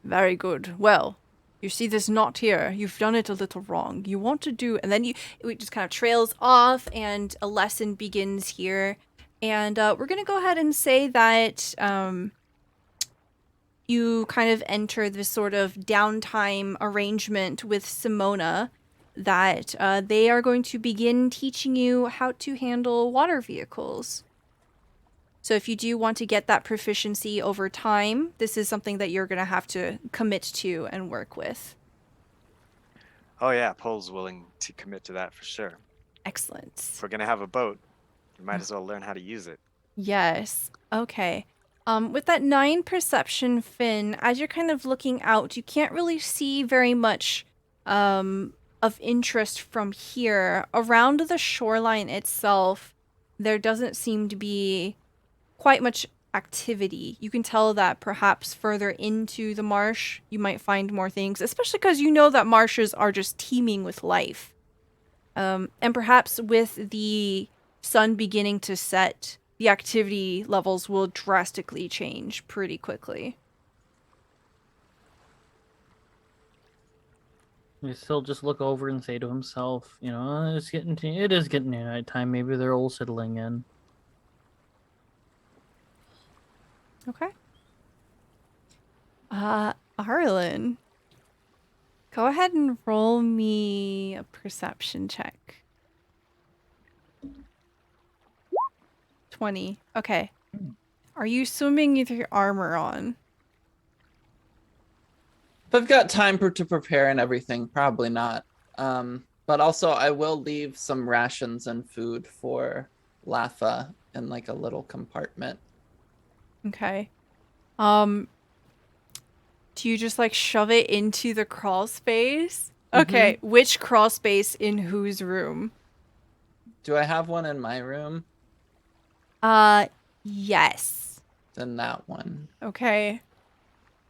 Very good. Well, you see this knot here. You've done it a little wrong. You want to do, and then it just kind of trails off, and a lesson begins here. And we're gonna go ahead and say that you kind of enter this sort of downtime arrangement with Simona, that they are going to begin teaching you how to handle water vehicles. So if you do want to get that proficiency over time, this is something that you're going to have to commit to and work with. Oh yeah, Pole's willing to commit to that for sure. Excellent. If we're gonna have a boat, we might as well learn how to use it. Yes. Okay. With that 9 perception, Finn, as you're kind of looking out, you can't really see very much of interest from here. Around the shoreline itself, there doesn't seem to be quite much activity. You can tell that perhaps further into the marsh, you might find more things, especially because you know that marshes are just teeming with life. And perhaps with the sun beginning to set, the activity levels will drastically change pretty quickly. He still just look over and say to himself, it is getting near nighttime. Maybe they're all settling in. Okay. Arlen, Go ahead and roll me a perception check. 20. Okay. Are you swimming with your armor on? If I've got time to prepare and everything, probably not. But also I will leave some rations and food for Lafa in like a little compartment. Okay. Do you just like shove it into the crawl space? Okay, which crawl space in whose room? Do I have one in my room? Yes. Then that one. Okay.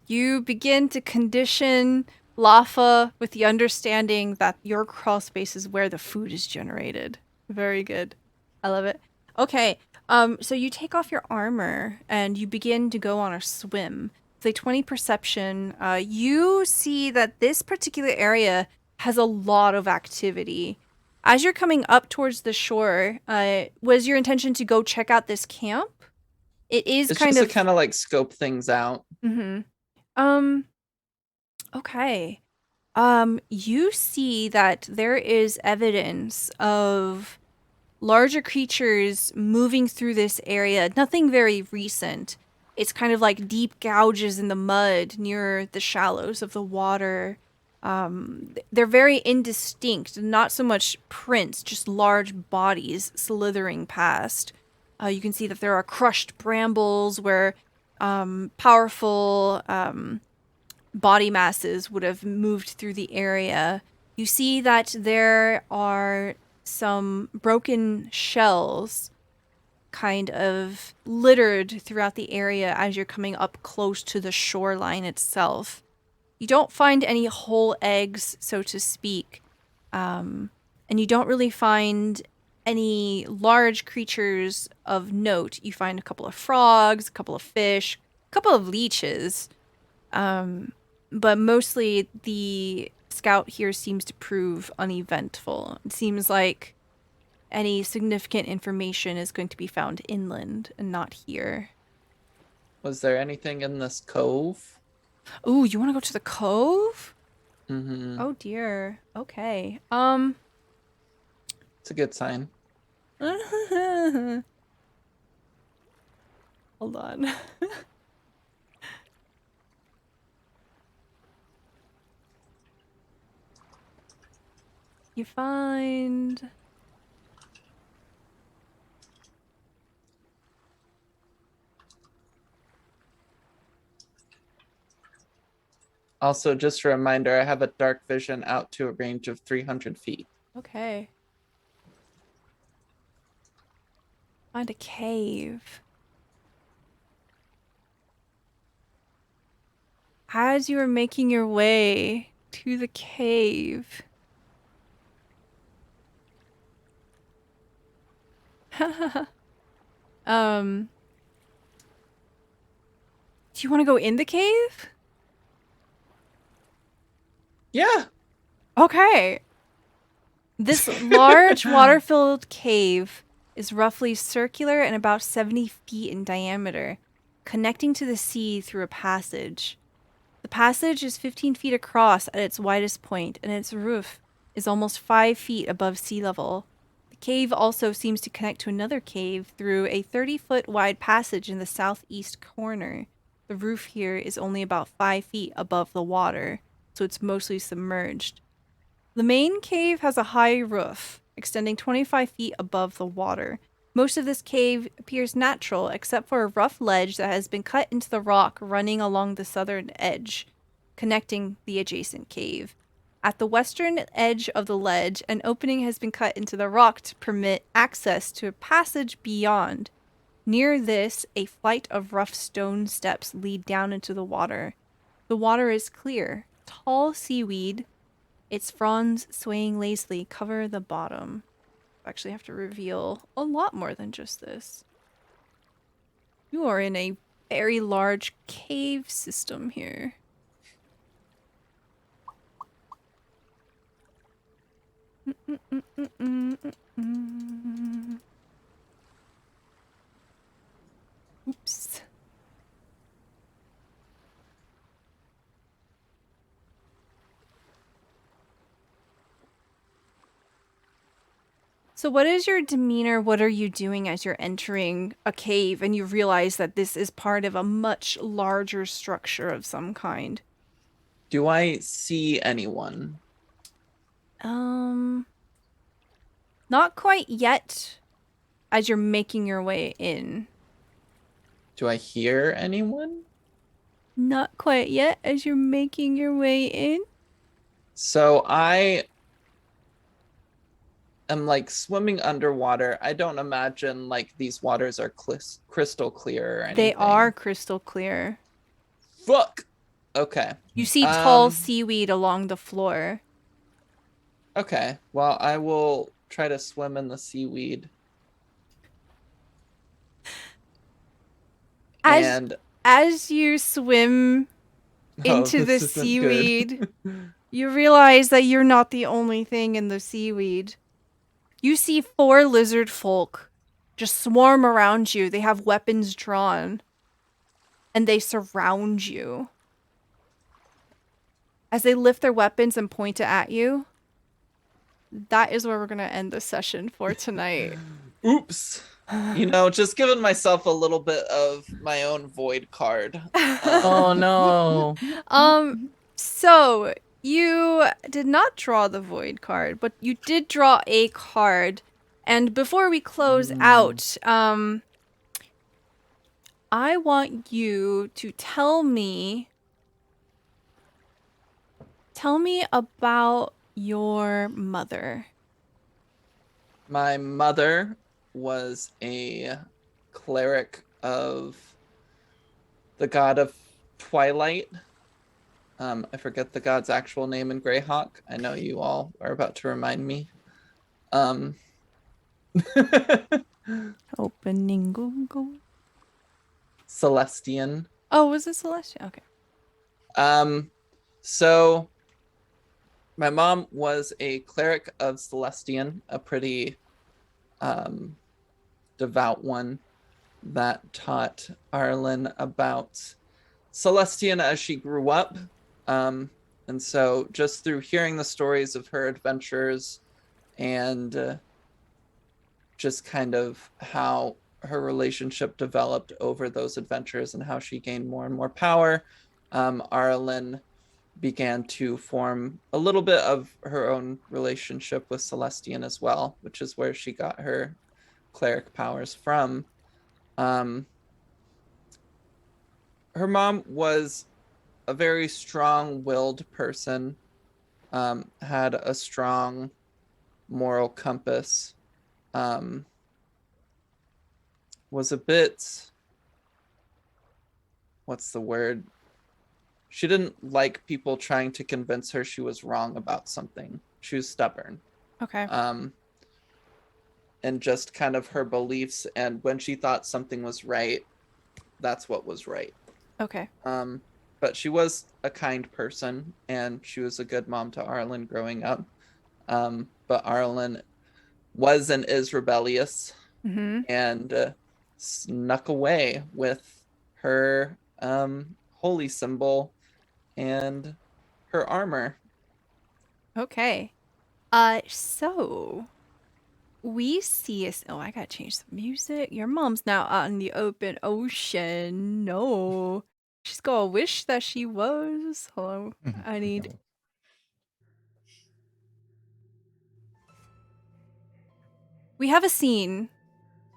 You begin to condition Lafa with the understanding that your crawl space is where the food is generated. Very good. I love it. Okay. So you take off your armor and you begin to go on a swim. With a 20 perception, you see that this particular area has a lot of activity. As you're coming up towards the shore, was your intention to go check out this camp? It is It's kind just of to kind of like scope things out. Okay. You see that there is evidence of larger creatures moving through this area. Nothing very recent. It's kind of like deep gouges in the mud near the shallows of the water. They're very indistinct, not so much prints, just large bodies slithering past. You can see that there are crushed brambles where powerful body masses would have moved through the area. You see that there are some broken shells kind of littered throughout the area as you're coming up close to the shoreline itself. You don't find any whole eggs, so to speak, and you don't really find any large creatures of note. You find a couple of frogs, a couple of fish, a couple of leeches, but mostly the scout here seems to prove uneventful. It seems like any significant information is going to be found inland and not here. Was there anything in this cove? Ooh, you want to go to the cove? Mm-hmm. Oh dear. Okay. It's a good sign. Hold on. You find... Also, just a reminder, I have a dark vision out to a range of 300 feet. Okay. Find a cave. As you are making your way to the cave, do you want to go in the cave? Yeah. Okay. This large water-filled cave is roughly circular and about 70 feet in diameter, connecting to the sea through a passage. The passage is 15 feet across at its widest point, and its roof is almost 5 feet above sea level. The cave also seems to connect to another cave through a 30-foot wide passage in the southeast corner. The roof here is only about 5 feet above the water, so it's mostly submerged. The main cave has a high roof, extending 25 feet above the water. Most of this cave appears natural, except for a rough ledge that has been cut into the rock running along the southern edge, connecting the adjacent cave. At the western edge of the ledge, an opening has been cut into the rock to permit access to a passage beyond. Near this, a flight of rough stone steps lead down into the water. The water is clear. Tall seaweed, its fronds swaying lazily, cover the bottom. I actually have to reveal a lot more than just this. You are in a very large cave system here. Oops. So what is your demeanor? What are you doing as you're entering a cave and you realize that this is part of a much larger structure of some kind? Do I see anyone? Not quite yet as you're making your way in. Do I hear anyone? Not quite yet as you're making your way in. So I am like swimming underwater. I don't imagine like these waters are crystal clear or anything. They are crystal clear. Fuck. Okay. You see tall seaweed along the floor. Okay. Well, I will try to swim in the seaweed. As you swim into the this isn't good. seaweed, you realize that you're not the only thing in the seaweed. You see 4 lizard folk just swarm around you. They have weapons drawn. And they surround you. As they lift their weapons and point it at you, that is where we're going to end the session for tonight. Oops. You know, just giving myself a little bit of my own void card. Oh no. So you did not draw the void card, but you did draw a card. And before we close out, I want you to tell me about your mother. My mother was a cleric of the god of twilight. I forget the god's actual name in Greyhawk. I know you all are about to remind me. Opening Google. Celestian. Oh, was it Celestian? Okay. So my mom was a cleric of Celestian, a pretty devout one that taught Arlen about Celestian as she grew up. And so just through hearing the stories of her adventures and just kind of how her relationship developed over those adventures and how she gained more and more power, Arlen began to form a little bit of her own relationship with Celestian as well, which is where she got her cleric powers from. Her mom was a very strong-willed person, had a strong moral compass, was a bit, what's the word? She didn't like people trying to convince her she was wrong about something. She was stubborn. Okay. And just kind of her beliefs, and when she thought something was right, that's what was right. Okay. But she was a kind person, and she was a good mom to Arlen growing up. But Arlen was and is rebellious, and snuck away with her holy symbol and her armor. Okay. So we see oh, I gotta change the music. Your mom's now out in the open ocean. No. She's got a wish that she was. Hold on. I need. We have a scene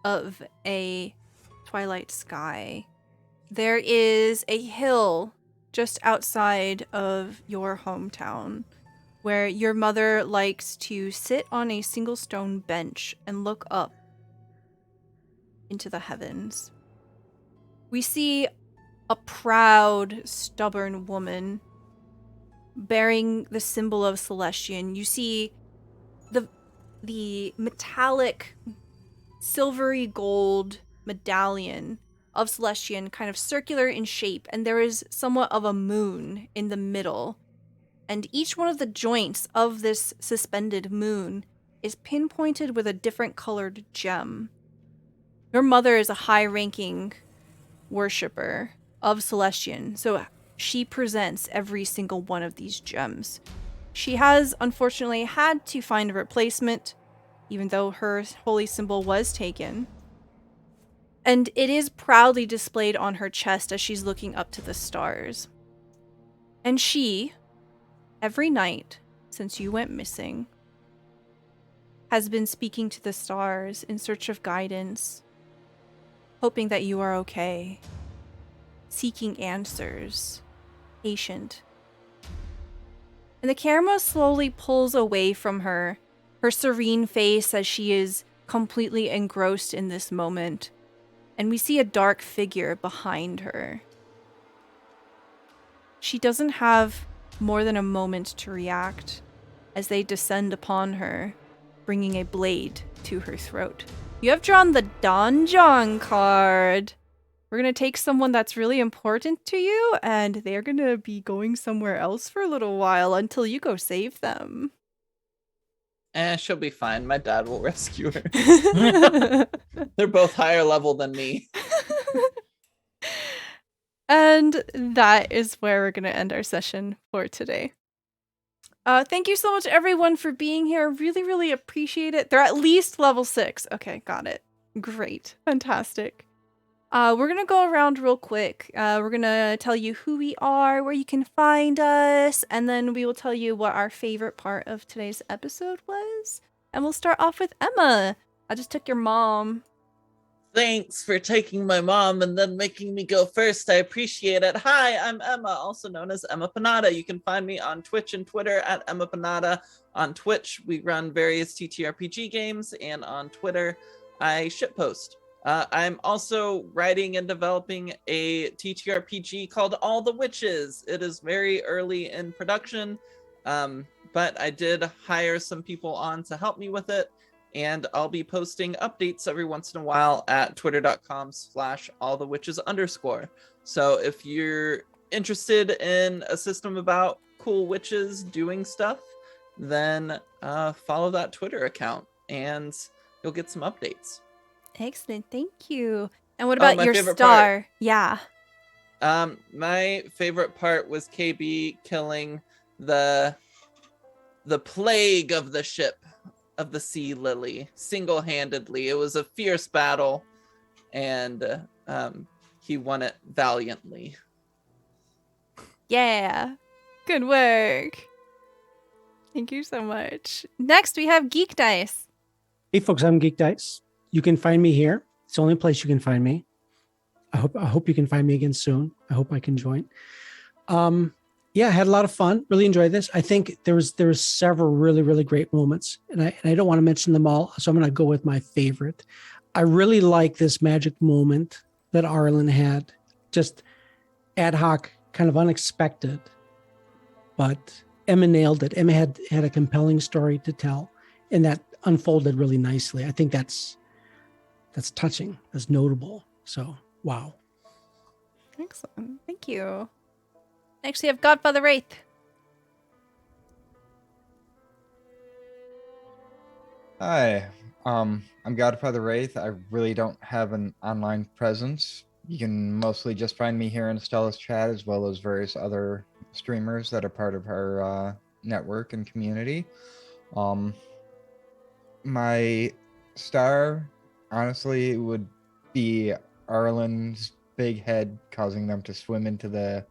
of a twilight sky. There is a hill just outside of your hometown where your mother likes to sit on a single stone bench and look up into the heavens. We see a proud, stubborn woman bearing the symbol of Celestian. You see the metallic, silvery gold medallion of Celestian, kind of circular in shape, and there is somewhat of a moon in the middle. And each one of the joints of this suspended moon is pinpointed with a different colored gem. Your mother is a high-ranking worshipper of Celestian, so she presents every single one of these gems. She has, unfortunately, had to find a replacement even though her holy symbol was taken. And it is proudly displayed on her chest as she's looking up to the stars. And she, every night since you went missing, has been speaking to the stars in search of guidance, hoping that you are okay, seeking answers, patient. And the camera slowly pulls away from her serene face as she is completely engrossed in this moment. And we see a dark figure behind her. She doesn't have more than a moment to react as they descend upon her, bringing a blade to her throat. You have drawn the Donjon card. We're going to take someone that's really important to you, and they're going to be going somewhere else for a little while until you go save them. She'll be fine. My dad will rescue her. They're both higher level than me. And that is where we're going to end our session for today. Thank you so much, everyone, for being here. Really, really appreciate it. They're at least level 6. Okay, got it. Great. Fantastic. We're going to go around real quick. We're going to tell you who we are, where you can find us, and then we will tell you what our favorite part of today's episode was. And we'll start off with Emma. I just took your mom. Thanks for taking my mom and then making me go first. I appreciate it. Hi, I'm Emma, also known as Emma Panada. You can find me on Twitch and Twitter at Emma Panada. On Twitch, we run various TTRPG games, and on Twitter, I shitpost. I'm also writing and developing a TTRPG called All the Witches. It is very early in production, but I did hire some people on to help me with it. And I'll be posting updates every once in a while at twitter.com/allthewitches_. So if you're interested in a system about cool witches doing stuff, then follow that Twitter account and you'll get some updates. Excellent. Thank you. And what about my your favorite star? part. Yeah. My favorite part was KayBee killing the plague of the ship of the Sea Lily single-handedly. It was a fierce battle, and he won it valiantly. Yeah. Good work. Thank you so much. Next, we have Geek Dice. Hey, folks, I'm Geek Dice. You can find me here. It's the only place you can find me. I hope you can find me again soon. I hope I can join. Yeah, I had a lot of fun. Really enjoyed this. I think there was several really, really great moments, and I don't want to mention them all, so I'm going to go with my favorite. I really like this magic moment that Arlen had, just ad hoc, kind of unexpected, but Emma nailed it. Emma had a compelling story to tell, and that unfolded really nicely. I think that's touching. That's notable. So, wow. Excellent. Thank you. Next, we have Godfather Wraith. Hi, I'm Godfather Wraith. I really don't have an online presence. You can mostly just find me here in Stella's chat, as well as various other streamers that are part of our network and community. My star, honestly, would be Arlen's big head causing them to swim into the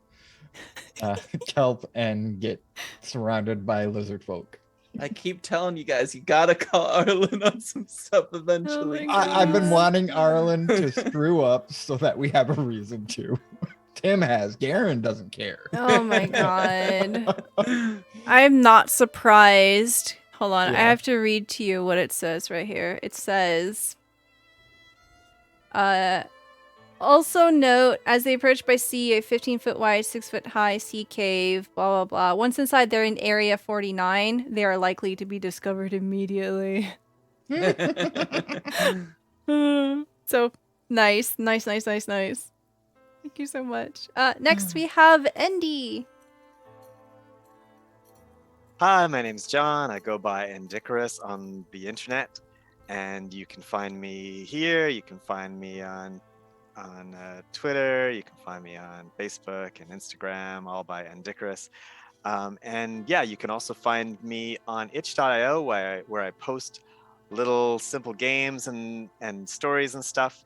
kelp and get surrounded by lizard folk. I keep telling you guys, you gotta call Arlen on some stuff eventually. Oh my I've been God. wanting Arlen to screw up so that we have a reason to. Tim has. Garen doesn't care. Oh my God. I'm not surprised. Hold on. I Yeah. have to read to you what it says right here. It says, also note, as they approach by sea, a 15-foot wide, 6-foot high sea cave, blah, blah, blah. Once inside, they're in Area 49. They are likely to be discovered immediately. So, nice. Thank you so much. Next, we have Endy. Hi, my name's John. I go by Endicarus on the internet, and you can find me here. You can find me on Twitter. You can find me on Facebook and Instagram, all by Endicarus. And yeah, you can also find me on itch.io where I post little simple games and stories and stuff.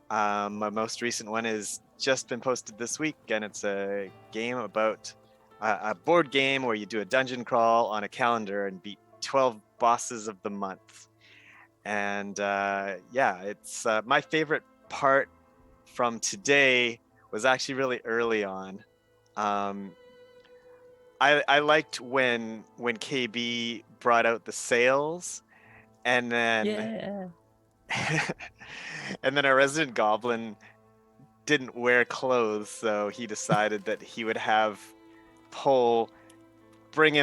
My most recent one has just been posted this week, and it's a game about a board game where you do a dungeon crawl on a calendar and beat 12 bosses of the month. And yeah, it's my favorite part from today was actually really early on. I liked when KayBee brought out the sails, and then and then our resident goblin didn't wear clothes, so he decided that he would have Pole bring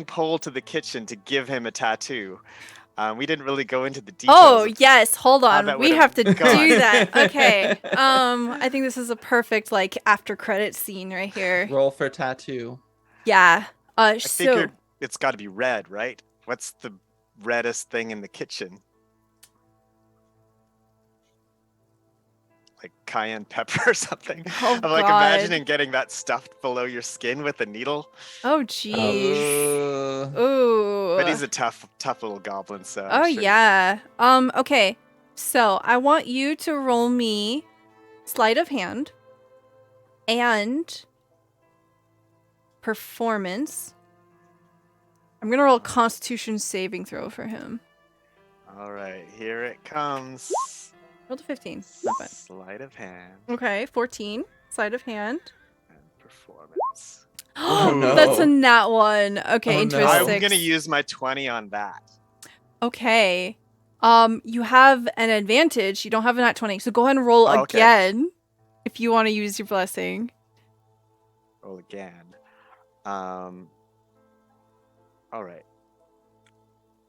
Pole to the kitchen to give him a tattoo. We didn't really go into the details. Oh, yes. Hold how on. that We would've have to do gone. that. Okay. I think this is a perfect like after credit scene right here. Roll for tattoo. Yeah. I So figured it's got to be red, right? What's the reddest thing in the kitchen? Like cayenne pepper or something. Oh, I'm like God. imagining getting that stuffed below your skin with a needle. Oh jeez. Ooh. But he's a tough little goblin, so. Oh I'm sure yeah. Okay. So I want you to roll me sleight of hand and performance. I'm gonna roll a Constitution saving throw for him. All right, here it comes. Rolled a 15. Not bad. Sleight of hand Okay, 14. Sleight of hand. and performance. Oh, no. That's a nat one. Okay, Oh, into no. a I'm 6. gonna use my 20 on that. Okay. You have an advantage. You don't have a nat 20. So go ahead and roll Oh, okay. again if you want to use your blessing. Roll again. All right.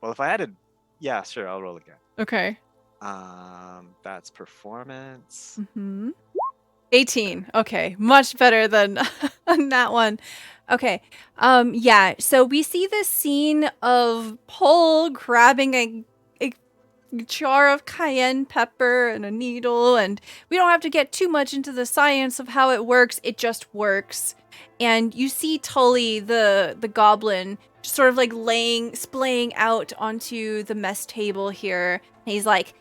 Well, if I had yeah, sure, I'll roll again. Okay. That's performance. Mm-hmm. 18. Okay. Much better than that one. Okay. Yeah. So we see this scene of Pole grabbing a jar of cayenne pepper and a needle, and we don't have to get too much into the science of how it works. It just works. And you see Tully, the goblin, just sort of like splaying out onto the mess table here. And he's like,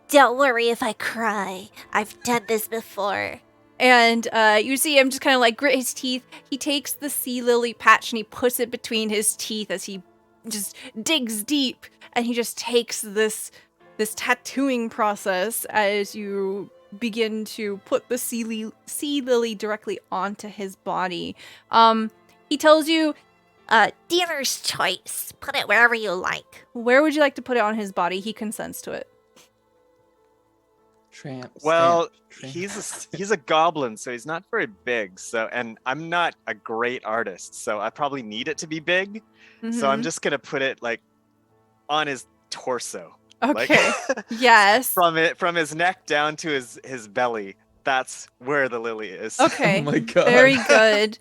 Don't worry if I cry. I've done this before. and you see him just kind of like grit his teeth. He takes the sea lily patch and he puts it between his teeth as he just digs deep, and he just takes this tattooing process as you begin to put the sea lily directly onto his body. He tells you, Dealer's choice. Put it wherever you like. where would you like to put it on his body? He consents to it. Tramp. Well, stamp, tramp. he's a goblin, so he's not very big. So, and I'm not a great artist, so I probably need it to be big. So I'm Mhm. just gonna put it like on his torso. Okay. Like, Yes. from his neck down to his belly. That's where the lily is. Okay. Oh my god. Very good.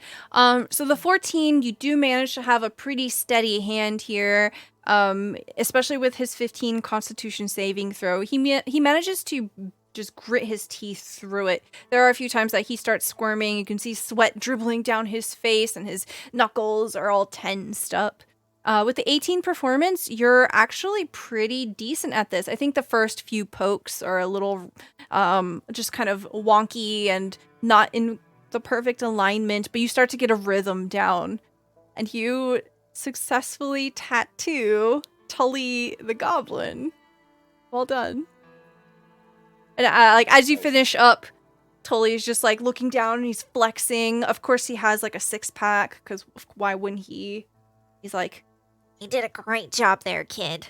So the 14, you do manage to have a pretty steady hand here, especially with his 15 Constitution saving throw. He manages to just grit his teeth through it. There are a few times that he starts squirming. You can see sweat dribbling down his face, and his knuckles are all tensed up. With the 18 performance, you're actually pretty decent at this. I think the first few pokes are a little just kind of wonky and not in the perfect alignment, but you start to get a rhythm down. And you successfully tattoo Tully the Goblin. Well done. And like as you finish up, Tully's just like looking down and he's flexing. Of course he has like a 6-pack, because why wouldn't he? He's like, You did a great job there, kid.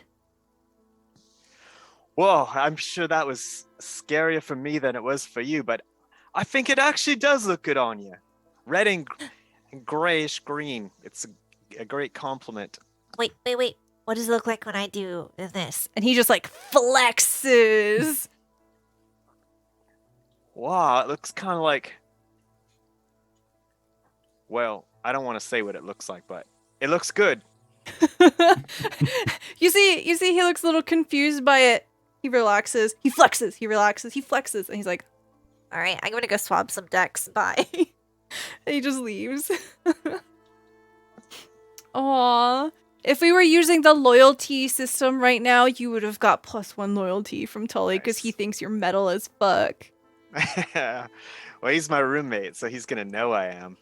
Whoa, I'm sure that was scarier for me than it was for you, but I think it actually does look good on you. Red and grayish green. It's a great compliment. Wait. What does it look like when I do this? and he just like flexes. Wow, it looks kind of like. Well, I don't want to say what it looks like, but it looks good. You see he looks a little confused by it. He relaxes, he flexes, he relaxes, he flexes, and he's like, All right, I'm gonna go swab some decks. Bye. and he just leaves. Aww. If we were using the loyalty system right now, you would have got +1 loyalty from Tully because he Nice. thinks you're metal as fuck. Well, he's my roommate, so he's gonna know I am.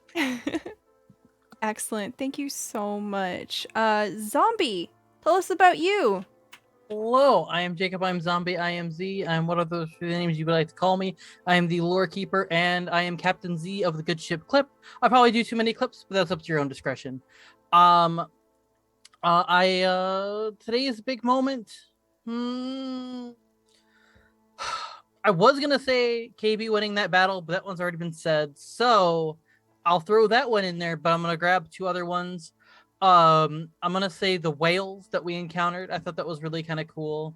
Excellent. Thank you so much. Zombie, tell us about you. Hello, I am Jacob. I'm Zombie. I am Z. I'm one of those names you would like to call me. I am the lore keeper, and I am Captain Z of the good ship Clip. I probably do too many clips, but that's up to your own discretion. Today's big moment. I was gonna say KayBee winning that battle, but that one's already been said, so I'll throw that one in there. But I'm gonna grab two other ones. I'm gonna say the whales that we encountered. I thought that was really kind of cool.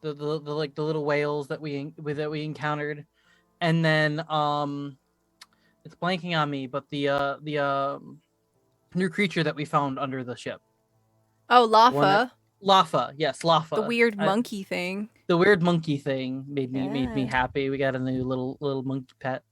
The little whales that we encountered, and then it's blanking on me, but the new creature that we found under the ship. Oh, Lafa, Lafa, yes, Lafa. the weird monkey thing. The weird monkey thing made me Yeah. happy. We got a new little monkey pet.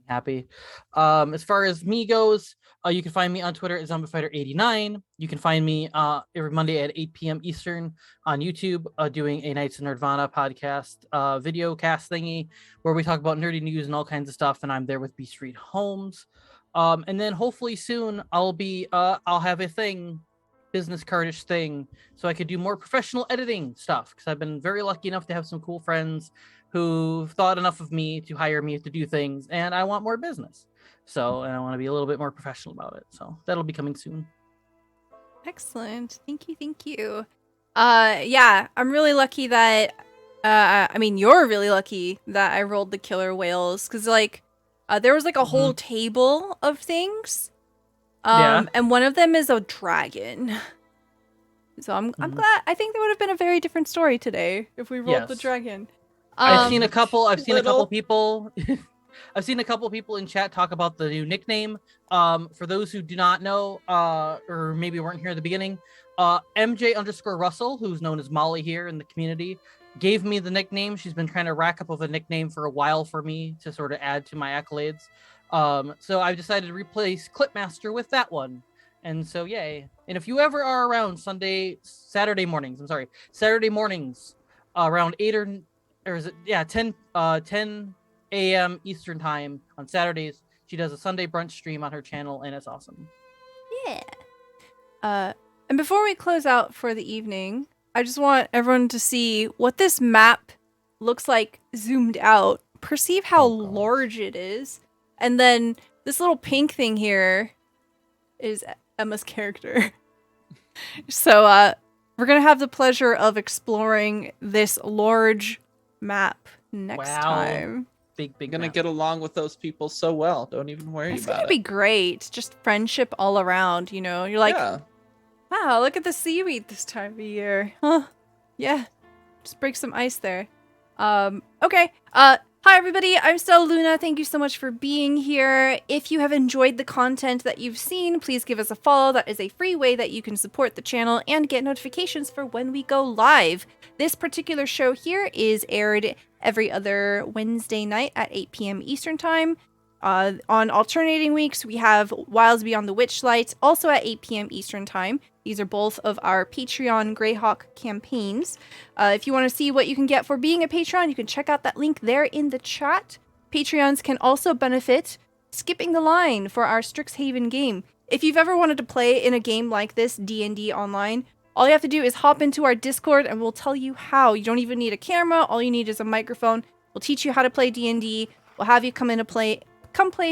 Happy. As far as me goes, you can find me on Twitter at ZombieFighter89. You can find me every Monday at 8 p.m. Eastern on YouTube doing a Nights in Nerdvana podcast video cast thingy where we talk about nerdy news and all kinds of stuff, and I'm there with B Street Holmes. And then hopefully soon I'll have a business cardish thing, so I could do more professional editing stuff, because I've been very lucky enough to have some cool friends who've thought enough of me to hire me to do things, and I want more business. So, and I want to be a little bit more professional about it. So that'll be coming soon. Excellent. Thank you. Yeah, I'm really lucky that you're really lucky that I rolled the killer whales, because there was a whole table of things. And one of them is a dragon. So I'm glad. I think there would have been a very different story today if we rolled the dragon. I've seen a couple people I've seen a couple people in chat talk about the new nickname. For those who do not know, or maybe weren't here at the beginning, MJ_Russell, who's known as Molly here in the community, gave me the nickname. She's been trying to rack up of a nickname for a while for me to sort of add to my accolades. So I've decided to replace Clipmaster with that one. And so, yay. And if you ever are around Saturday mornings around 10 a.m. Eastern time on Saturdays, she does a Sunday brunch stream on her channel, and it's awesome. Yeah. And before we close out for the evening, I just want everyone to see what this map looks like zoomed out. Perceive how large it is. And then this little pink thing here is Emma's character. So we're going to have the pleasure of exploring this large map next time. Big Gonna map. get along with those people so well. Don't even worry It's about going to it. be great. Just friendship all around, you know? You're like, wow, look at the seaweed this time of year. Huh. Yeah. Just break some ice there. Okay. Hi everybody, I'm Stella Luna. Thank you so much for being here. If you have enjoyed the content that you've seen, please give us a follow. That is a free way that you can support the channel and get notifications for when we go live. This particular show here is aired every other Wednesday night at 8 p.m. Eastern Time. On alternating weeks, we have Wilds Beyond the Witchlight, also at 8 p.m. Eastern Time. These are both of our Patreon Greyhawk campaigns. If you want to see what you can get for being a Patreon, you can check out that link there in the chat. Patreons can also benefit skipping the line for our Strixhaven game. If you've ever wanted to play in a game like this, D&D online, all you have to do is hop into our Discord and we'll tell you how. You don't even need a camera. All you need is a microphone. We'll teach you how to play D&D. We'll have you come play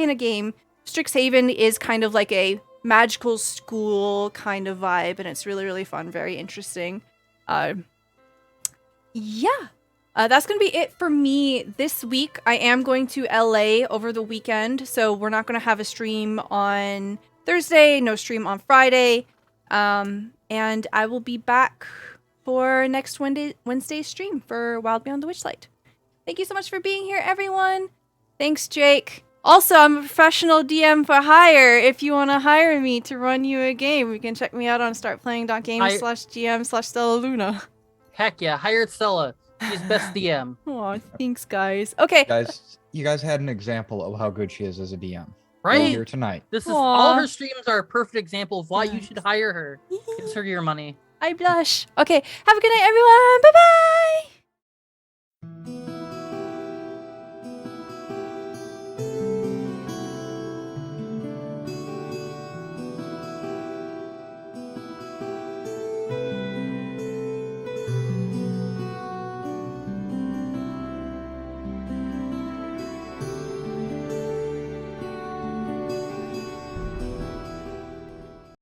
in a game. Strixhaven is kind of like a magical school kind of vibe, and it's really, really fun, very interesting. That's gonna be it for me this week. I am going to LA over the weekend, so we're not gonna have a stream on Thursday, no stream on Friday, and I will be back for next Wednesday's stream for Wild Beyond the Witchlight. Thank you so much for being here, everyone. Thanks, Jake. Also, I'm a professional DM for hire. If you want to hire me to run you a game, you can check me out on startplaying.games/GM/StellaLuna. Heck yeah, hired Stella. She's best DM. Aw, thanks, guys. Okay. Guys, you guys had an example of how good she is as a DM. Right? Here tonight. This is all Aw. her streams are a perfect example of why you should hire her. Gives her your money. I blush. Okay, have a good night, everyone. Bye bye.